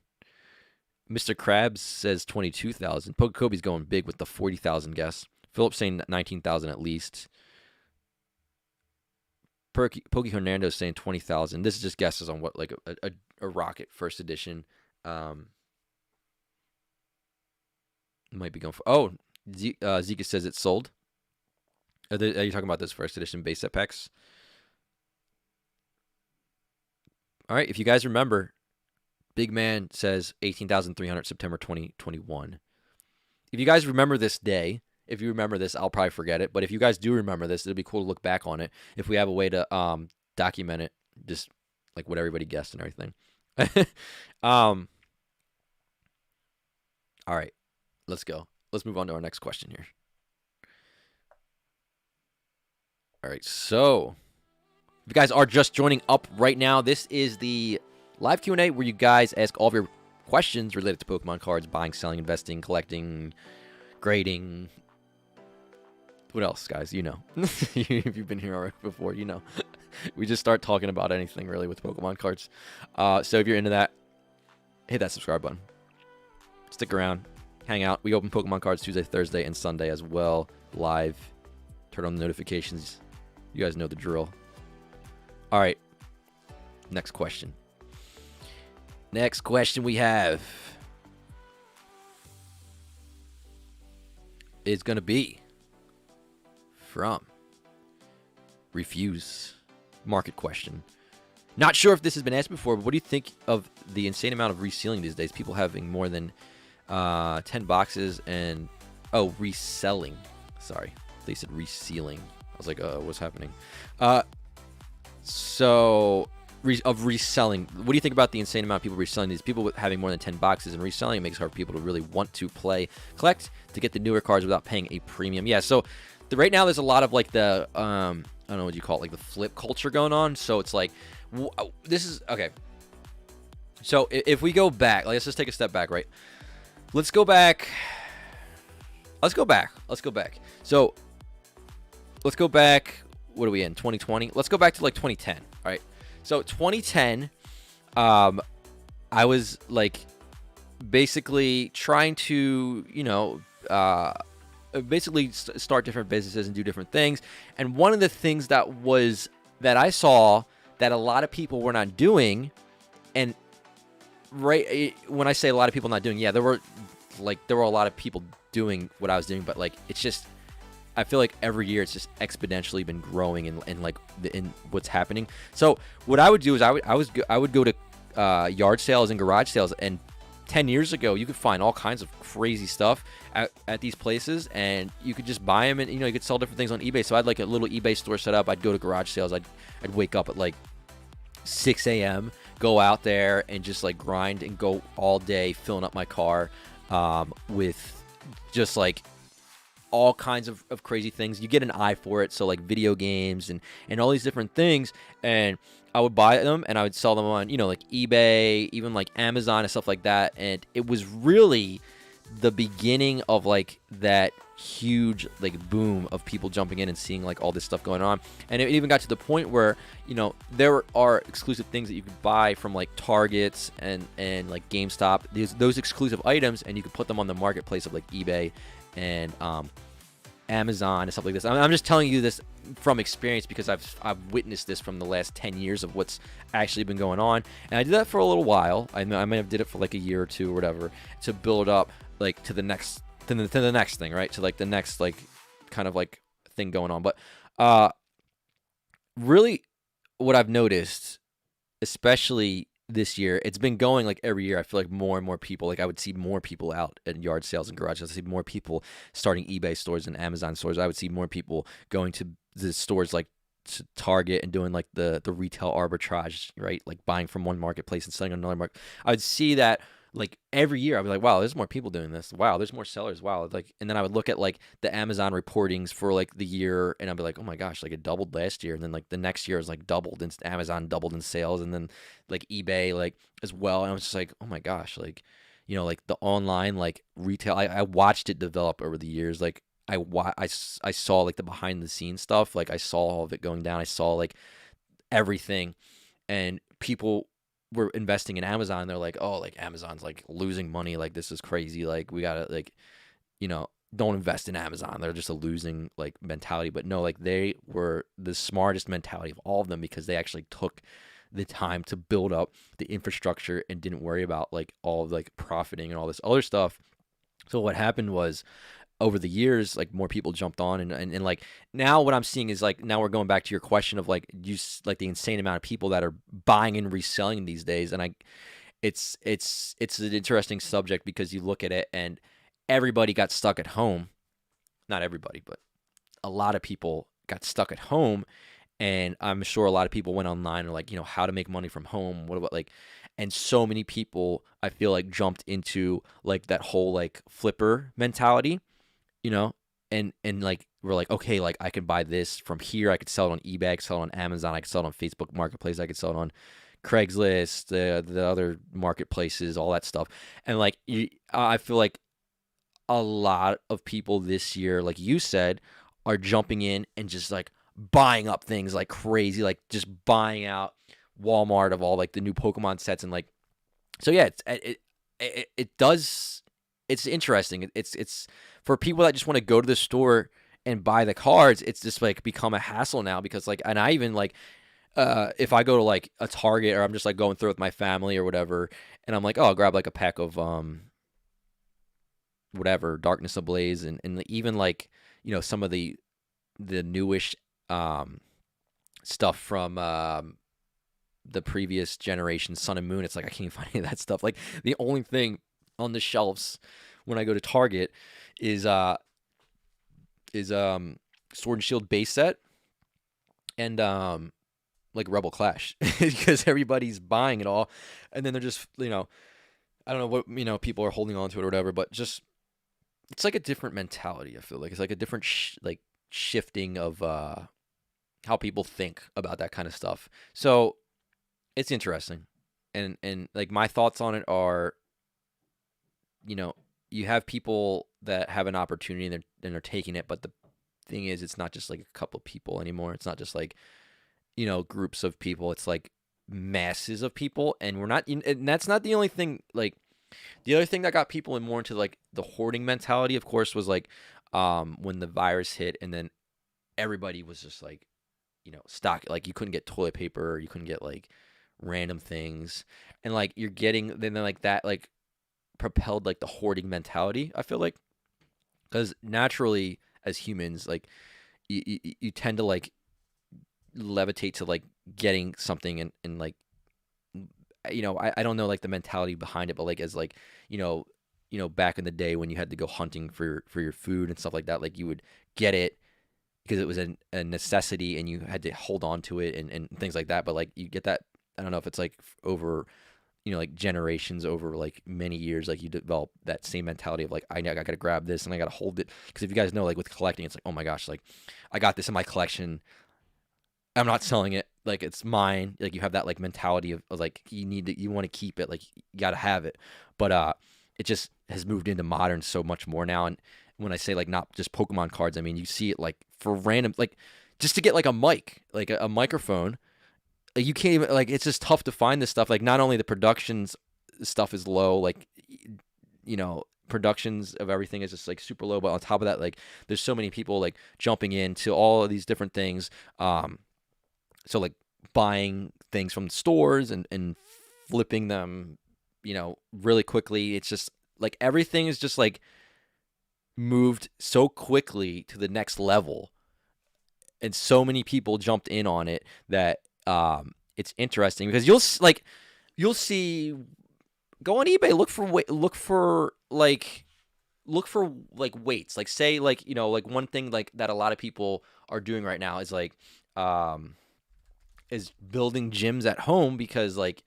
Mr. Krabs says 22,000. Pokekobe's going big with the 40,000 guess. Philip's saying 19,000 at least. Pokey Hernando's saying 20,000. This is just guesses on what like or Rocket first edition. Might be going for. Oh, Zika says it's sold. Are you talking about this first edition base set packs? All right, if you guys remember, Big Man says 18,300 September 2021. If you guys remember this day, if you remember this, I'll probably forget it. But if you guys do remember this, it'll be cool to look back on it. If we have a way to document it, just like what everybody guessed and everything. All right, let's go. Let's move on to our next question here. All right, so if you guys are just joining up right now, this is the live Q&A where you guys ask all of your questions related to Pokemon cards, buying, selling, investing, collecting, grading. What else, guys? You know. If you've been here already before, you know. We just start talking about anything really with Pokemon cards. So if you're into that, hit that subscribe button. Stick around. Hang out. We open Pokemon cards Tuesday, Thursday, and Sunday as well. Live. Turn on the notifications. You guys know the drill. All right. Next question. Next question we have is going to be from Refuse. Market question. Not sure if this has been asked before, but what do you think of the insane amount of resealing these days? People having more than 10 boxes and... Oh, reselling. Sorry. They said resealing. I was like, what's happening? Of reselling. What do you think about the insane amount of people reselling these? People having more than 10 boxes and reselling, it makes it hard for people to really want to collect to get the newer cards without paying a premium. Yeah, so right now there's a lot of like the, I don't know what you call it, like the flip culture going on. So it's like, this is, okay. So if we go back, let's just take a step back, right? Let's go back. So let's go back. What are we in? 2020? Let's go back to like 2010. All right. So 2010, I was like basically trying to, basically start different businesses and do different things. And one of the things that I saw that a lot of people were not doing, and right when I say a lot of people not doing, yeah, there were a lot of people doing what I was doing, but like it's just, I feel like every year it's just exponentially been growing in what's happening. So what I would do is I would go to yard sales and garage sales, and 10 years ago you could find all kinds of crazy stuff at these places, and you could just buy them, and you could sell different things on eBay. So I had like a little eBay store set up. I'd go to garage sales. I'd wake up at like 6 a.m., go out there and just like grind and go all day filling up my car with just like all kinds of crazy things. You get an eye for it. So like video games and all these different things. And I would buy them and I would sell them on, like eBay, even like Amazon and stuff like that. And it was really the beginning of like that huge like boom of people jumping in and seeing like all this stuff going on. And it even got to the point where, there are exclusive things that you could buy from like Targets and like GameStop, those exclusive items, and you could put them on the marketplace of like eBay and Amazon and stuff like this. I'm just telling you this from experience because I've witnessed this from the last 10 years of what's actually been going on. And I did that for a little while. I may have did it for like a year or two or whatever to build up like to the next thing, right? To like the next like kind of like thing going on. But really what I've noticed, especially this year, it's been going like every year. I feel like more and more people, like I would see more people out at yard sales and garage sales. I see more people starting eBay stores and Amazon stores. I would see more people going to the stores like to Target and doing like the retail arbitrage, right? Like buying from one marketplace and selling on another market. I would see that like every year. I'd be like, wow, there's more people doing this. Wow, there's more sellers. Wow. Like, and then I would look at like the Amazon reportings for like the year, and I'd be like, oh my gosh, like it doubled last year. And then like the next year is like doubled, and Amazon doubled in sales, and then like eBay like as well. And I was just like, oh my gosh, like, like the online like retail, I watched it develop over the years. Like I saw like the behind the scenes stuff. Like I saw all of it going down. I saw like everything, and people were investing in Amazon. They're like, oh, like Amazon's like losing money. Like this is crazy. Like we gotta like, don't invest in Amazon. They're just a losing like mentality. But no, like they were the smartest mentality of all of them because they actually took the time to build up the infrastructure and didn't worry about like all of like profiting and all this other stuff. So what happened was, over the years, like more people jumped on, and like now what I'm seeing is like, now we're going back to your question of like like the insane amount of people that are buying and reselling these days. And it's an interesting subject, because you look at it and everybody got stuck at home. Not everybody, but a lot of people got stuck at home. And I'm sure a lot of people went online and like, how to make money from home. What about like, and so many people, I feel like, jumped into like that whole like flipper mentality, and like, we're like, okay, like I can buy this from here. I could sell it on eBay, I could sell it on Amazon, I could sell it on Facebook Marketplace, I could sell it on Craigslist, the other marketplaces, all that stuff. And like, I feel like a lot of people this year, like you said, are jumping in and just like buying up things like crazy, like just buying out Walmart of all like the new Pokemon sets. And like, so yeah, it's interesting. It's for people that just want to go to the store and buy the cards. It's just like become a hassle now, because like, and I even like, if I go to like a Target, or I'm just like going through with my family or whatever, and I'm like, oh, I'll grab like a pack of whatever, Darkness Ablaze, and even like, some of the newish stuff from the previous generation, Sun and Moon. It's like I can't even find any of that stuff. Like the only thing on the shelves when I go to Target is Sword and Shield base set and like Rebel Clash, because everybody's buying it all, and then they're just I don't know what people are holding on to it or whatever, but just it's like a different mentality. I feel like it's like a different like shifting of how people think about that kind of stuff. So it's interesting, and like my thoughts on it are, you have people that have an opportunity and they're taking it, but the thing is, it's not just like a couple of people anymore. It's not just like groups of people. It's like masses of people, and and that's not the only thing. Like the other thing that got people more into like the hoarding mentality, of course, was like when the virus hit, and then everybody was just like, stock, like you couldn't get toilet paper, or you couldn't get like random things, and like you're getting then like that like propelled like the hoarding mentality, I feel like, because naturally as humans, like you tend to like levitate to like getting something, and like I don't know like the mentality behind it, but like as like back in the day when you had to go hunting for your food and stuff like that, like you would get it because it was a necessity and you had to hold on to it and things like that. But like you get that, I don't know if it's like over like generations, over like many years, like you develop that same mentality of like, I gotta grab this and I gotta hold it. Because if you guys know, like with collecting, it's like, oh my gosh, like I got this in my collection, I'm not selling it, like it's mine. Like you have that like mentality of like you want to keep it, like you gotta have it. But it just has moved into modern so much more now. And when I say like not just Pokemon cards, I mean you see it like for random, like just to get like a mic, like a microphone, like you can't even, like it's just tough to find this stuff. Like not only the productions stuff is low, like productions of everything is just like super low, but on top of that, like there's so many people like jumping into all of these different things. So like buying things from stores and flipping them, really quickly. It's just like everything is just like moved so quickly to the next level, and so many people jumped in on it that it's interesting, because you'll see, go on eBay, look for weights, like say like like one thing like that a lot of people are doing right now is like is building gyms at home, because like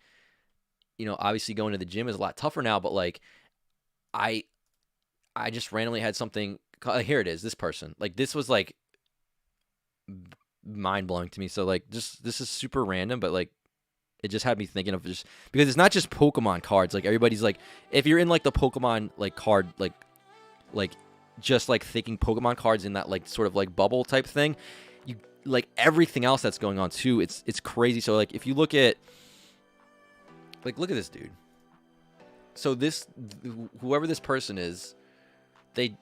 obviously going to the gym is a lot tougher now, but like I just randomly had something, here it is, this person, like this was like mind-blowing to me. So like just, this is super random, but like it just had me thinking of, just because it's not just Pokemon cards, like everybody's like, if you're in like the Pokemon like card, like just like thinking Pokemon cards in that like sort of like bubble type thing, you like everything else that's going on too, it's crazy. So like if you look at look at this dude, so whoever this person is, they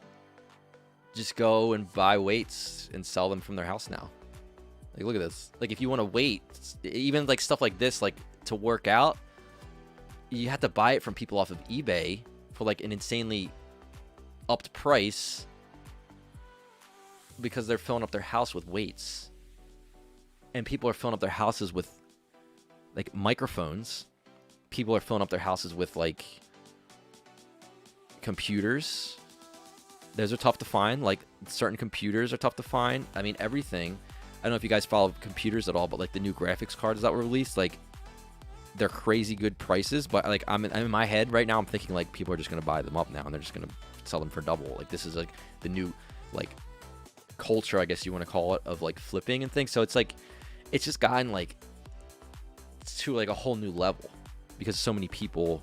just go and buy weights and sell them from their house now. Like, look at this. Like, if you want to wait, even like stuff like this, like to work out, you have to buy it from people off of eBay for like an insanely upped price because they're filling up their house with weights. And people are filling up their houses with like microphones. People are filling up their houses with like computers. Those are tough to find. Like, certain computers are tough to find. I mean, everything. I don't know if you guys follow computers at all, but like the new graphics cards that were released, like they're crazy good prices. But like I'm in my head right now, I'm thinking like people are just gonna buy them up now and they're just gonna sell them for double. Like, this is like the new like culture, I guess you want to call it, of like flipping and things. So it's like it's just gotten like to like a whole new level because so many people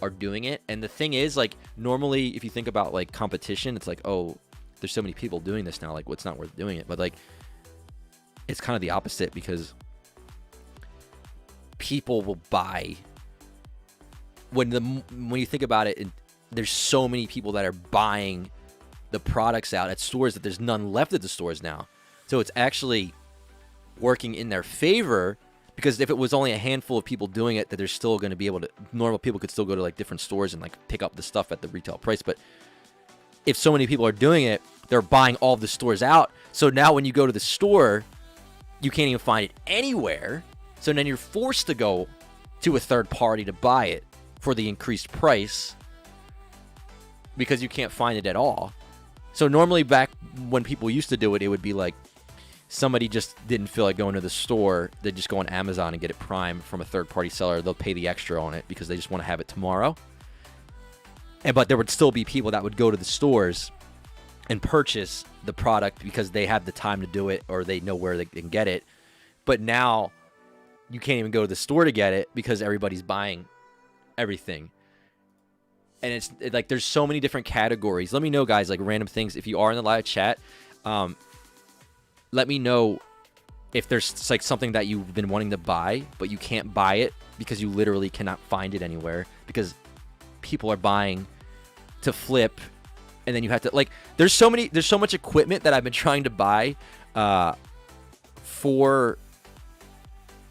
are doing it. And the thing is, like, normally if you think about like competition, it's like, oh, there's so many people doing this now, like what's not worth doing it. But like it's kind of the opposite, because people will buy when you think about it, there's so many people that are buying the products out at stores that there's none left at the stores now. So it's actually working in their favor, because if it was only a handful of people doing it, that they're still going to be able to, normal people could still go to like different stores and like pick up the stuff at the retail price. But if so many people are doing it, they're buying all of the stores out. So now when you go to the store, you can't even find it anywhere. So then you're forced to go to a third party to buy it for the increased price because you can't find it at all. So normally back when people used to do it, it would be like somebody just didn't feel like going to the store. They'd just go on Amazon and get it prime from a third party seller. They'll pay the extra on it because they just want to have it tomorrow. But there would still be people that would go to the stores and purchase the product because they have the time to do it or they know where they can get it. But now you can't even go to the store to get it because everybody's buying everything. And it's like there's so many different categories. Let me know, guys, like random things. If you are in the live chat, let me know if there's like something that you've been wanting to buy, but you can't buy it because you literally cannot find it anywhere because people are buying to flip. And then you have to like, there's so much equipment that I've been trying to buy for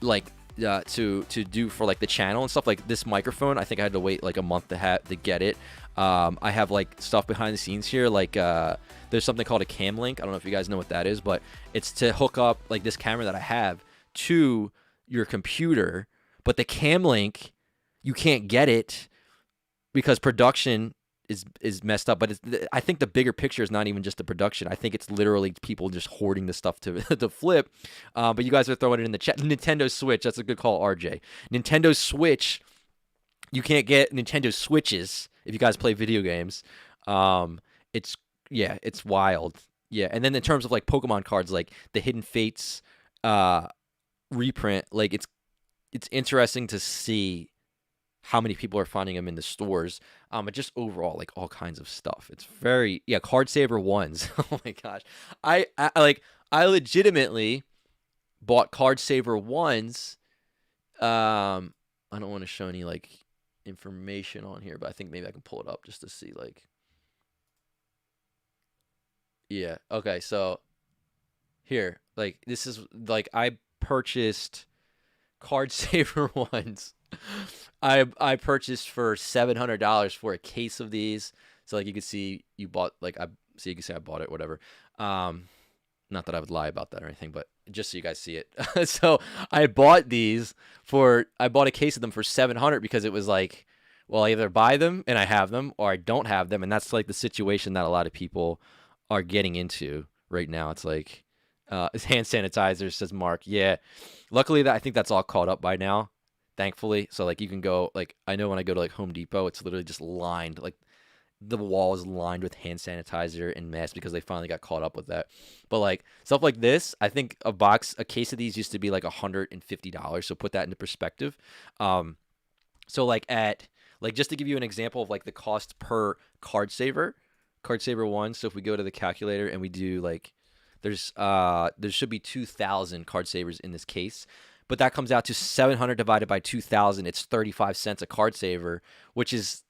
like to do for like the channel and stuff. Like this microphone, I think I had to wait like a month to get it. I have like stuff behind the scenes here, like there's something called a cam link. I don't know if you guys know what that is, but it's to hook up like this camera that I have to your computer. But the cam link, you can't get it because production is messed up. But I think the bigger picture is not even just the production. I think it's literally people just hoarding the stuff to to flip. But you guys are throwing it in the chat. Nintendo Switch, that's a good call, RJ. Nintendo Switch, you can't get Nintendo Switches if you guys play video games. It's wild. Yeah, and then in terms of like Pokemon cards, like the Hidden Fates reprint, like it's interesting to see how many people are finding them in the stores, but just overall, like all kinds of stuff. It's very, Card Saver ones. Oh my gosh, I legitimately bought Card Saver ones. I don't want to show any like information on here, but I think maybe I can pull it up just to see like. Yeah. Okay. So here, like this is like I purchased Card Saver ones. I purchased for $700 for a case of these. So like you can see you bought like you can say I bought it, whatever. Not that I would lie about that or anything, but just so you guys see it. So I bought a case of them for $700 because it was like, well, I either buy them and I have them or I don't have them. And that's like the situation that a lot of people are getting into right now. It's like it's hand sanitizer, says Mark. Yeah. Luckily I think that's all caught up by now, thankfully. So like you can go, like I know when I go to like Home Depot, it's literally just lined, like the wall is lined with hand sanitizer and masks because they finally got caught up with that. But like stuff like this, I think a case of these used to be like $150. So put that into perspective. So like just to give you an example of like the cost per Card Saver one. So if we go to the calculator and we do like, there should be 2,000 Card Savers in this case, but that comes out to 700 divided by 2,000. It's 35 cents a Card Saver, which is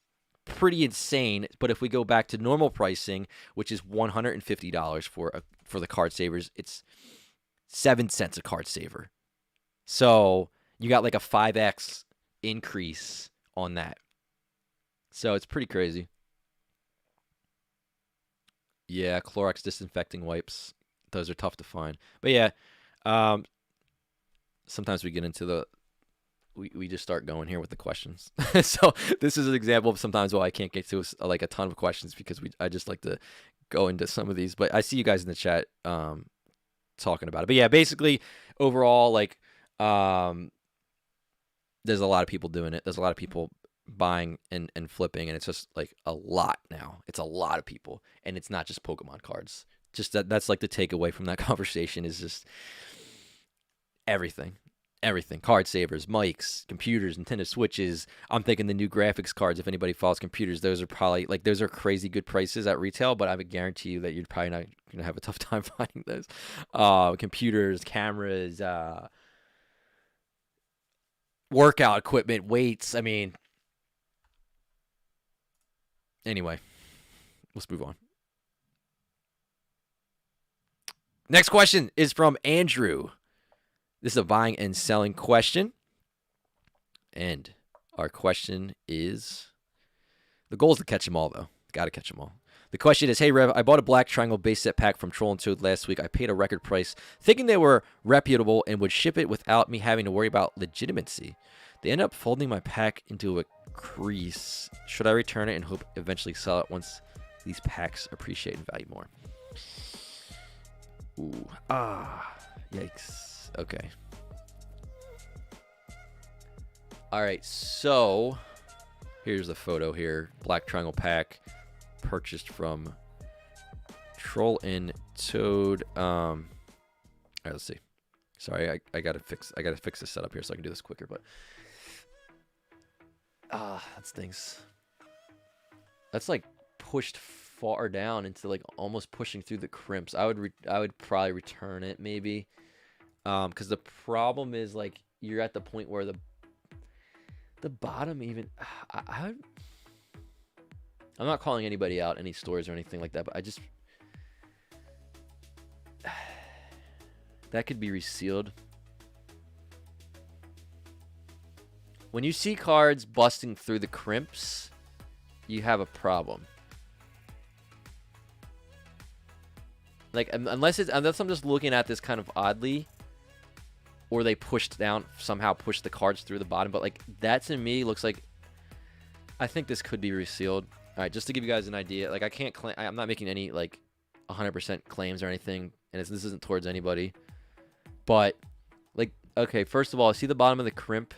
pretty insane. But if we go back to normal pricing, which is $150 for the Card Savers, it's 7 cents a card saver. So you got like a 5x increase on that. So it's pretty crazy. Yeah, Clorox disinfecting wipes. Those are tough to find. But yeah, sometimes we get into the we just start going here with the questions. So this is an example of sometimes why I can't get to like a ton of questions, because I just like to go into some of these. But I see you guys in the chat talking about it. But yeah, basically overall, like there's a lot of people doing it. There's a lot of people buying and flipping, and it's just like a lot now. It's a lot of people, and it's not just Pokemon cards. Just that's like the takeaway from that conversation is just everything. Card savers, mics, computers, Nintendo Switches. I'm thinking the new graphics cards, if anybody follows computers, those are probably like, those are crazy good prices at retail, but I would guarantee you that you're probably not gonna have a tough time finding those. Computers, cameras, workout equipment, weights. I mean, anyway, let's move on. Next question is from Andrew. This is a buying and selling question. And our question is, the goal is to catch them all, though. Got to catch them all. The question is, hey, Rev, I bought a Black Triangle base set pack from Troll and Toad last week. I paid a record price, thinking they were reputable and would ship it without me having to worry about legitimacy. They ended up folding my pack into a crease. Should I return it and hope eventually sell it once these packs appreciate and value more? Ooh. Yikes. Okay. All right, so here's the photo here. Black Triangle pack purchased from Troll and Toad. All right, let's see. Sorry, I gotta fix this setup here so I can do this quicker, but that stings. That's like pushed far down into like almost pushing through the crimps. I would probably return it maybe. Because the problem is, like, you're at the point where the bottom even, I'm not calling anybody out, any stores or anything like that, but I just, that could be resealed. When you see cards busting through the crimps, you have a problem. Like, unless I'm just looking at this kind of oddly, or they somehow pushed the cards through the bottom. But, like, that to me looks like, I think this could be resealed. All right, just to give you guys an idea. Like, I can't claim, I'm not making any, like, 100% claims or anything. And this isn't towards anybody. But, like, okay, first of all, see the bottom of the crimp?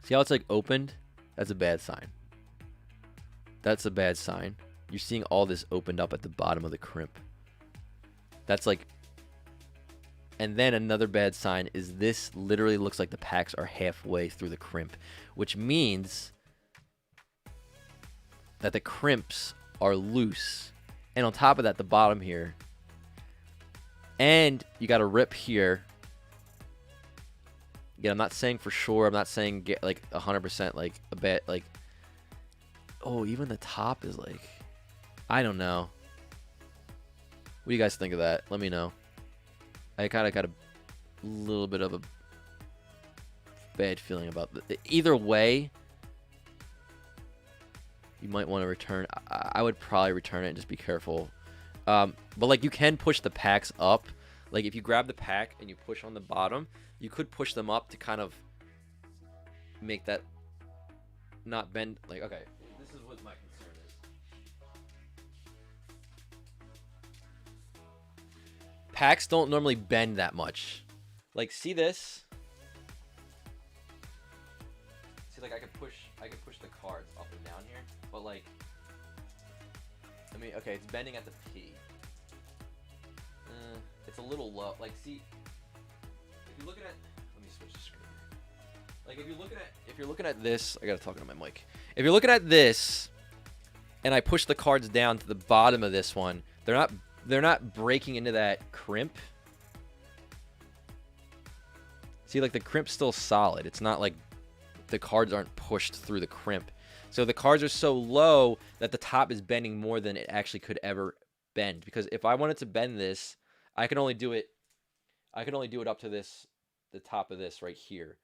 See how it's, like, opened? That's a bad sign. That's a bad sign. You're seeing all this opened up at the bottom of the crimp. That's, like... And then another bad sign is this literally looks like the packs are halfway through the crimp, which means that the crimps are loose. And on top of that, the bottom here. And you got a rip here. Again, I'm not saying for sure. I'm not saying get like 100% like a bet. Like, oh, even the top is like, I don't know. What do you guys think of that? Let me know. I kind of got a little bit of a bad feeling about it. Either way, you might want to return. I would probably return it and just be careful. But like you can push the packs up. Like if you grab the pack and you push on the bottom, you could push them up to kind of make that not bend. Like, okay, this is what my concern is. Packs don't normally bend that much. Like, see this? See, like I could push the cards up and down here, but like, I mean, okay, it's bending at the P. It's a little low. Like, see, if you're looking at, let me switch the screen. Like, if you're looking at this, I gotta talk into my mic. If you're looking at this, and I push the cards down to the bottom of this one, they're not breaking into that crimp. See, like the crimp's still solid. It's not like the cards aren't pushed through the crimp. So the cards are so low that the top is bending more than it actually could ever bend. Because if I wanted to bend this, I can only do it I can only do it up to the top of this right here,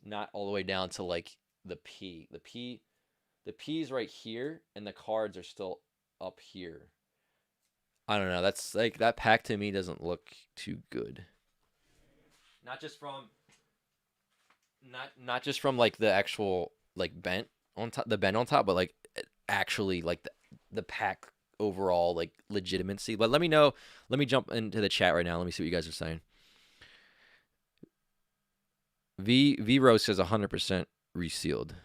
not all the way down to like the P. The P's right here, and the cards are still up here. I don't know. That's like that pack to me doesn't look too good. Not just from not just from like the actual like bent on top, the bend on top, but like actually like the pack overall like legitimacy. But let me know. Let me jump into the chat right now. Let me see what you guys are saying. V Rose says 100% resealed.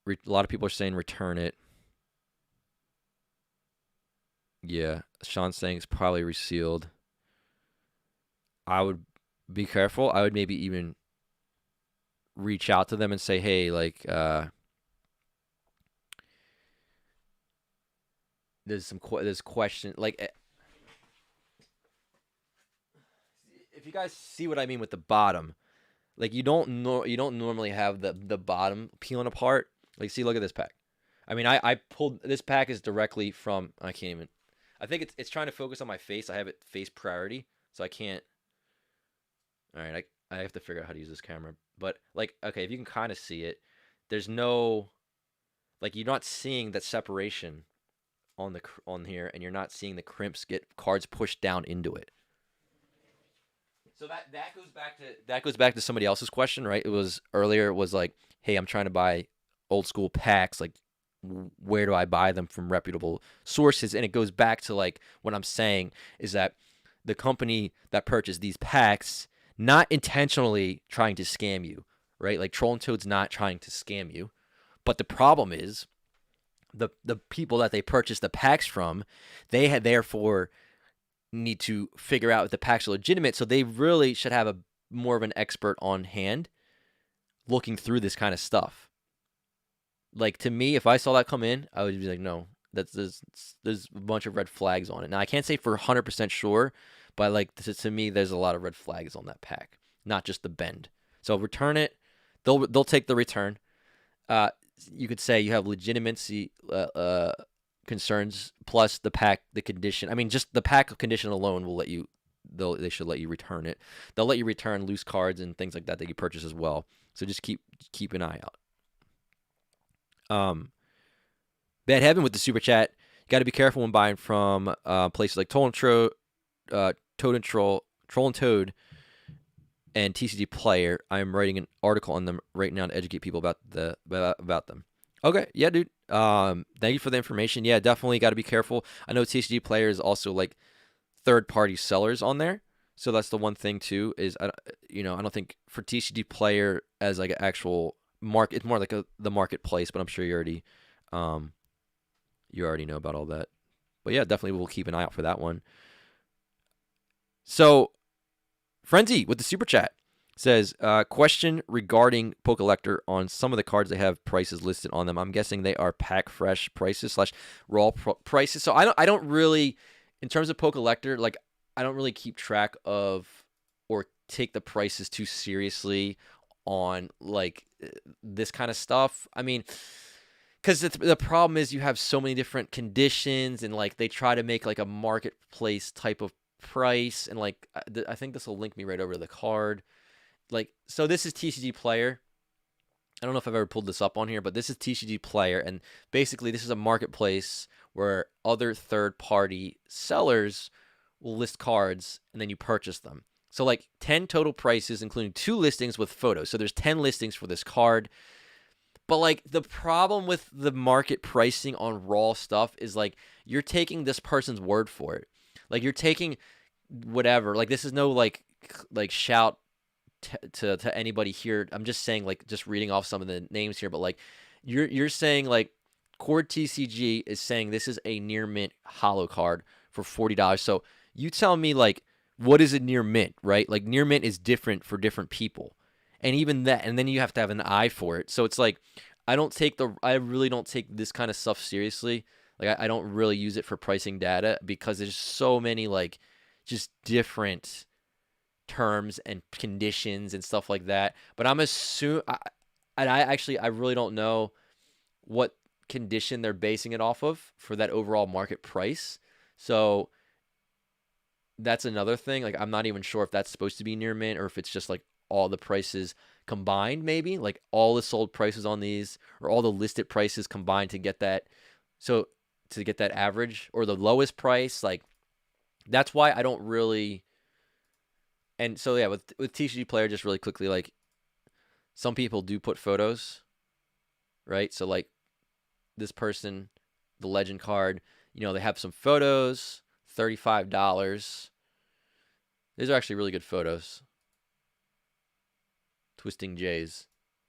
A lot of people are saying return it. Yeah, Sean's saying it's probably resealed. I would be careful. I would maybe even reach out to them and say, hey, like, there's question. Like, if you guys see what I mean with the bottom, like you don't normally have the bottom peeling apart. Like, see, look at this pack. I mean, I pulled this pack is directly from. I can't even. I think it's trying to focus on my face. I have it face priority, so I can't. All right, I have to figure out how to use this camera. But like, okay, if you can kind of see it, there's no, like, you're not seeing that separation on here, and you're not seeing the crimps get cards pushed down into it. So that goes back to somebody else's question, right? It was earlier. It was like, hey, I'm trying to buy old school packs. Like, where do I buy them from reputable sources? And it goes back to like what I'm saying is that the company that purchased these packs not intentionally trying to scam you, right? Like Troll and Toad's not trying to scam you, but the problem is the people that they purchased the packs from, they had therefore need to figure out if the packs are legitimate. So they really should have a more of an expert on hand looking through this kind of stuff. Like, to me, if I saw that come in, I would be like, no, there's a bunch of red flags on it. Now, I can't say for 100% sure, but like to me, there's a lot of red flags on that pack, not just the bend. So return it. They'll take the return. You could say you have legitimacy concerns plus the pack, the condition. I mean, just the pack condition alone will let you. They should let you return it. They'll let you return loose cards and things like that you purchase as well. So just keep an eye out. Bad Heaven with the super chat. You got to be careful when buying from places like Toad and Troll and Toad, and TCG Player. I'm writing an article on them right now to educate people about them. Okay, yeah, dude. Thank you for the information. Yeah, definitely got to be careful. I know TCG Player is also like third-party sellers on there, so that's the one thing too. Is I don't think for TCG Player as like an actual market, it's more like the marketplace. But I'm sure you already know about all that. But yeah, definitely we'll keep an eye out for that one. So, Frenzy with the super chat says, question regarding PokeLector on some of the cards they have prices listed on them. I'm guessing they are pack fresh prices / raw prices. So I don't really, in terms of PokeLector, like I don't really keep track of or take the prices too seriously on like this kind of stuff. I mean, because the problem is you have so many different conditions, and like they try to make like a marketplace type of price, and like I think this will link me right over to the card. Like, so this is TCG Player. I don't know if I've ever pulled this up on here, but this is TCG Player, and basically this is a marketplace where other third-party sellers will list cards, and then you purchase them. So like 10 total prices, including 2 listings with photos. So there's 10 listings for this card. But like the problem with the market pricing on raw stuff is like you're taking this person's word for it. Like you're taking whatever. Like this is no like shout to anybody here. I'm just saying, like, just reading off some of the names here, but like you're saying like Cord TCG is saying this is a near mint holo card for $40. So you tell me, like, what is a near mint, right? Like near mint is different for different people. And even that, and then you have to have an eye for it. So it's like, I really don't take this kind of stuff seriously. Like I don't really use it for pricing data because there's so many like just different terms and conditions and stuff like that. But I'm assuming, I really don't know what condition they're basing it off of for that overall market price. So that's another thing. Like, I'm not even sure if that's supposed to be near mint or if it's just like all the prices combined, maybe like all the sold prices on these or all the listed prices combined to get that. So to get that average or the lowest price, like that's why I don't really. And so yeah, with TCG Player, just really quickly, like some people do put photos, right? So like this person, the legend card, they have some photos, $35. These are actually really good photos. Twisting Jays.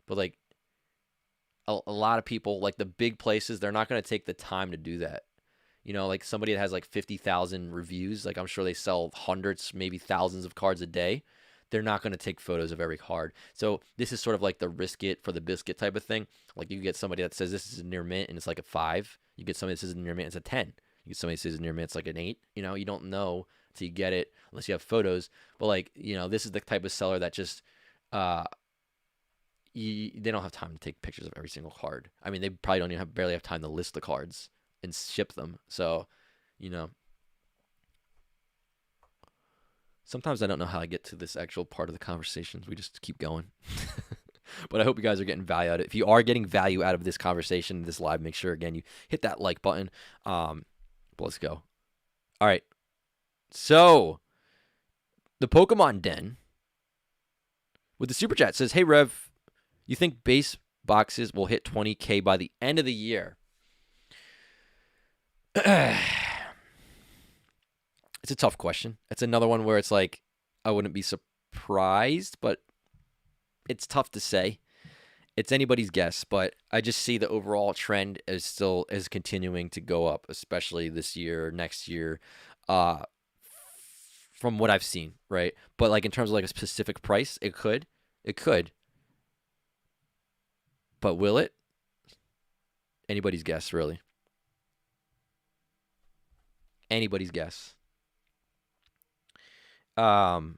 But like a lot of people, like the big places, they're not going to take the time to do that. Like somebody that has like 50,000 reviews, like I'm sure they sell hundreds, maybe thousands of cards a day. They're not going to take photos of every card. So this is sort of like the risk it for the biscuit type of thing. Like you get somebody that says this is near mint and it's like a 5. You get somebody that says near mint, it's a 10. You get somebody that says near mint, it's like an 8. You don't know until you get it unless you have photos. But like, this is the type of seller that just, they don't have time to take pictures of every single card. I mean, they probably don't even barely have time to list the cards and ship them. So, sometimes I don't know how I get to this actual part of the conversations. We just keep going. But I hope you guys are getting value out of it. If you are getting value out of this conversation, this live, make sure, again, you hit that like button. But let's go. All right. So, the Pokemon Den with the Super Chat says, hey, Rev, you think base boxes will hit 20K by the end of the year? It's a tough question. It's another one where it's like, I wouldn't be surprised, but it's tough to say. It's anybody's guess, but I just see the overall trend is continuing to go up, especially this year, next year, from what I've seen, right? But like in terms of like a specific price, it could. But will it? Anybody's guess, really. Anybody's guess. But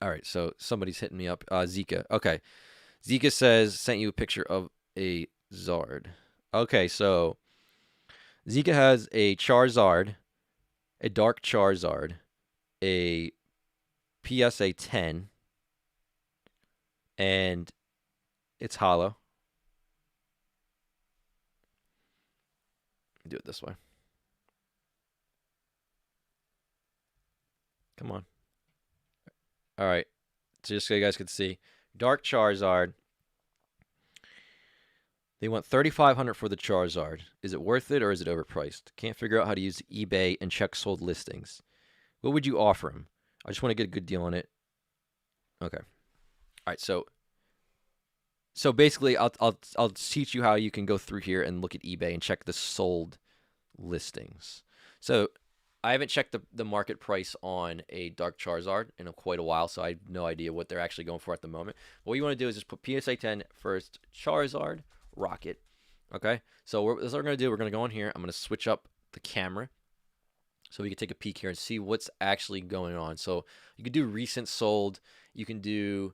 all right, so somebody's hitting me up. Zika. Okay. Zika says, sent you a picture of a Zard. Okay, so Zika has a Charizard, a Dark Charizard, a PSA 10, and it's hollow. Do it this way. Come on. All right. So just so you guys can see, Dark Charizard. They want $3,500 for the Charizard. Is it worth it or is it overpriced? Can't figure out how to use eBay and check sold listings. What would you offer him? I just want to get a good deal on it. Okay. All right. So basically, I'll teach you how you can go through here and look at eBay and check the sold listings. So I haven't checked the market price on a Dark Charizard in quite a while, so I have no idea what they're actually going for at the moment. What you want to do is just put PSA 10 first, Charizard, Rocket. Okay, so this is what we're going to do. We're going to go in here. I'm going to switch up the camera so we can take a peek here and see what's actually going on. So you can do recent sold. You can do,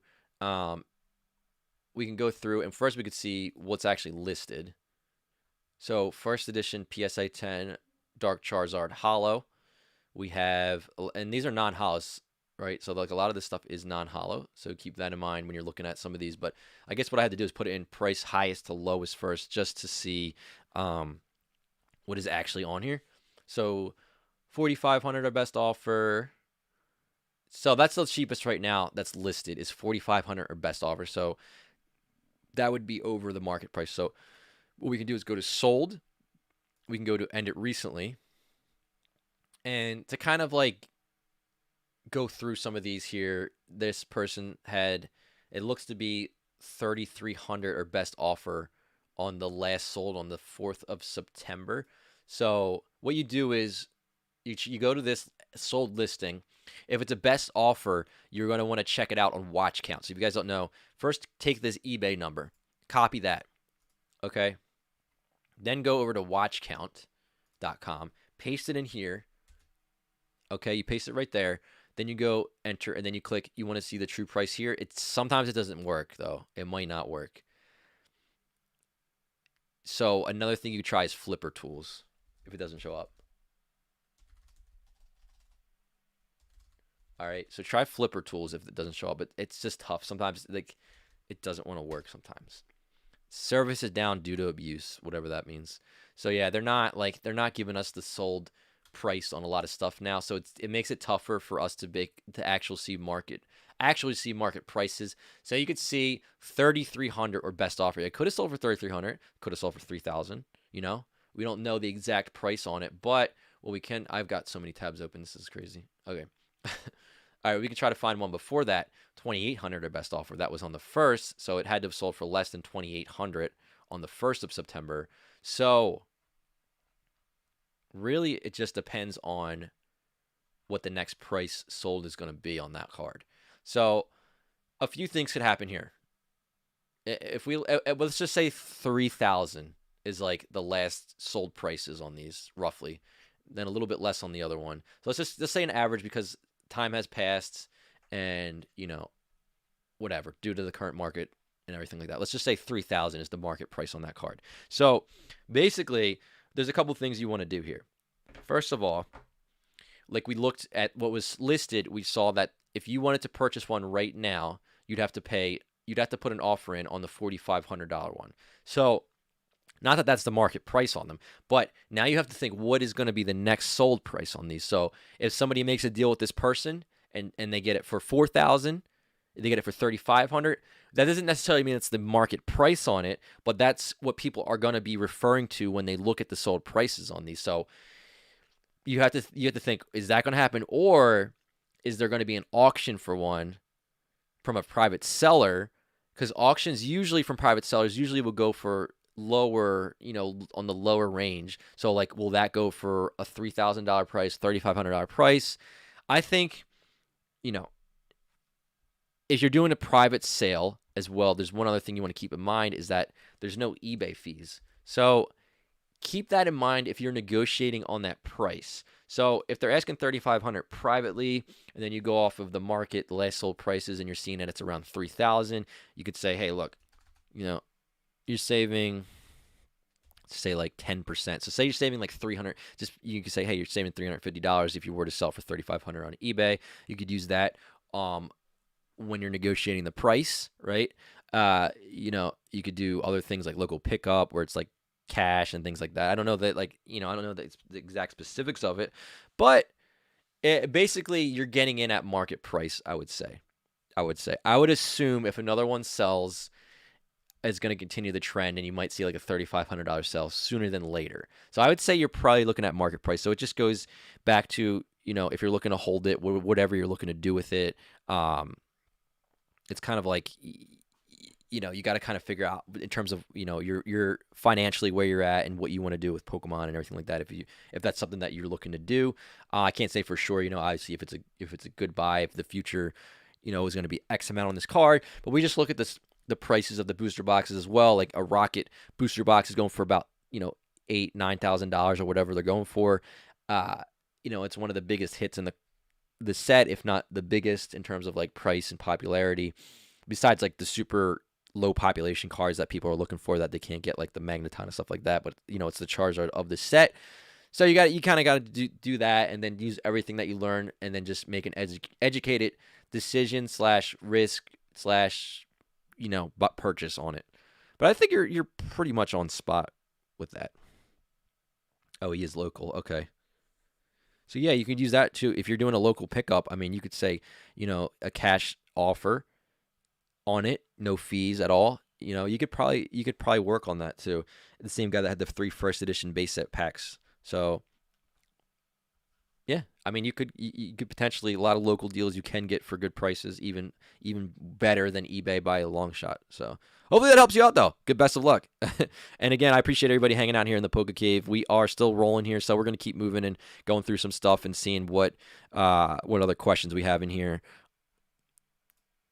we can go through, and first we could see what's actually listed. So first edition PSA 10 Dark Charizard Hollow. We have, and these are non-hollows, right? So like a lot of this stuff is non-hollow. So keep that in mind when you're looking at some of these. But I guess what I had to do is put it in price highest to lowest first just to see what is actually on here. So $4,500 our best offer. So that's the cheapest right now that's listed is $4,500 our best offer. So that would be over the market price. So what we can do is go to sold. We can go to end it recently. And to kind of like go through some of these here, this person had, it looks to be 3,300 or best offer on the last sold on the 4th of September. So what you do is you go to this sold listing. If it's a best offer, you're going to want to check it out on watch count. So if you guys don't know, first take this eBay number, copy that. Okay. Then go over to watchcount.com, paste it in here. Okay, you paste it right there. Then you go enter, and then you click. You want to see the true price here. Sometimes it doesn't work though. It might not work. So another thing you try is flipper tools if it doesn't show up. All right, so try flipper tools if it doesn't show up, but it's just tough. Sometimes like it doesn't want to work sometimes. Service is down due to abuse, whatever that means. So yeah, they're not giving us the sold price on a lot of stuff now. So it makes it tougher for us to actually see market prices. So you could see 3,300 or best offer. It could have sold for 3,300, could have sold for 3,000. You know, we don't know the exact price on it, but what we can. I've got so many tabs open. This is crazy. Okay. All right, we can try to find one before that. 2,800 or best offer. That was on the 1st, so it had to have sold for less than 2,800 on the 1st of September. So really, it just depends on what the next price sold is going to be on that card. So a few things could happen here. If we let's just say 3,000 is like the last sold prices on these roughly, then a little bit less on the other one. So let's say an average because time has passed and, you know, whatever, due to the current market and everything like that. Let's just say 3,000 is the market price on that card. So basically, there's a couple things you want to do here. First of all, like we looked at what was listed, we saw that if you wanted to purchase one right now, you'd have to put an offer in on the $4,500 one. So not that that's the market price on them, but now you have to think what is going to be the next sold price on these. So if somebody makes a deal with this person and they get it for 4,000, they get it for 3,500, that doesn't necessarily mean it's the market price on it, but that's what people are going to be referring to when they look at the sold prices on these. So you have to think, is that going to happen, or is there going to be an auction for one from a private seller? Because auctions usually from private sellers usually will go for lower, you know, on the lower range. So like, will that go for a $3,000 price, $3,500 price? I think, you know, if you're doing a private sale as well, there's one other thing you want to keep in mind is that there's no eBay fees. So keep that in mind if you're negotiating on that price. So if they're asking $3,500 privately, and then you go off of the market, the last sold prices, and you're seeing that it's around $3,000, you could say, hey, look, you know, you're saving, say like 10%. So say you're saving like $300. Just you could say, hey, you're saving $350 if you were to sell for $3,500 on eBay. You could use that when you're negotiating the price, right? You know, you could do other things like local pickup where it's like cash and things like that. I don't know that, like, you know, I don't know the exact specifics of it, but basically you're getting in at market price. I would would assume if another one sells, is going to continue the trend, and you might see like a $3,500 sell sooner than later. So I would say you're probably looking at market price. So it just goes back to, you know, if you're looking to hold it, whatever you're looking to do with it, it's kind of like, you know, you got to kind of figure out in terms of, you know, your financially where you're at and what you want to do with Pokemon and everything like that. If that's something that you're looking to do, I can't say for sure, you know, obviously if it's a good buy, if the future, you know, is going to be X amount on this card, but we just look at the prices of the booster boxes as well. Like a Rocket booster box is going for about, you know, $8,000-$9,000 or whatever they're going for. You know, it's one of the biggest hits in the set, if not the biggest in terms of like price and popularity. Besides like the super low population cards that people are looking for that they can't get, like the Magneton and stuff like that. But you know, it's the Charizard of the set. So you kind of got to do that, and then use everything that you learn, and then just make an educated decision / risk / you know, but purchase on it. But I think you're pretty much on spot with that. Oh, he is local. Okay. So yeah, you could use that too. If you're doing a local pickup, I mean, you could say, you know, a cash offer on it, no fees at all. You know, you could probably work on that too. The same guy that had the 3 first edition base set packs. So yeah, I mean, you could potentially, a lot of local deals you can get for good prices, even better than eBay by a long shot. So hopefully that helps you out, though. Good, best of luck. And again, I appreciate everybody hanging out here in the Poke Cave. We are still rolling here, so we're going to keep moving and going through some stuff and seeing what other questions we have in here.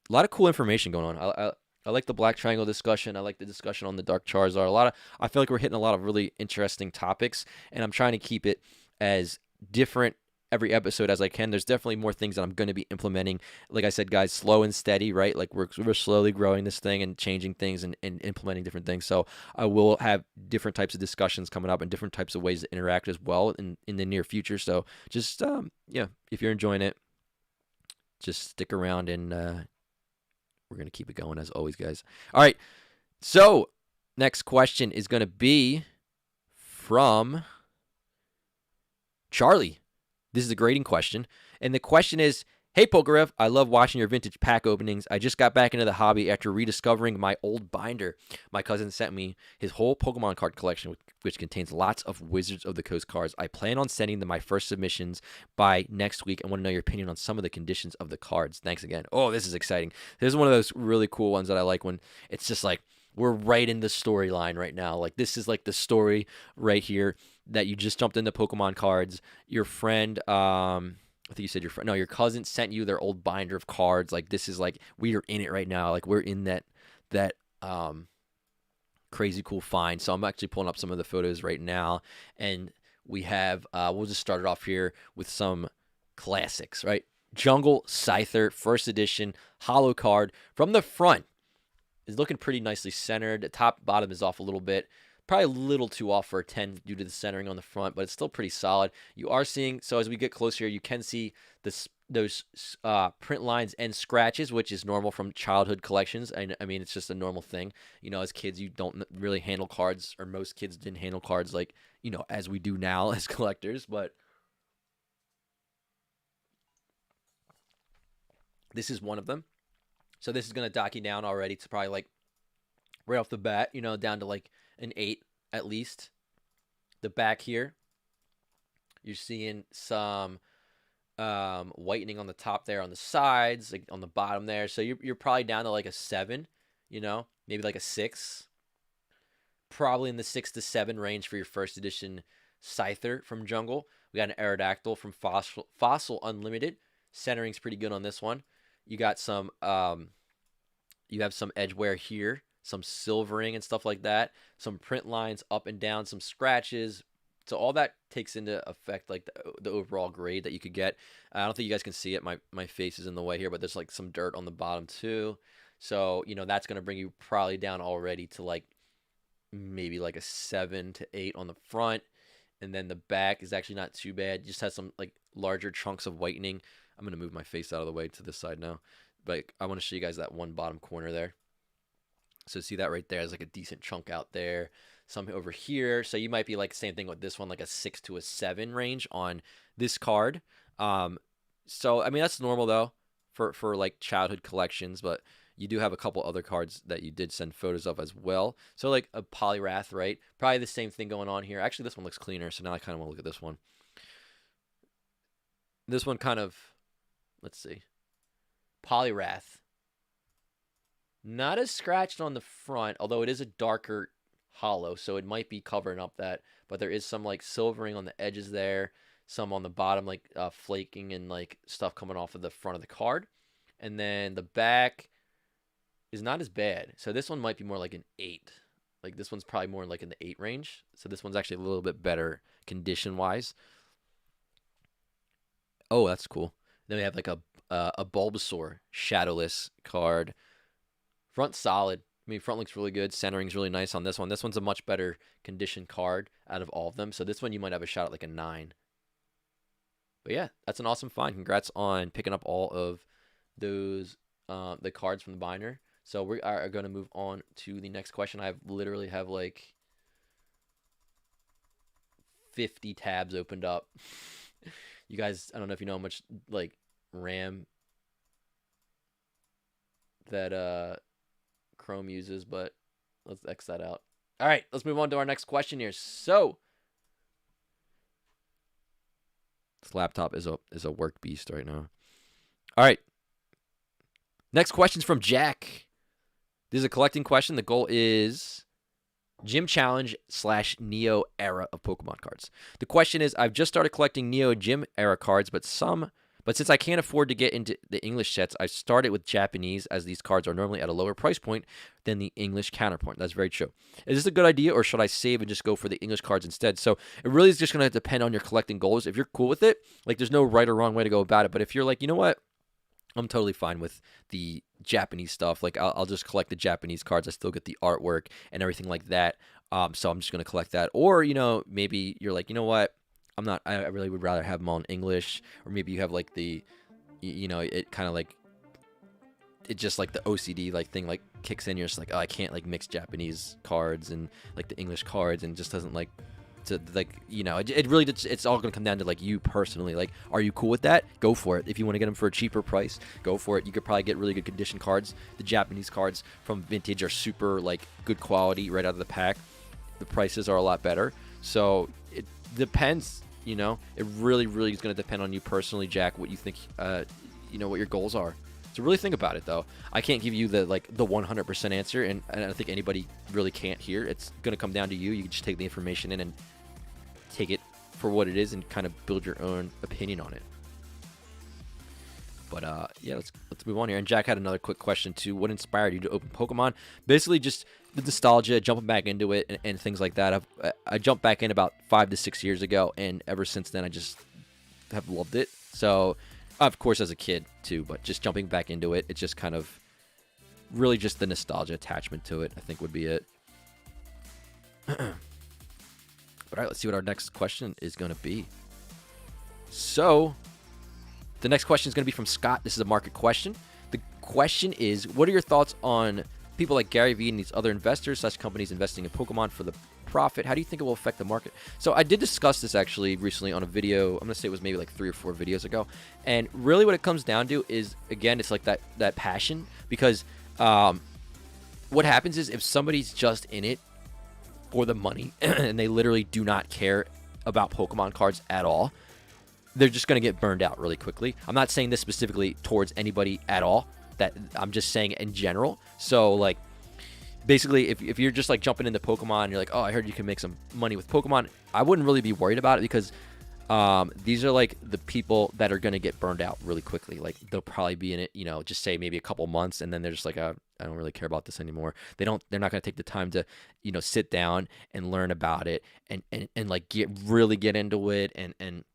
A lot of cool information going on. I like the Black Triangle discussion. I like the discussion on the Dark Charizard. I feel like we're hitting a lot of really interesting topics, and I'm trying to keep it as different every episode as I can. There's definitely more things that I'm going to be implementing. Like I said, guys, slow and steady, right? Like we're slowly growing this thing and changing things and implementing different things. So I will have different types of discussions coming up and different types of ways to interact as well in the near future. So just, yeah, if you're enjoying it, just stick around and we're going to keep it going as always, guys. All right. So next question is going to be from Charlie. This is a grading question. And the question is, hey, PokeRev, I love watching your vintage pack openings. I just got back into the hobby after rediscovering my old binder. My cousin sent me his whole Pokemon card collection, which contains lots of Wizards of the Coast cards. I plan on sending them my first submissions by next week and want to know your opinion on some of the conditions of the cards. Thanks again. Oh, this is exciting. This is one of those really cool ones that I like when it's just like, we're right in the storyline right now. Like this is like the story right here that you just jumped into Pokemon cards. Your friend, I think you said your friend, no, your cousin sent you their old binder of cards. Like this is like, we are in it right now. Like we're in that crazy cool find. So I'm actually pulling up some of the photos right now, and we have, we'll just start it off here with some classics, right? Jungle Scyther, first edition, holo card from the front. Is looking pretty nicely centered. The top bottom is off a little bit. Probably a little too off for a 10 due to the centering on the front, but it's still pretty solid. You are seeing, so as we get closer here, you can see those print lines and scratches, which is normal from childhood collections. I mean, it's just a normal thing. You know, as kids, you don't really handle cards, or most kids didn't handle cards like, you know, as we do now as collectors, but this is one of them. So this is going to dock you down already to probably like right off the bat, you know, down to like an 8 at least. The back here, you're seeing some whitening on the top there, on the sides, like on the bottom there. So you're probably down to like a 7, you know, maybe like a 6. Probably in the 6 to 7 range for your first edition Scyther from Jungle. We got an Aerodactyl from Fossil Unlimited. Centering's pretty good on this one. You got some, you have some edge wear here, some silvering and stuff like that, some print lines up and down, some scratches. So all that takes into effect like the overall grade that you could get. I don't think you guys can see it. My face is in the way here, but there's like some dirt on the bottom too. So, you know, that's going to bring you probably down already to like maybe like a 7 to 8 on the front. And then the back is actually not too bad. It just has some like larger chunks of whitening. I'm going to move my face out of the way to this side now. But I want to show you guys that one bottom corner there. So see that right there is like a decent chunk out there. Some over here. So you might be like same thing with this one, like a 6 to a 7 range on this card. So, I mean, that's normal though for like childhood collections. But you do have a couple other cards that you did send photos of as well. So like a Poliwrath, right? Probably the same thing going on here. Actually, this one looks cleaner. So now I kind of want to look at this one. This one kind of... Let's see. Poliwrath. Not as scratched on the front, although it is a darker hollow, so it might be covering up that. But there is some like silvering on the edges there, some on the bottom like flaking and like stuff coming off of the front of the card. And then the back is not as bad. So this one might be more like an 8. Like this one's probably more like in the 8 range. So this one's actually a little bit better condition-wise. Oh, that's cool. Then we have like a Bulbasaur Shadowless card. Front solid. I mean, front looks really good. Centering's really nice on this one. This one's a much better condition card out of all of them. So this one you might have a shot at like a 9. But yeah, that's an awesome find. Congrats on picking up all of those the cards from the binder. So we are going to move on to the next question. I literally have like 50 tabs opened up. You guys, I don't know if you know how much like RAM that Chrome uses, but let's X that out. All right, let's move on to our next question here. So this laptop is a work beast right now. All right. Next question's from Jack. This is a collecting question. The goal is Gym Challenge / Neo era of Pokemon cards. The question is, I've just started collecting Neo Gym era cards, but But since I can't afford to get into the English sets, I started with Japanese, as these cards are normally at a lower price point than the English counterpoint. That's very true. Is this a good idea, or should I save and just go for the English cards instead? So it really is just going to depend on your collecting goals. If you're cool with it, like there's no right or wrong way to go about it. But if you're like, you know what, I'm totally fine with the Japanese stuff. Like I'll just collect the Japanese cards. I still get the artwork and everything like that. So I'm just going to collect that. Or, you know, maybe you're like, you know what, I really would rather have them all in English. Or maybe you have like the, you know, it kind of like, it just like the OCD like thing like kicks in. You're just like, oh, I can't like mix Japanese cards and like the English cards, and just doesn't like to like, you know, it really, it's all gonna come down to like you personally. Like, are you cool with that? Go for it. If you want to get them for a cheaper price, go for it. You could probably get really good condition cards. The Japanese cards from Vintage are super like good quality right out of the pack. The prices are a lot better. So it depends, you know, it really is going to depend on you personally, Jack, what you think, you know, what your goals are. So really think about it, though. I can't give you the 100% answer, and I don't think anybody really can't here. It's going to come down to you. You can just take the information in and take it for what it is and kind of build your own opinion on it. But yeah, let's move on here. And Jack had another quick question too. What inspired you to open Pokemon? Basically, just the nostalgia, jumping back into it, and things like that. I jumped back in about 5 to 6 years ago, and ever since then, I just have loved it. So, of course, as a kid too, but just jumping back into it, it's just kind of really just the nostalgia attachment to it, I think, would be it. But all right, let's see what our next question is going to be. So, the next question is going to be from Scott. This is a market question. The question is, what are your thoughts on people like Gary Vee and these other investors, such companies investing in Pokemon for the profit? How do you think it will affect the market? So I did discuss this actually recently on a video. I'm going to say it was maybe like 3 or 4 videos ago. And really what it comes down to is, again, it's like that passion. Because what happens is if somebody's just in it for the money and they literally do not care about Pokemon cards at all, they're just going to get burned out really quickly. I'm not saying this specifically towards anybody at all. That I'm just saying in general. So like basically if you're just like jumping into Pokemon and you're like, oh, I heard you can make some money with Pokemon, I wouldn't really be worried about it, because these are like the people that are going to get burned out really quickly. Like they'll probably be in it, you know, just say maybe a couple months, and then they're just like, I don't really care about this anymore. They're not going to take the time to, you know, sit down and learn about it and like really get into it and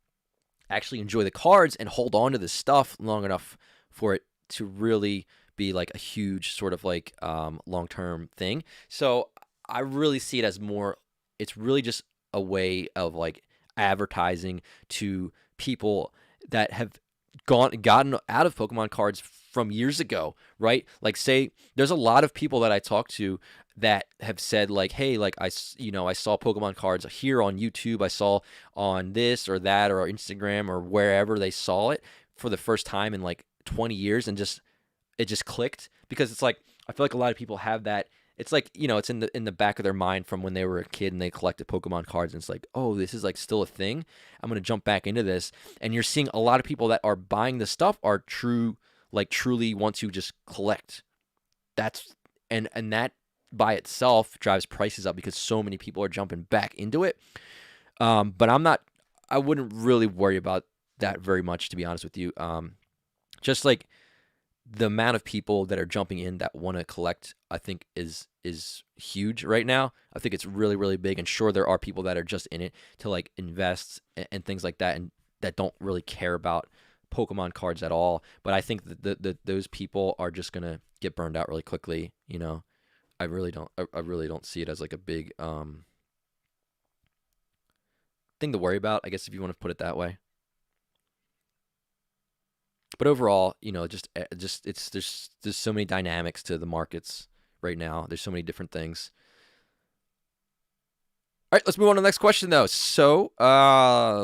actually enjoy the cards and hold on to this stuff long enough for it to really be like a huge sort of like long-term thing. So I really see it as more, it's really just a way of like advertising to people that have gotten out of Pokemon cards from years ago, right? Like, say there's a lot of people that I talk to that have said like, hey, like I saw Pokemon cards here on YouTube, I saw on this or that or Instagram or wherever they saw it for the first time in like 20 years, and it just clicked. Because it's like, I feel like a lot of people have that. It's like, you know, it's in the back of their mind from when they were a kid and they collected Pokemon cards, and it's like, oh, this is like still a thing. I'm going to jump back into this. And you're seeing a lot of people that are buying this stuff are truly want to just collect. That's and that by itself drives prices up, because so many people are jumping back into it. But I wouldn't really worry about that very much, to be honest with you. Just like the amount of people that are jumping in that want to collect, I think is huge right now. I think it's really big. And sure, there are people that are just in it to like invest and things like that, and that don't really care about Pokemon cards at all. But I think that those people are just gonna get burned out really quickly. You know, I really don't see it as like a big thing to worry about, I guess, if you want to put it that way. But overall, you know, there's so many dynamics to the markets right now. There's so many different things. All right, let's move on to the next question, though. So,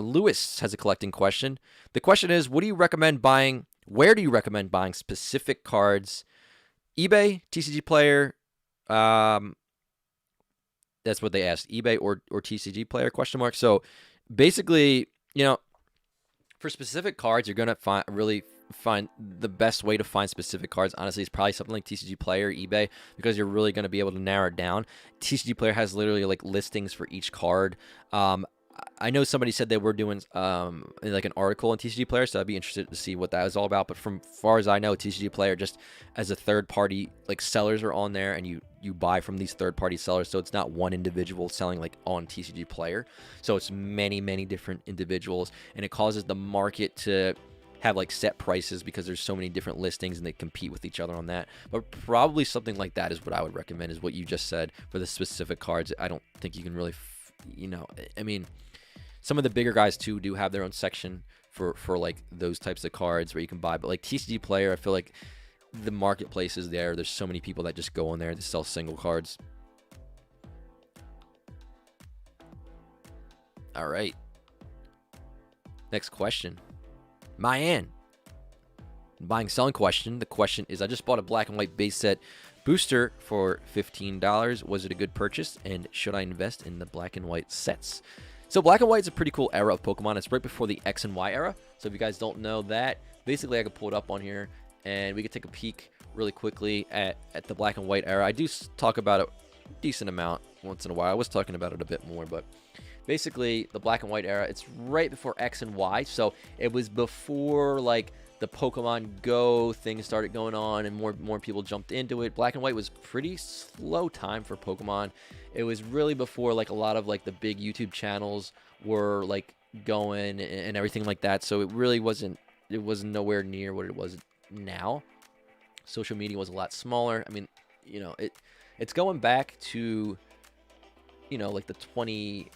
Lewis has a collecting question. The question is, what do you recommend buying? Where do you recommend buying specific cards? eBay, TCG Player. That's what they asked. eBay or TCG Player? Question mark. So, basically, you know, for specific cards, you're gonna find the best way to find specific cards, honestly, is probably something like TCG Player or eBay, because you're really going to be able to narrow it down. TCG Player has literally like listings for each card. I know somebody said they were doing like an article on TCG Player, so I'd be interested to see what that is all about. But from far as I know, TCG Player just as a third party, like sellers are on there, and you buy from these third party sellers. So it's not one individual selling like on TCG Player. So it's many different individuals, and it causes the market to have like set prices because there's so many different listings and they compete with each other on that. But probably something like that is what I would recommend, is what you just said for the specific cards. I don't think you can really, I mean, some of the bigger guys too do have their own section for like those types of cards where you can buy. But like TCG Player, I feel like the marketplace is there. There's so many people that just go in there to sell single cards. All right. Next question. Mayan. Buying selling question. The question is, I just bought a black and white base set booster for $15. Was it a good purchase? And should I invest in the black and white sets? So black and white is a pretty cool era of Pokemon. It's right before the X and Y era. So if you guys don't know that, basically I could pull it up on here and we could take a peek really quickly at the black and white era. I do talk about it a decent amount once in a while. I was talking about it a bit more, but basically the black and white era, it's right before X and Y. So it was before like the Pokemon Go thing started going on and more people jumped into it. Black and white was pretty slow time for Pokemon. It was really before like a lot of like the big YouTube channels were like going and everything like that. So it really wasn't nowhere near what it was now. Social media was a lot smaller. I mean, it's going back to, like the 20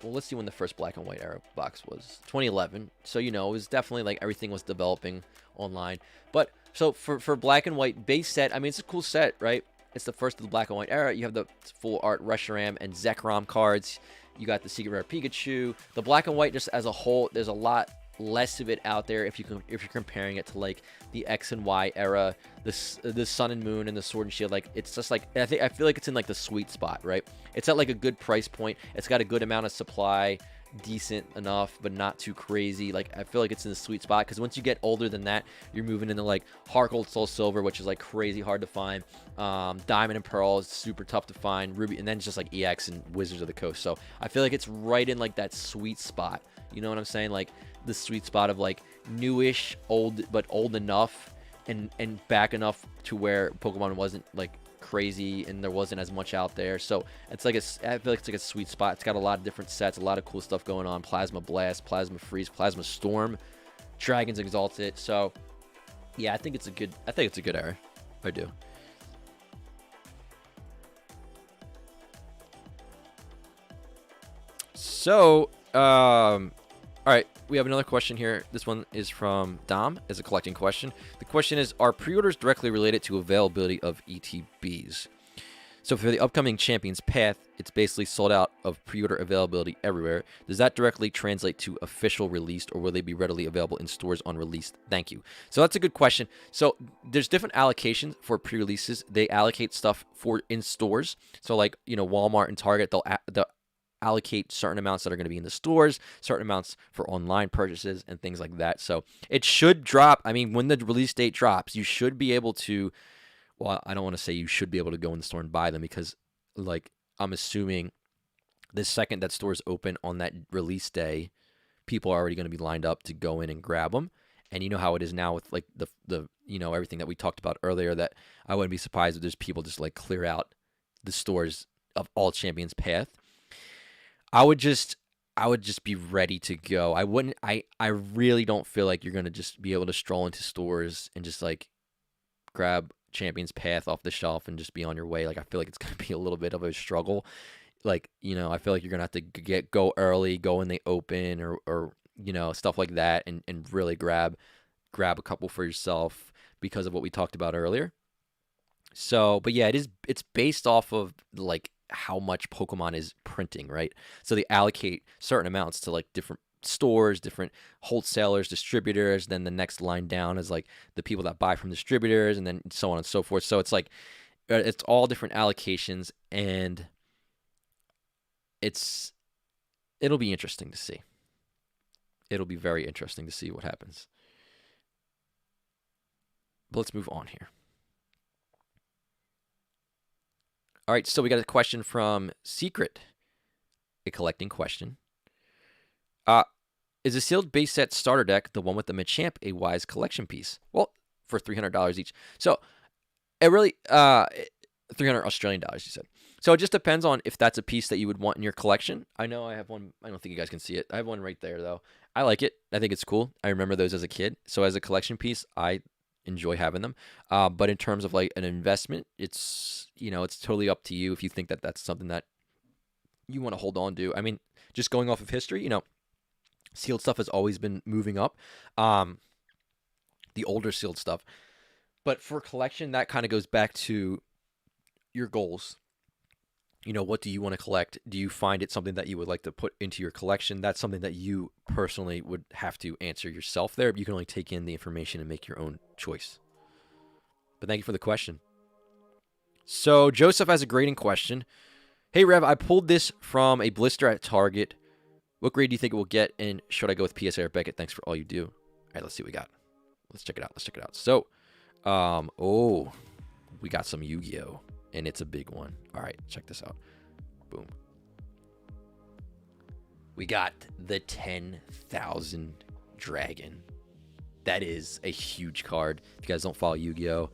well, let's see when the first black and white era box was. 2011. So, it was definitely like everything was developing online. But so for black and white base set, I mean, it's a cool set, right? It's the first of the black and white era. You have the full art Reshiram and Zekrom cards. You got the Secret Rare Pikachu. The black and white just as a whole, there's a lot less of it out there if you're comparing it to like the X and Y era, the Sun and Moon and the Sword and Shield. Like it's just like I feel like it's in like the sweet spot, right? It's at like a good price point. It's got a good amount of supply, decent enough but not too crazy. Like I feel like it's in the sweet spot, because once you get older than that, you're moving into like Heart Gold, Soul Silver, which is like crazy hard to find. Diamond and Pearl is super tough to find. Ruby, and then it's just like EX and Wizards of the Coast. So I feel like it's right in like that sweet spot. You know what I'm saying? Like the sweet spot of like newish, old, but old enough and back enough to where Pokemon wasn't like crazy and there wasn't as much out there. So it's like I feel like it's like a sweet spot. It's got a lot of different sets, a lot of cool stuff going on. Plasma Blast, Plasma Freeze, Plasma Storm, Dragons Exalted. So yeah, I think it's a good era. I do. So all right, we have another question here. This one is from Dom, as a collecting question. The question is, are pre-orders directly related to availability of ETBs? So for the upcoming Champions Path, it's basically sold out of pre-order availability everywhere. Does that directly translate to official released, or will they be readily available in stores on release? Thank you. So that's a good question. So there's different allocations for pre-releases. They allocate stuff for in stores. So like, Walmart and Target, they'll allocate certain amounts that are going to be in the stores, certain amounts for online purchases and things like that. So it should drop. I mean, when the release date drops, you should be able to, well, I don't want to say you should be able to go in the store and buy them, because like I'm assuming the second that stores open on that release day, people are already going to be lined up to go in and grab them. And you know how it is now with like the everything that we talked about earlier, that I wouldn't be surprised if there's people just like clear out the stores of all Champions Path. I would just be ready to go. I really don't feel like you're going to just be able to stroll into stores and just like grab Champions Path off the shelf and just be on your way. Like I feel like it's going to be a little bit of a struggle. Like, I feel like you're going to have to go early, go when they open or stuff like that, and really grab a couple for yourself because of what we talked about earlier. So, but yeah, it's based off of like how much Pokemon is printing, right? So they allocate certain amounts to like different stores, different wholesalers, distributors. Then the next line down is like the people that buy from distributors, and then so on and so forth. So it's like it's all different allocations, and it'll be interesting to see. It'll be very interesting to see what happens. But let's move on here. All right, so we got a question from Secret, a collecting question. Uh, is a sealed base set starter deck the one with the Machamp a wise collection piece? Well, for $300 each. So it really 300 Australian dollars, you said. So it just depends on if that's a piece that you would want in your collection. I know I have one. I don't think you guys can see it. I have one right there though. I like it. I think it's cool. I remember those as a kid. So as a collection piece, I enjoy having them. But in terms of like an investment, it's it's totally up to you if you think that that's something that you want to hold on to. I mean, just going off of history, sealed stuff has always been moving up. The older sealed stuff. But for collection, that kind of goes back to your goals. What do you want to collect? Do you find it something that you would like to put into your collection? That's something that you personally would have to answer yourself there. You can only take in the information and make your own choice. But thank you for the question. So Joseph has a grading question. Hey, Rev, I pulled this from a blister at Target. What grade do you think it will get? And should I go with PSA or Beckett? Thanks for all you do. All right, let's see what we got. Let's check it out. So, we got some Yu-Gi-Oh! And it's a big one. All right, check this out. Boom. We got the 10,000 Dragon. That is a huge card. If you guys don't follow Yu-Gi-Oh!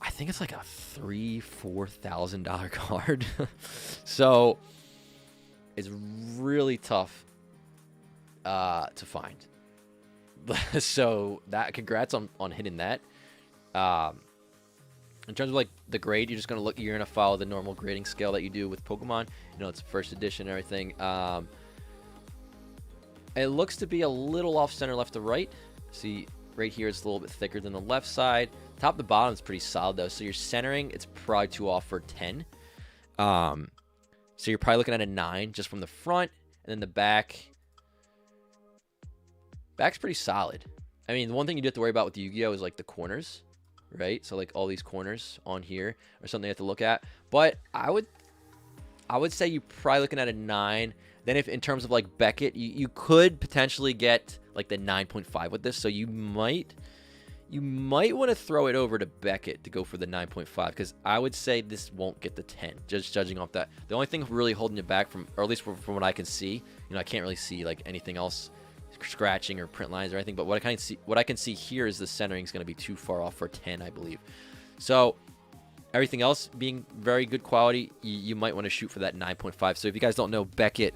I think it's like a $3,000-$4,000 card. So it's really tough to find. So congrats on hitting that. In terms of like the grade, you're gonna follow the normal grading scale that you do with Pokemon. It's first edition and everything. It looks to be a little off center left to right. See, right here it's a little bit thicker than the left side. Top to bottom is pretty solid though. So your centering, it's probably 2 off for 10. So you're probably looking at a 9 just from the front, and then the back's pretty solid. I mean, the one thing you do have to worry about with Yu-Gi-Oh! Is like the corners. Right, so like all these corners on here are something you have to look at. But I would say you're probably looking at a 9. Then if in terms of like Beckett, you could potentially get like the 9.5 with this. So you might want to throw it over to Beckett to go for the 9.5, because I would say this won't get the 10. Just judging off that, the only thing really holding it back from, or at least from what I can see, I can't really see like anything else, scratching or print lines or anything, but what I can see here is the centering is going to be too far off for 10, I believe. So everything else being very good quality, you might want to shoot for that 9.5. So if you guys don't know, Beckett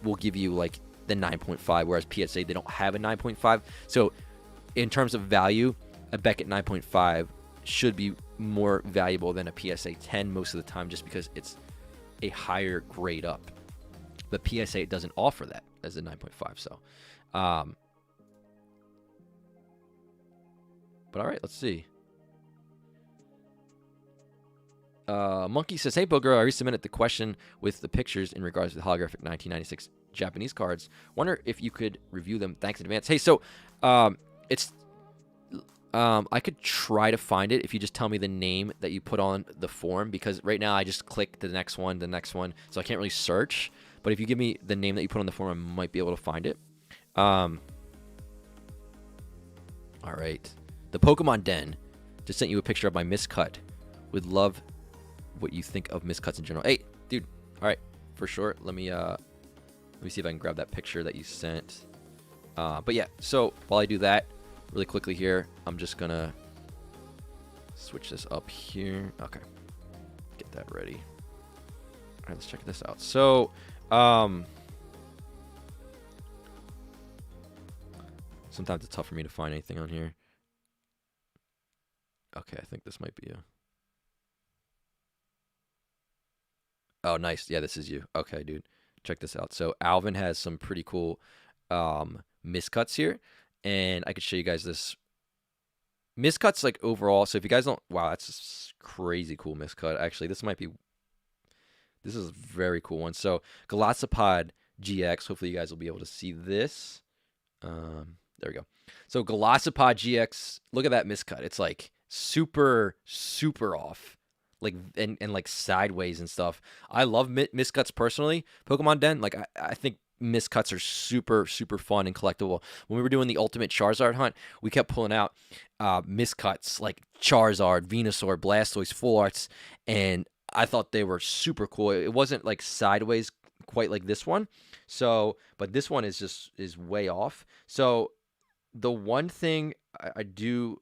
will give you like the 9.5, whereas PSA, they don't have a 9.5. So in terms of value, a Beckett 9.5 should be more valuable than a PSA 10 most of the time, just because it's a higher grade up. But PSA doesn't offer that as a 9.5. So but all right, let's see. Monkey says, hey, Booger, I resubmitted the question with the pictures in regards to the holographic 1996 Japanese cards. Wonder if you could review them. Thanks in advance. Hey, so it's I could try to find it if you just tell me the name that you put on the form, because right now I just click the next one, so I can't really search. But if you give me the name that you put on the form, I might be able to find it. All right. The Pokemon Den just sent you a picture of my miscut. Would love what you think of miscuts in general. Hey, dude. All right, for sure. Let me see if I can grab that picture that you sent. But yeah, so while I do that, really quickly here, I'm just gonna switch this up here. Okay, get that ready. All right, let's check this out. So, sometimes it's tough for me to find anything on here. Okay, I think this might be a... Oh, nice. Yeah, this is you. Okay, dude. Check this out. So Alvin has some pretty cool miscuts here, and I could show you guys this. Miscuts, like, overall. So if you guys don't... Wow, that's a crazy cool miscut. Actually, this is a very cool one. So Galassapod GX. Hopefully you guys will be able to see this. There we go. So Galassapod GX, look at that miscut. It's like super, super off. Like, and like sideways and stuff. I love miscuts personally. Pokemon Den, like, I think miscuts are super, super fun and collectible. When we were doing the Ultimate Charizard hunt, we kept pulling out miscuts like Charizard, Venusaur, Blastoise, Full Arts, and I thought they were super cool. It wasn't like sideways quite like this one. So, but this one is way off. So the one thing I do,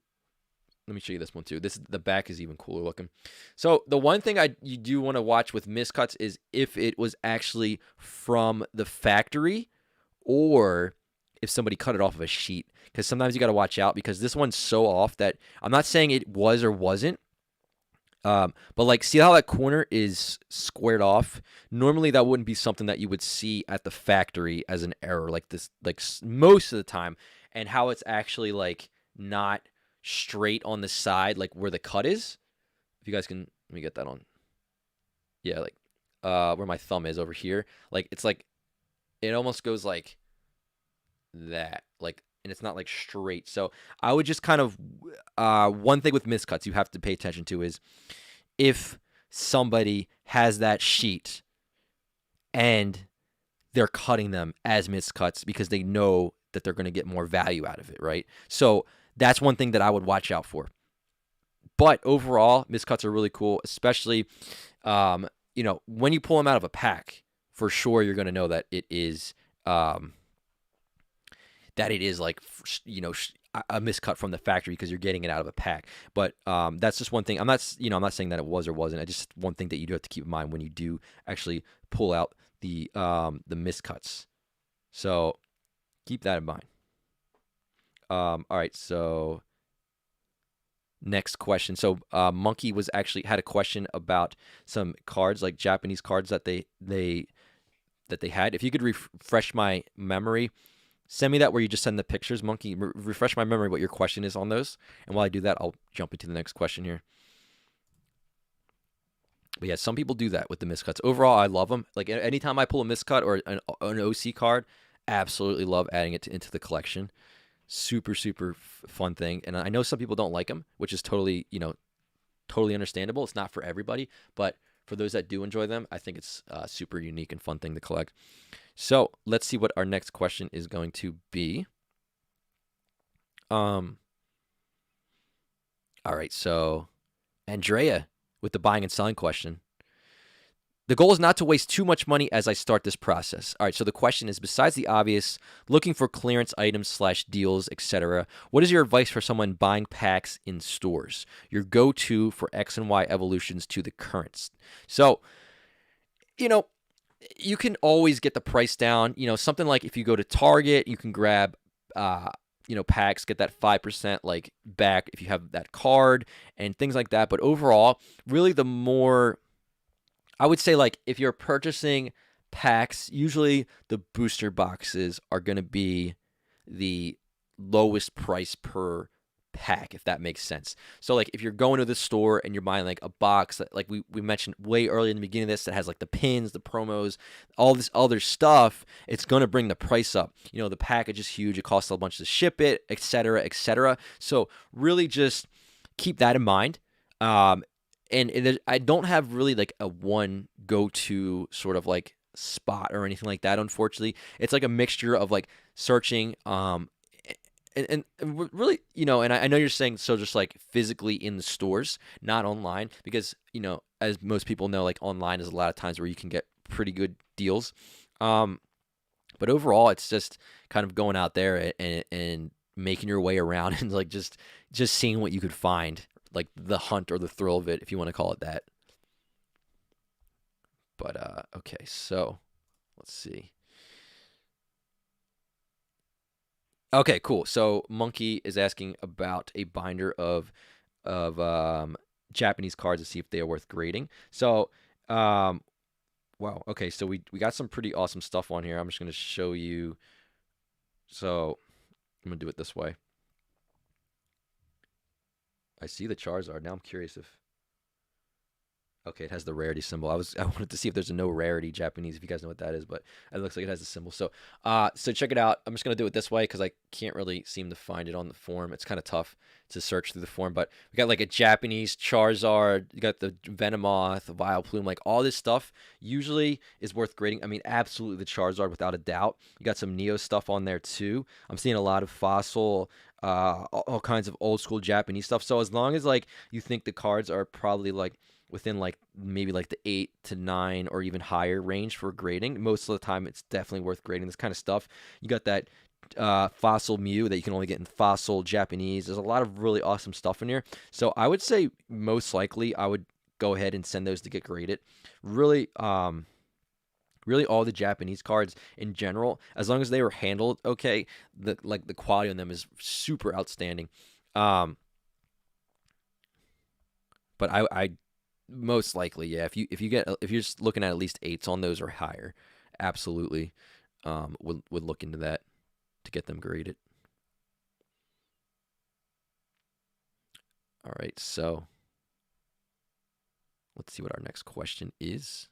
let me show you this one too. The back is even cooler looking. So the one thing you do want to watch with miscuts is if it was actually from the factory or if somebody cut it off of a sheet. Because sometimes you got to watch out because this one's so off that I'm not saying it was or wasn't. But like, see how that corner is squared off? Normally that wouldn't be something that you would see at the factory as an error like this, like most of the time. And how it's actually like not straight on the side, like where the cut is. If you guys can, let me get that on. Yeah, like where my thumb is over here. Like it's like it almost goes like that, like, and it's not like straight. So I would just kind of one thing with miscuts you have to pay attention to is if somebody has that sheet and they're cutting them as miscuts because they know that they're going to get more value out of it, right? So that's one thing that I would watch out for. But overall, miscuts are really cool, especially, you know, when you pull them out of a pack, for sure you're going to know that it is like, you know, a miscut from the factory because you're getting it out of a pack. But that's just one thing. I'm not saying that it was or wasn't. I just one thing that you do have to keep in mind when you do actually pull out the miscuts. So keep that in mind. All right, so next question. So Monkey had a question about some cards, like Japanese cards that they had. If you could refresh my memory, send me that where you just send the pictures. Monkey, refresh my memory what your question is on those. And while I do that, I'll jump into the next question here. But yeah, some people do that with the miscuts. Overall, I love them. Like anytime I pull a miscut or an OC card, absolutely love adding it into the collection. Super, super fun thing. And I know some people don't like them, which is totally, you know, totally understandable. It's not for everybody, but for those that do enjoy them, I think it's a super unique and fun thing to collect. So let's see what our next question is going to be. All right, so Andrea with the buying and selling question. The goal is not to waste too much money as I start this process. All right, so the question is, besides the obvious, looking for clearance items / deals, etc., what is your advice for someone buying packs in stores? Your go-to for X and Y evolutions to the currents. So, you know, you can always get the price down. You know, something like if you go to Target, you can grab, you know, packs, get that 5% like back if you have that card and things like that. But overall, really the more, I would say, like, if you're purchasing packs, usually the booster boxes are going to be the lowest price per pack, if that makes sense. So, like, if you're going to the store and you're buying, like, a box that, like, we mentioned way early in the beginning of this, that has, like, the pins, the promos, all this other stuff, it's going to bring the price up. You know, the package is huge. It costs a bunch to ship it, etc., etc. So, really just keep that in mind. And I don't have really like a one go-to sort of like spot or anything like that, unfortunately. It's like a mixture of like searching, and really, you know, and I know you're saying so just like physically in the stores, not online, because, you know, as most people know, like online is a lot of times where you can get pretty good deals. But overall, it's just kind of going out there and making your way around and like just seeing what you could find. Like the hunt or the thrill of it, if you want to call it that. But okay, so let's see. Okay, cool. So Monkey is asking about a binder of Japanese cards to see if they are worth grading. So wow, okay, so we got some pretty awesome stuff on here. I'm just gonna show you. So I'm gonna do it this way. I see the Charizard. Now I'm curious if... Okay, it has the rarity symbol. I wanted to see if there's a no rarity Japanese, if you guys know what that is, but it looks like it has the symbol. So so check it out. I'm just going to do it this way because I can't really seem to find it on the form. It's kind of tough to search through the form, but we got like a Japanese Charizard, you got the Venomoth, the Vileplume, like all this stuff usually is worth grading. I mean, absolutely the Charizard without a doubt. You got some Neo stuff on there too. I'm seeing a lot of Fossil, all kinds of old school Japanese stuff. So as long as like you think the cards are probably like within like maybe like the 8 to 9 or even higher range for grading, most of the time it's definitely worth grading this kind of stuff. You got that fossil Mew that you can only get in fossil Japanese. There's a lot of really awesome stuff in here. So I would say most likely I would go ahead and send those to get graded. Really, really all the Japanese cards in general, as long as they were handled okay, the quality on them is super outstanding. But I most likely, yeah, if you're just looking at least 8s on those or higher, absolutely would look into that to get them graded. All right, so let's see what our next question is.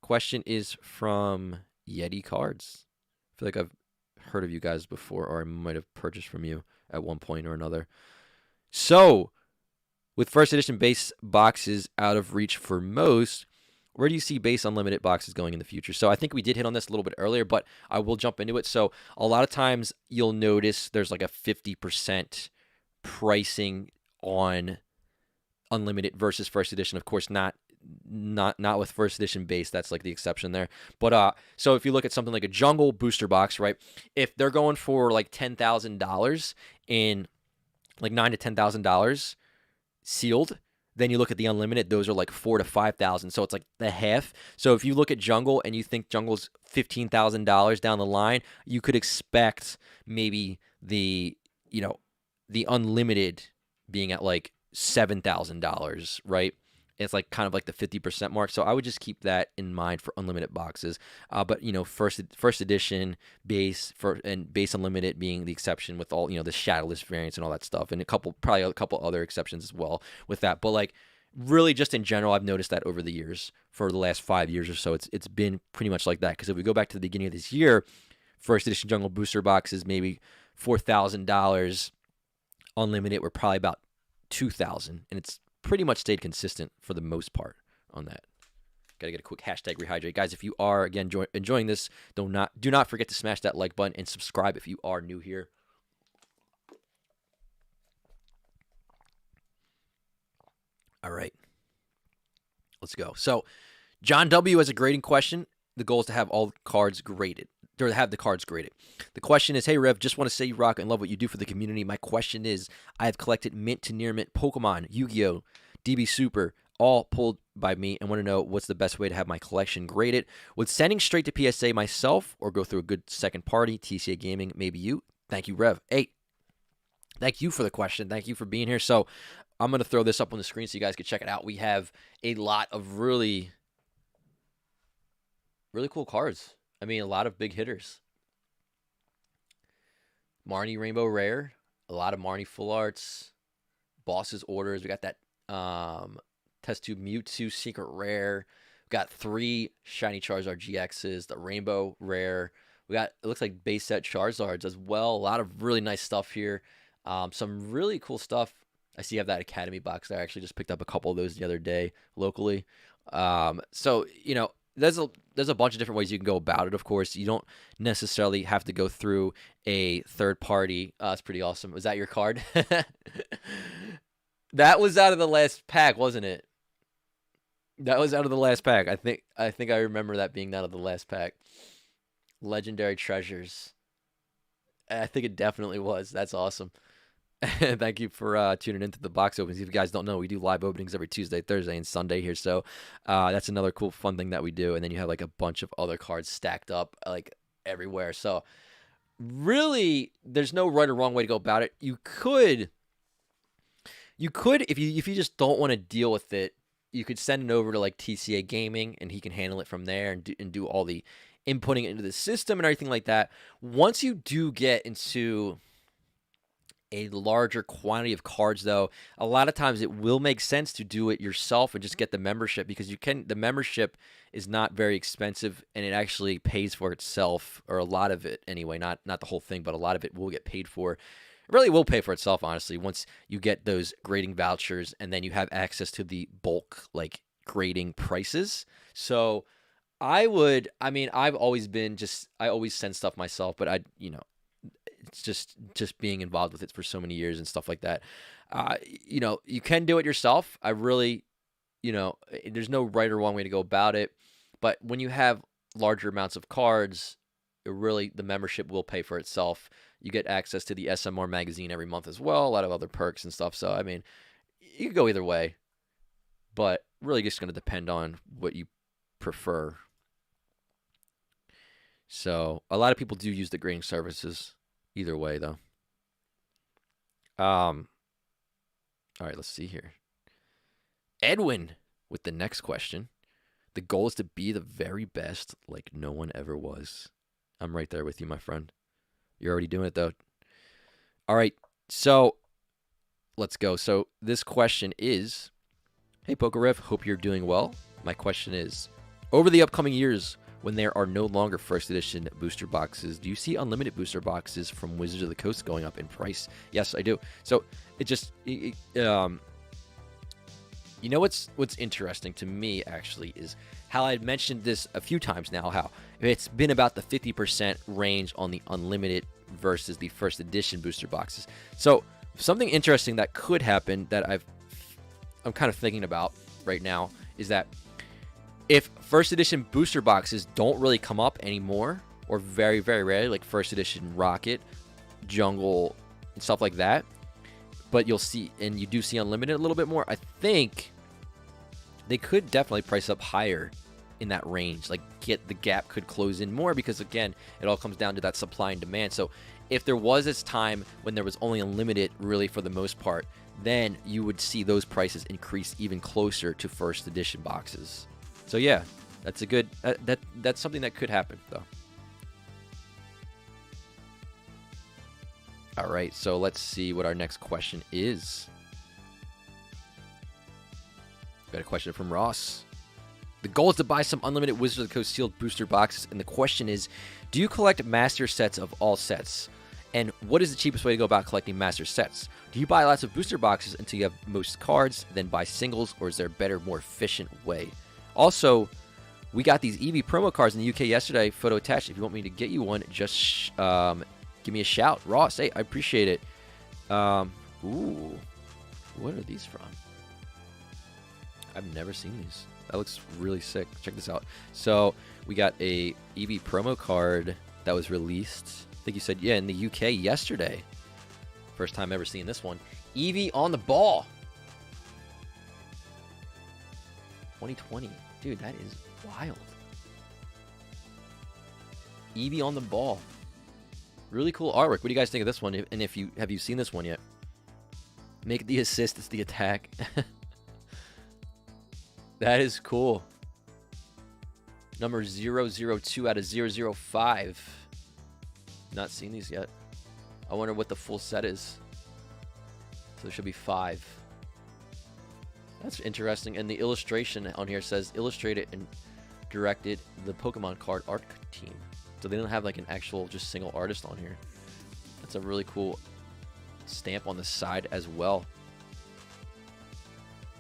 Question is from Yeti Cards. I feel like I've heard of you guys before, or I might have purchased from you at one point or another. So, with first edition base boxes out of reach for most, where do you see base unlimited boxes going in the future? So I think we did hit on this a little bit earlier, but I will jump into it. So a lot of times you'll notice there's like a 50% pricing on unlimited versus first edition. Of course, not with first edition base. That's like the exception there. But so if you look at something like a jungle booster box, right? If they're going for like $10,000 in like $9,000 to $10,000 sealed, then you look at the unlimited, those are like $4,000 to $5,000. So it's like the half. So if you look at jungle and you think jungle's $15,000 down the line, you could expect maybe the unlimited being at like $7,000, right? It's like kind of like the 50% mark. So I would just keep that in mind for unlimited boxes. But first edition base and base unlimited being the exception with all the shadowless variants and all that stuff, and probably a couple other exceptions as well with that. But like really, just in general, I've noticed that over the years, for the last 5 years or so, it's been pretty much like that. Because if we go back to the beginning of this year, first edition jungle booster boxes maybe $4,000, unlimited were probably about $2,000, and it's pretty much stayed consistent for the most part on that. Got to get a quick hashtag rehydrate. Guys, if you are, again, enjoying this, do not forget to smash that like button and subscribe if you are new here. All right. Let's go. So, John W. has a grading question. The goal is to have all cards graded, or to have the cards graded. The question is, hey, Rev, just want to say you rock and love what you do for the community. My question is, I have collected mint to near mint Pokemon, Yu-Gi-Oh!, DB Super, all pulled by me, and want to know what's the best way to have my collection graded. Would sending straight to PSA myself, or go through a good second party, TCA Gaming, maybe you? Thank you, Rev. Hey, thank you for the question. Thank you for being here. So I'm going to throw this up on the screen so you guys can check it out. We have a lot of really cool cards. I mean, a lot of big hitters. Marnie Rainbow Rare, a lot of Marnie Full Arts, Boss's Orders. We got that Test Tube Mewtwo Secret Rare. We got 3 Shiny Charizard GXs, the Rainbow Rare. We got, it looks like base set Charizards as well. A lot of really nice stuff here. Some really cool stuff. I see you have that Academy box there. I actually just picked up a couple of those the other day locally. So, there's a bunch of different ways you can go about it, of course. You don't necessarily have to go through a third party. It's pretty awesome. Was that your card? That was out of the last pack, wasn't it? That was out of the last pack. I think I remember that being out of the last pack. Legendary Treasures. I think it definitely was. That's awesome. Thank you for tuning into the box openings. If you guys don't know, we do live openings every Tuesday, Thursday, and Sunday here. So that's another cool, fun thing that we do. And then you have like a bunch of other cards stacked up like everywhere. So really, there's no right or wrong way to go about it. You could if you just don't want to deal with it, you could send it over to like TCA Gaming, and he can handle it from there and do all the inputting into the system and everything like that. Once you do get into a larger quantity of cards, though, a lot of times it will make sense to do it yourself and just get the membership, because the membership is not very expensive, and it actually pays for itself, or a lot of it anyway, not the whole thing, but a lot of it will get paid for. It really will pay for itself, honestly, once you get those grading vouchers, and then you have access to the bulk like grading prices. So I mean, I've always been I always send stuff myself, but it's just being involved with it for so many years and stuff like that. You can do it yourself. I really, there's no right or wrong way to go about it. But when you have larger amounts of cards, the membership will pay for itself. You get access to the SMR magazine every month as well, a lot of other perks and stuff. So, I mean, you can go either way, but really just going to depend on what you prefer. So, a lot of people do use the grading services either way, though. All right, let's see here. Edwin with the next question. The goal is to be the very best like no one ever was. I'm right there with you, my friend. You're already doing it, though. All right, so let's go. So this question is, hey, PokeRev, hope you're doing well. My question is, over the upcoming years, when there are no longer first edition booster boxes, do you see unlimited booster boxes from Wizards of the Coast going up in price? Yes, I do. So what's interesting to me actually is how I mentioned this a few times now, how it's been about the 50% range on the unlimited versus the first edition booster boxes. So something interesting that could happen that I'm kind of thinking about right now is that if first edition booster boxes don't really come up anymore, or very, very rarely, like first edition Rocket, Jungle, and stuff like that, but you do see unlimited a little bit more, I think they could definitely price up higher in that range. Like, the gap could close in more because, again, it all comes down to that supply and demand. So if there was this time when there was only unlimited, really, for the most part, then you would see those prices increase even closer to first edition boxes. So yeah, that's a good that's something that could happen, though. All right, so let's see what our next question is. Got a question from Ross. The goal is to buy some unlimited Wizards of the Coast sealed booster boxes, and the question is, do you collect master sets of all sets? And what is the cheapest way to go about collecting master sets? Do you buy lots of booster boxes until you have most cards, then buy singles, or is there a better, more efficient way? Also, we got these EV promo cards in the UK yesterday, photo attached. If you want me to get you one, just give me a shout. Ross, hey, I appreciate it. Ooh, what are these from? I've never seen these. That looks really sick. Check this out. So we got a EV promo card that was released, I think you said, yeah, in the UK yesterday. First time ever seeing this one. EV on the ball. 2020. Dude, that is wild. EV on the ball. Really cool artwork. What do you guys think of this one? And have you seen this one yet? Make the assist, it's the attack. That is cool. Number 002 out of 005. Not seen these yet. I wonder what the full set is. So there should be 5. That's interesting. And the illustration on here says illustrated and directed the Pokemon card art team. So they don't have like an actual just single artist on here. That's a really cool stamp on the side as well.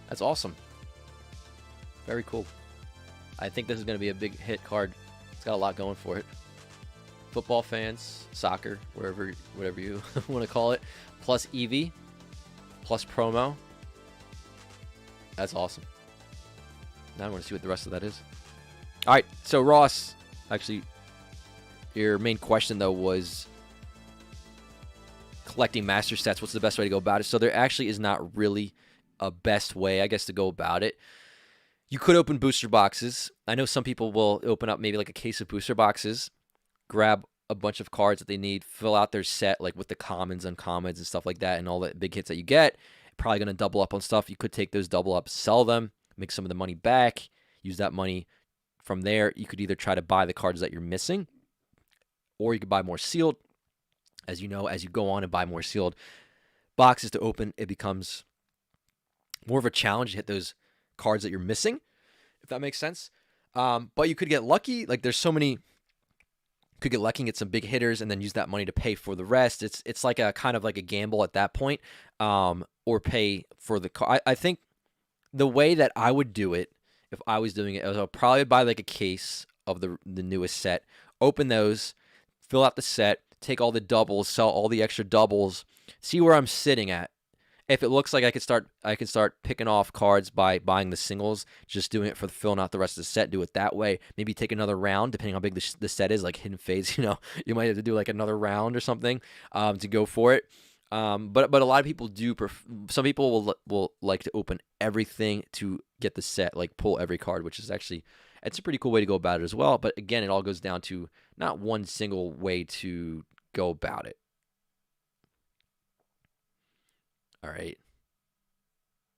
That's awesome. Very cool. I think this is going to be a big hit card. It's got a lot going for it. Football fans, soccer, whatever you want to call it, plus EV, plus promo. That's awesome. Now I want to see what the rest of that is. All right, so Ross, actually, your main question though was collecting master sets. What's the best way to go about it? So there actually is not really a best way, I guess, to go about it. You could open booster boxes. I know some people will open up maybe like a case of booster boxes, grab a bunch of cards that they need, fill out their set like with the commons, uncommons, and stuff like that, and all the big hits that you get. Probably going to double up on stuff. You could take those double ups, sell them, make some of the money back, use that money from there. You could either try to buy the cards that you're missing, or you could buy more sealed. As you know, as you go on and buy more sealed boxes to open, it becomes more of a challenge to hit those cards that you're missing, if that makes sense. But you could get lucky. Like there's so many, could get lucky and get some big hitters and then use that money to pay for the rest. It's like a kind of like a gamble at that point, or pay for the car. I think the way that I would do it if I was doing it, I would probably buy like a case of the newest set, open those, fill out the set, take all the doubles, sell all the extra doubles, see where I'm sitting at. If it looks like I can start picking off cards by buying the singles, just doing it for filling out the rest of the set, do it that way. Maybe take another round, depending how big the set is, like Hidden Phase, you might have to do like another round or something to go for it. But a lot of people do. Some people will like to open everything to get the set, like pull every card, which is actually, it's a pretty cool way to go about it as well. But again, it all goes down to not one single way to go about it. All right.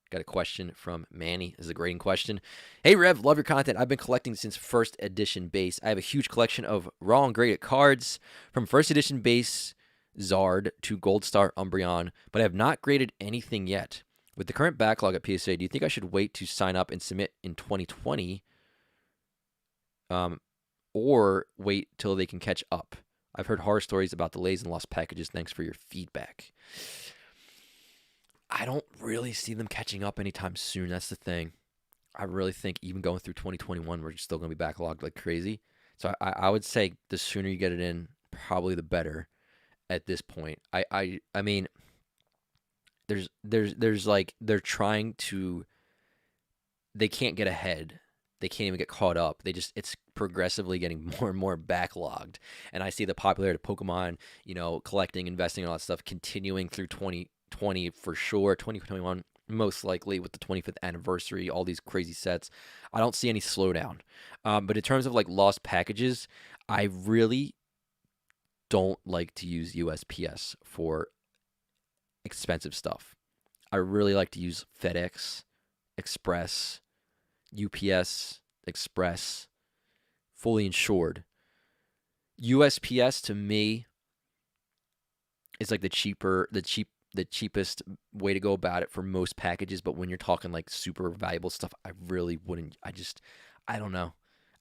Got a question from Manny. This is a grading question. Hey, Rev, love your content. I've been collecting since first edition base. I have a huge collection of raw and graded cards from first edition base Zard to Gold Star Umbreon, but I have not graded anything yet. With the current backlog at PSA, do you think I should wait to sign up and submit in 2020 or wait till they can catch up? I've heard horror stories about delays and lost packages. Thanks for your feedback. I don't really see them catching up anytime soon. That's the thing. I really think even going through 2021, we're still going to be backlogged like crazy. So I would say the sooner you get it in, probably the better at this point. I mean, there's like, they're trying to, they can't get ahead. They can't even get caught up. It's progressively getting more and more backlogged. And I see the popularity of Pokemon, collecting, investing, and all that stuff continuing through 2020 for sure, 2021 most likely with the 25th anniversary, all these crazy sets. I don't see any slowdown. But in terms of like lost packages, I really don't like to use USPS for expensive stuff. I really like to use FedEx, Express, UPS, Express, fully insured. USPS to me is like the cheapest way to go about it for most packages, but when you're talking like super valuable stuff, I really wouldn't. I don't know.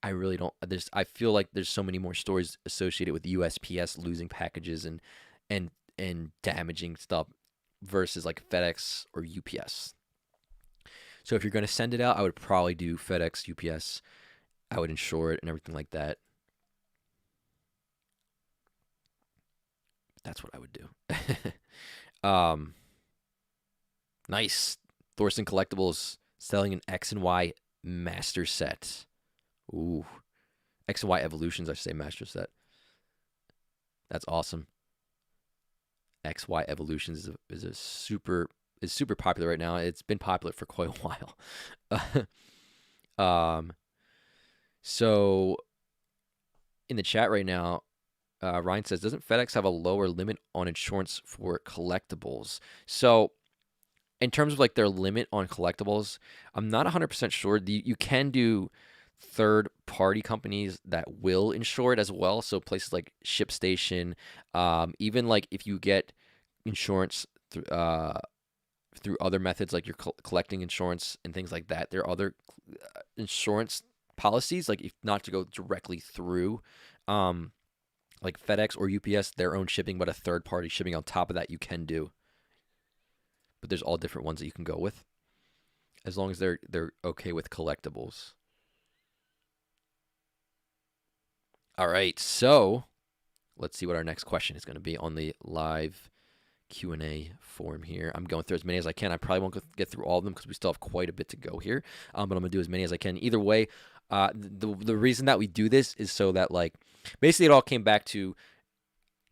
I really don't. I feel like there's so many more stories associated with USPS losing packages and damaging stuff versus like FedEx or UPS. So if you're going to send it out, I would probably do FedEx, UPS. I would insure it and everything like that. That's what I would do. Nice. Thorson Collectibles selling an X and Y master set. Ooh. X and Y Evolutions, I should say, master set. That's awesome. XY Evolutions is super popular right now. It's been popular for quite a while. So in the chat right now, Ryan says, doesn't FedEx have a lower limit on insurance for collectibles? So in terms of like their limit on collectibles, I'm not 100% sure. You can do third-party companies that will insure it as well. So places like ShipStation, even like if you get insurance through other methods, like you're collecting insurance and things like that, there are other insurance policies, like if not to go directly through like FedEx or UPS, their own shipping, but a third-party shipping on top of that you can do. But there's all different ones that you can go with, as long as they're okay with collectibles. All right, so let's see what our next question is going to be on the live Q&A form here. I'm going through as many as I can. I probably won't get through all of them because we still have quite a bit to go here, but I'm going to do as many as I can. Either way, the reason that we do this is so that, like, basically it all came back to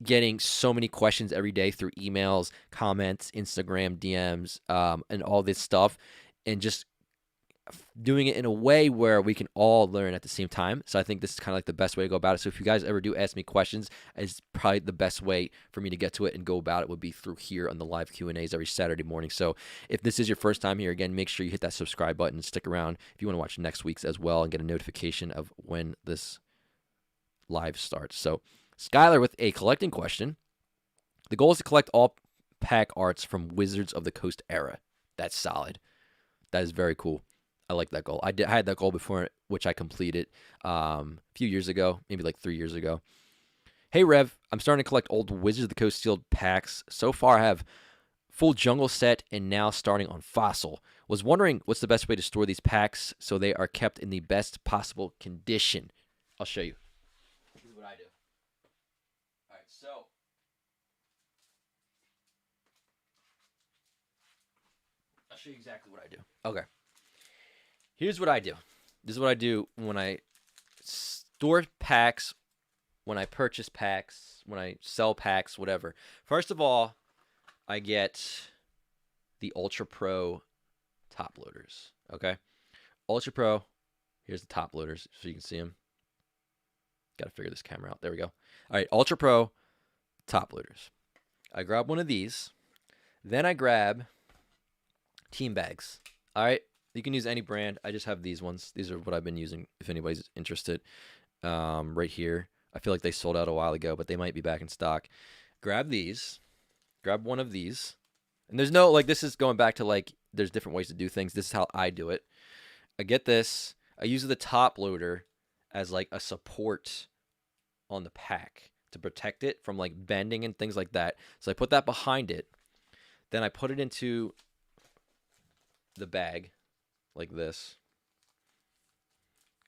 getting so many questions every day through emails, comments, Instagram, DMs, and all this stuff, and just doing it in a way where we can all learn at the same time. So I think this is kind of like the best way to go about it. So if you guys ever do ask me questions, it's probably the best way for me to get to it and go about it would be through here on the live Q&As every Saturday morning. So if this is your first time here, again, make sure you hit that subscribe button and stick around if you want to watch next week's as well and get a notification of when this live starts. So Skylar with a collecting question. The goal is to collect all pack arts from Wizards of the Coast era. That's solid. That is very cool. I like that goal. I had that goal before, which I completed a few years ago, maybe like 3 years ago. Hey, Rev, I'm starting to collect old Wizards of the Coast sealed packs. So far, I have full jungle set and now starting on fossil. Was wondering what's the best way to store these packs so they are kept in the best possible condition. I'll show you. This is what I do. All right, so I'll show you exactly what I do. Okay. Here's what I do. This is what I do when I store packs, when I purchase packs, when I sell packs, whatever. First of all, I get the Ultra Pro top loaders. Okay. Ultra Pro. Here's the top loaders so you can see them. Got to figure this camera out. There we go. All right. Ultra Pro top loaders. I grab one of these. Then I grab team bags. All right. You can use any brand. I just have these ones. These are what I've been using if anybody's interested. Right here. I feel like they sold out a while ago, but they might be back in stock. Grab these. Grab one of these. And there's no, like, this is going back to, like, there's different ways to do things. This is how I do it. I get this. I use the top loader as, like, a support on the pack to protect it from, like, bending and things like that. So I put that behind it. Then I put it into the bag like this.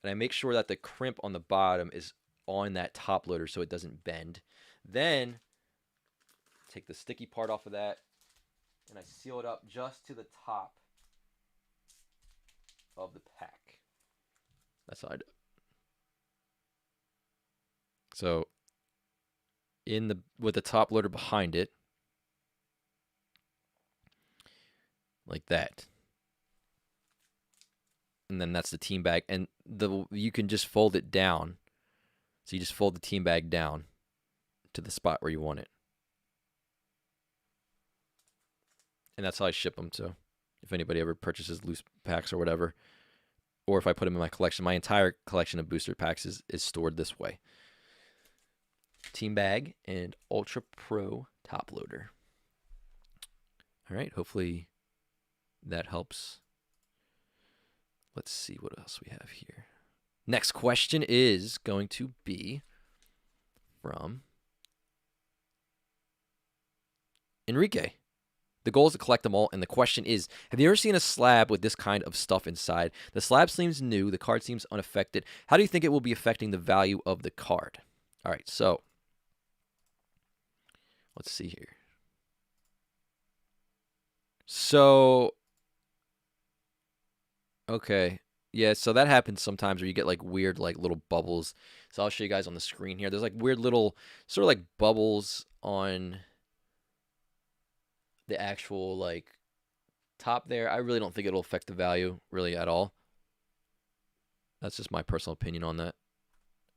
And I make sure that the crimp on the bottom is on that top loader so it doesn't bend. Then take the sticky part off of that and I seal it up just to the top of the pack. That's how I do it. So with the top loader behind it, like that. And then that's the team bag, and you can just fold it down. So you just fold the team bag down to the spot where you want it. And that's how I ship them to, if anybody ever purchases loose packs or whatever. Or if I put them in my collection. My entire collection of booster packs is stored this way. Team bag and Ultra Pro top loader. All right, hopefully that helps. Let's see what else we have here. Next question is going to be from Enrique. The goal is to collect them all, and the question is, have you ever seen a slab with this kind of stuff inside? The slab seems new, the card seems unaffected. How do you think it will be affecting the value of the card? All right, so let's see here. So, okay. Yeah, so that happens sometimes where you get like weird like little bubbles. So I'll show you guys on the screen here. There's like weird little sort of like bubbles on the actual like top there. I really don't think it'll affect the value really at all. That's just my personal opinion on that.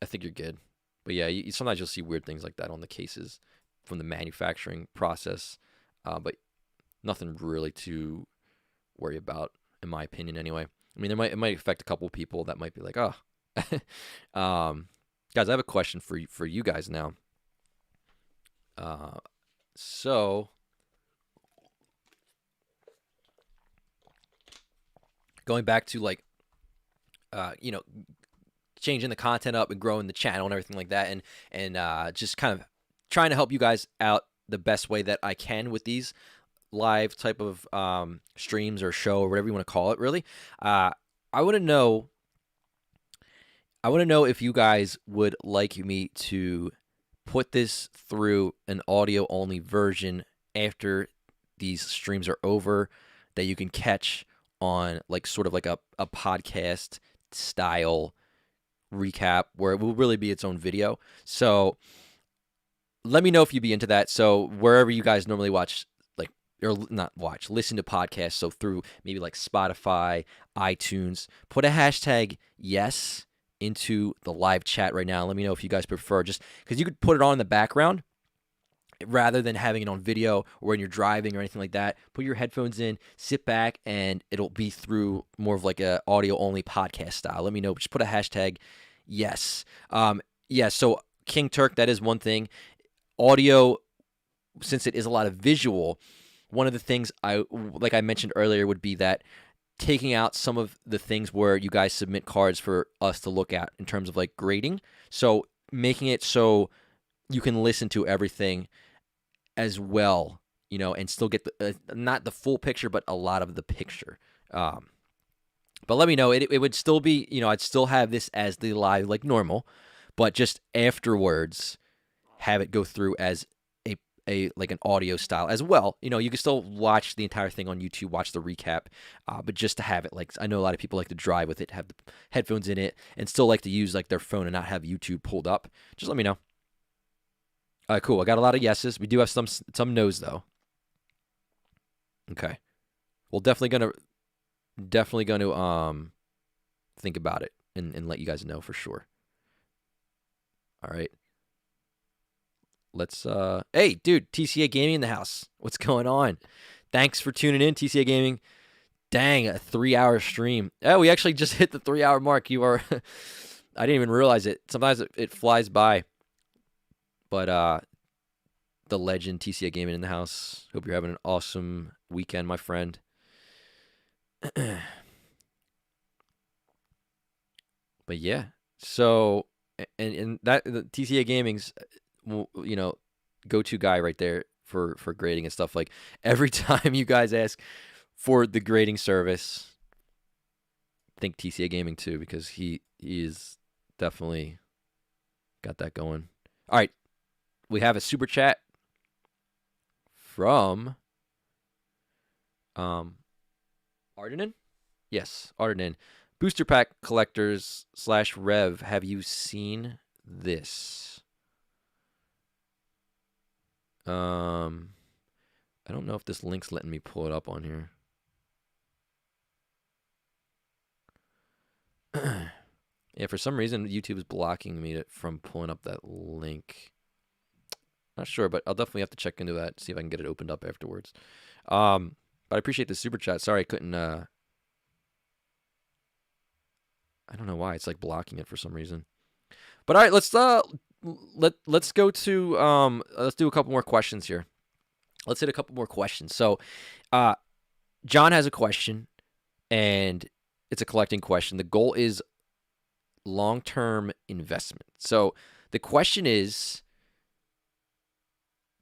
I think you're good. But yeah, sometimes you'll see weird things like that on the cases from the manufacturing process. But nothing really to worry about, in my opinion anyway. I mean, it might affect a couple of people that might be like, oh. Guys, I have a question for you guys now. So going back to like, changing the content up and growing the channel and everything like that, and just kind of trying to help you guys out the best way that I can with these live type of streams or show or whatever you want to call it. Really, I want to know if you guys would like me to put this through an audio only version after these streams are over, that you can catch on like sort of like a podcast style recap where it will really be its own video. So let me know if you'd be into that. So wherever you guys normally watch, or not watch, listen to podcasts, so through maybe like Spotify, iTunes, put a hashtag yes into the live chat right now. Let me know if you guys prefer, just because you could put it on in the background rather than having it on video or when you're driving or anything like that. Put your headphones in, sit back, and it'll be through more of like a audio only podcast style. Let me know. Just put a hashtag yes. So King Turk, that is one thing. Audio, since it is a lot of visual, one of the things I mentioned earlier would be that taking out some of the things where you guys submit cards for us to look at in terms of like grading. So making it so you can listen to everything as well, and still get not the full picture, but a lot of the picture. But But let me know. It would still be, I'd still have this as the live like normal, but just afterwards have it go through as a like an audio style as well. You can still watch the entire thing on YouTube, watch the recap, but just to have it, like, I know a lot of people like to drive with it, have the headphones in it, and still like to use like their phone and not have YouTube pulled up. Just let me know. All right, cool. I got a lot of yeses. We do have some no's though. Okay. Well, definitely gonna think about it and let you guys know for sure. All right. Let's hey dude, TCA Gaming in the house. What's going on? Thanks for tuning in, TCA Gaming. Dang, a 3-hour stream. Oh, we actually just hit the 3-hour mark. You are I didn't even realize it. Sometimes it flies by. But the legend TCA Gaming in the house. Hope you're having an awesome weekend, my friend. But yeah. So and that the TCA Gaming's go-to guy right there for grading and stuff. Like, every time you guys ask for the grading service, think TCA Gaming too, because he is definitely got that going. All right, we have a super chat from Ardenin. Yes, Ardenin. Booster pack collectors / Rev, have you seen this? I don't know if this link's letting me pull it up on here. Yeah, for some reason YouTube is blocking me from pulling up that link. Not sure, but I'll definitely have to check into that, see if I can get it opened up afterwards. But I appreciate the super chat. Sorry I couldn't. I don't know why it's like blocking it for some reason. But all right, let's go to let's do a couple more questions here. Let's hit a couple more questions. So, John has a question, and it's a collecting question. The goal is long-term investment. So the question is,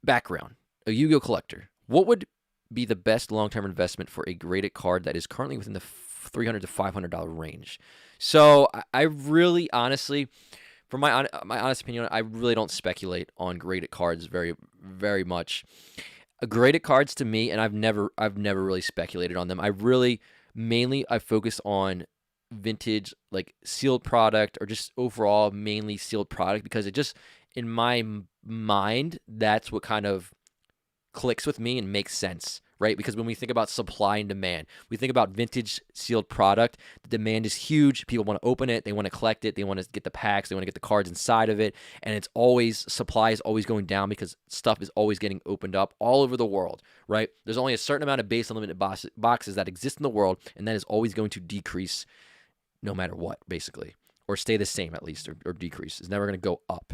background, a Yu-Gi-Oh collector. What would be the best long-term investment for a graded card that is currently within the $300 to $500 range? So I really, honestly, from my honest opinion, I really don't speculate on graded cards very, very much. Graded cards to me, and I've never really speculated on them. I focus on vintage, like sealed product, or just overall mainly sealed product, because it just, in my mind, that's what kind of clicks with me and makes sense, right? Because when we think about supply and demand, we think about vintage sealed product. The demand is huge. People want to open it. They want to collect it. They want to get the packs. They want to get the cards inside of it. And it's always, supply is always going down because stuff is always getting opened up all over the world, right? There's only a certain amount of base unlimited boxes that exist in the world, and that is always going to decrease no matter what, basically, or stay the same at least, or decrease. It's never going to go up.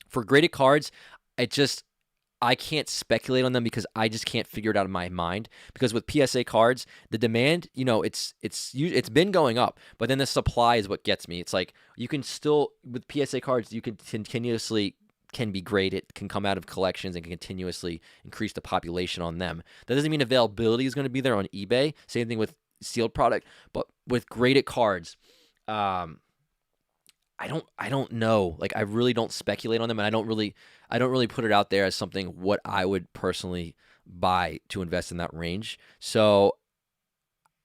For graded cards, I can't speculate on them because I just can't figure it out in my mind. Because with PSA cards, the demand, it's been going up, but then the supply is what gets me. It's like, you can still, with PSA cards, you can continuously can be graded, can come out of collections, and can continuously increase the population on them. That doesn't mean availability is going to be there on eBay. Same thing with sealed product, but with graded cards, I don't know. Like, I really don't speculate on them, and I don't really put it out there as something what I would personally buy to invest in that range. So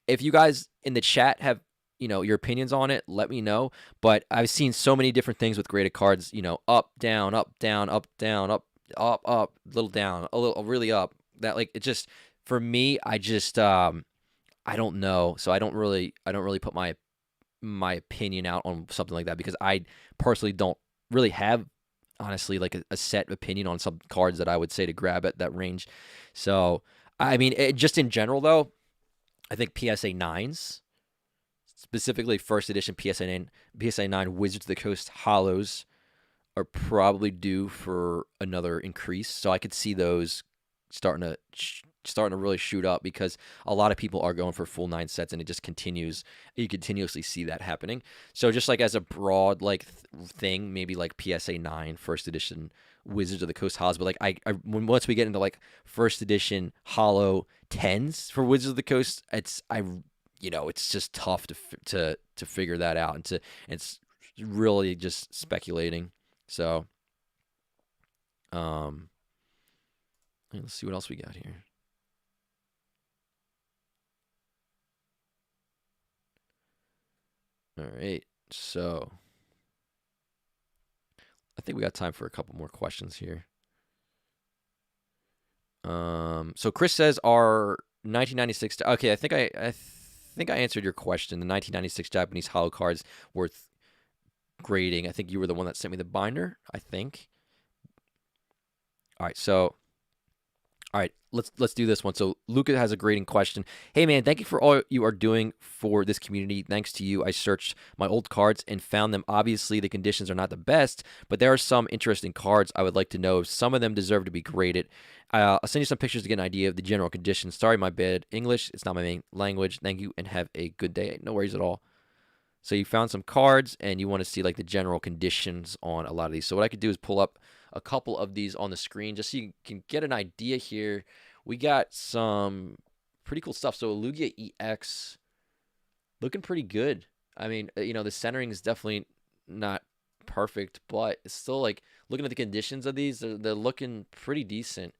if you guys in the chat have, your opinions on it, let me know. But I've seen so many different things with graded cards, up, down, up, down, up, down, up, little down, a little, really up. That, like, it just, for me, I just, I don't know. So I don't really put my opinion out on something like that, because I personally don't really have, honestly, like a set opinion on some cards that I would say to grab at that range. So, I mean, just in general, though, I think PSA 9s, specifically first edition PSA 9 Wizards of the Coast Hollows, are probably due for another increase. So I could see those starting to really shoot up, because a lot of people are going for full 9 sets, and it just continues. You continuously see that happening. So just like as a broad thing, maybe like PSA 9 first edition Wizards of the Coast Hollows, but like once we get into like first edition Hollow 10s for Wizards of the Coast, you know, it's just tough to figure that out, and it's really just speculating. So, let's see what else we got here. All right, so I think we got time for a couple more questions here. So Chris says our 1996. Okay, I think I answered your question. The 1996 Japanese holo cards worth grading. I think you were the one that sent me the binder, I think. All right, so let's do this one. So Luca has a grading question. Hey man, thank you for all you are doing for this community. Thanks to you, I searched my old cards and found them. Obviously, the conditions are not the best, but there are some interesting cards. I would like to know if some of them deserve to be graded. I'll send you some pictures to get an idea of the general conditions. Sorry, my bad. English, it's not my main language. Thank you, and have a good day. No worries at all. So you found some cards, and you want to see like the general conditions on a lot of these. So what I could do is pull up a couple of these on the screen just so you can get an idea here. We got some pretty cool stuff. So Lugia EX looking pretty good. I mean, you know, the centering is definitely not perfect, but it's still like looking at the conditions of these, they're looking pretty decent.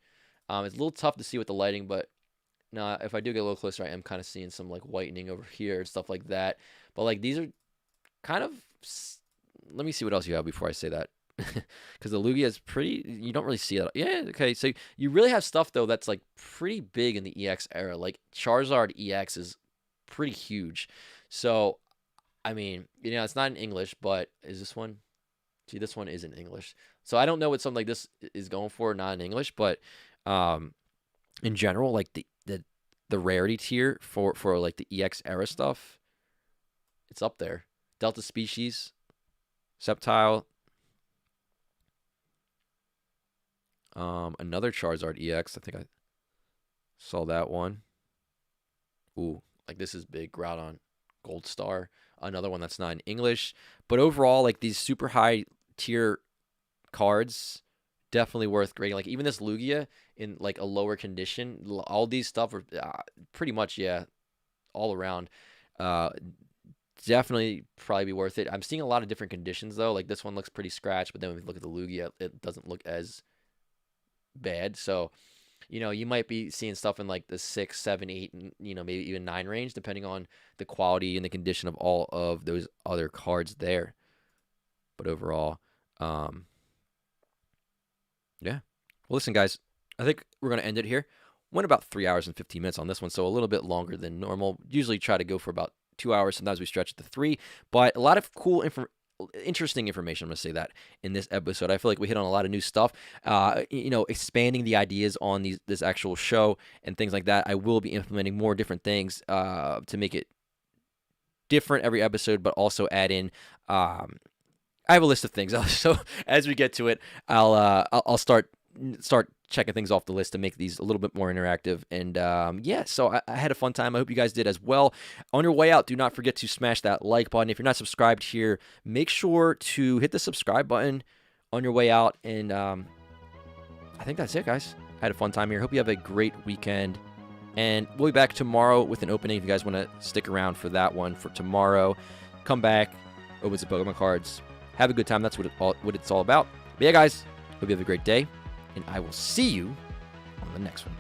It's a little tough to see with the lighting, but now if I do get a little closer, I am kind of seeing some like whitening over here and stuff like that. But like these are kind of, let me see what else you have before I say that. Because the Lugia is pretty, you don't really see it. Yeah, okay, so you really have stuff though that's like pretty big in the EX era. Like Charizard EX is pretty huge. So I mean, you know, it's not in English, but is this one? See, this one is in English. So I don't know what something like this is going for, not in English, but in general, like the rarity tier for like the EX era stuff, it's up there. Delta species, Sceptile, another Charizard EX. I think I saw that one. Ooh, like this is big. Groudon, Gold Star. Another one that's not in English. But overall, like these super high tier cards, definitely worth grading. Like even this Lugia in like a lower condition, all these stuff are pretty much, yeah, all around. Definitely probably be worth it. I'm seeing a lot of different conditions though. Like this one looks pretty scratched, but then when we look at the Lugia, it doesn't look as bad. So, you know, you might be seeing stuff in like the 6, 7, 8, and, you know, maybe even 9 range, depending on the quality and the condition of all of those other cards there. But overall, yeah. Well, listen, guys, I think we're going to end it here. Went about 3 hours and 15 minutes on this one, so a little bit longer than normal. Usually try to go for about 2 hours. Sometimes we stretch it to 3, but a lot of cool interesting information, I'm going to say that, in this episode. I feel like we hit on a lot of new stuff, you know, expanding the ideas on this actual show and things like that. I will be implementing more different things to make it different every episode, but also add in, I have a list of things. So as we get to it, I'll start checking things off the list to make these a little bit more interactive. And yeah, so I had a fun time. I hope you guys did as well. On your way out, do not forget to smash that like button. If you're not subscribed here, make sure to hit the subscribe button on your way out. And I think that's it, guys. I had a fun time here. Hope you have a great weekend. And we'll be back tomorrow with an opening if you guys want to stick around for that one for tomorrow. Come back, open some Pokemon cards. Have a good time. That's what it's all about. But yeah, guys, hope you have a great day. And I will see you on the next one.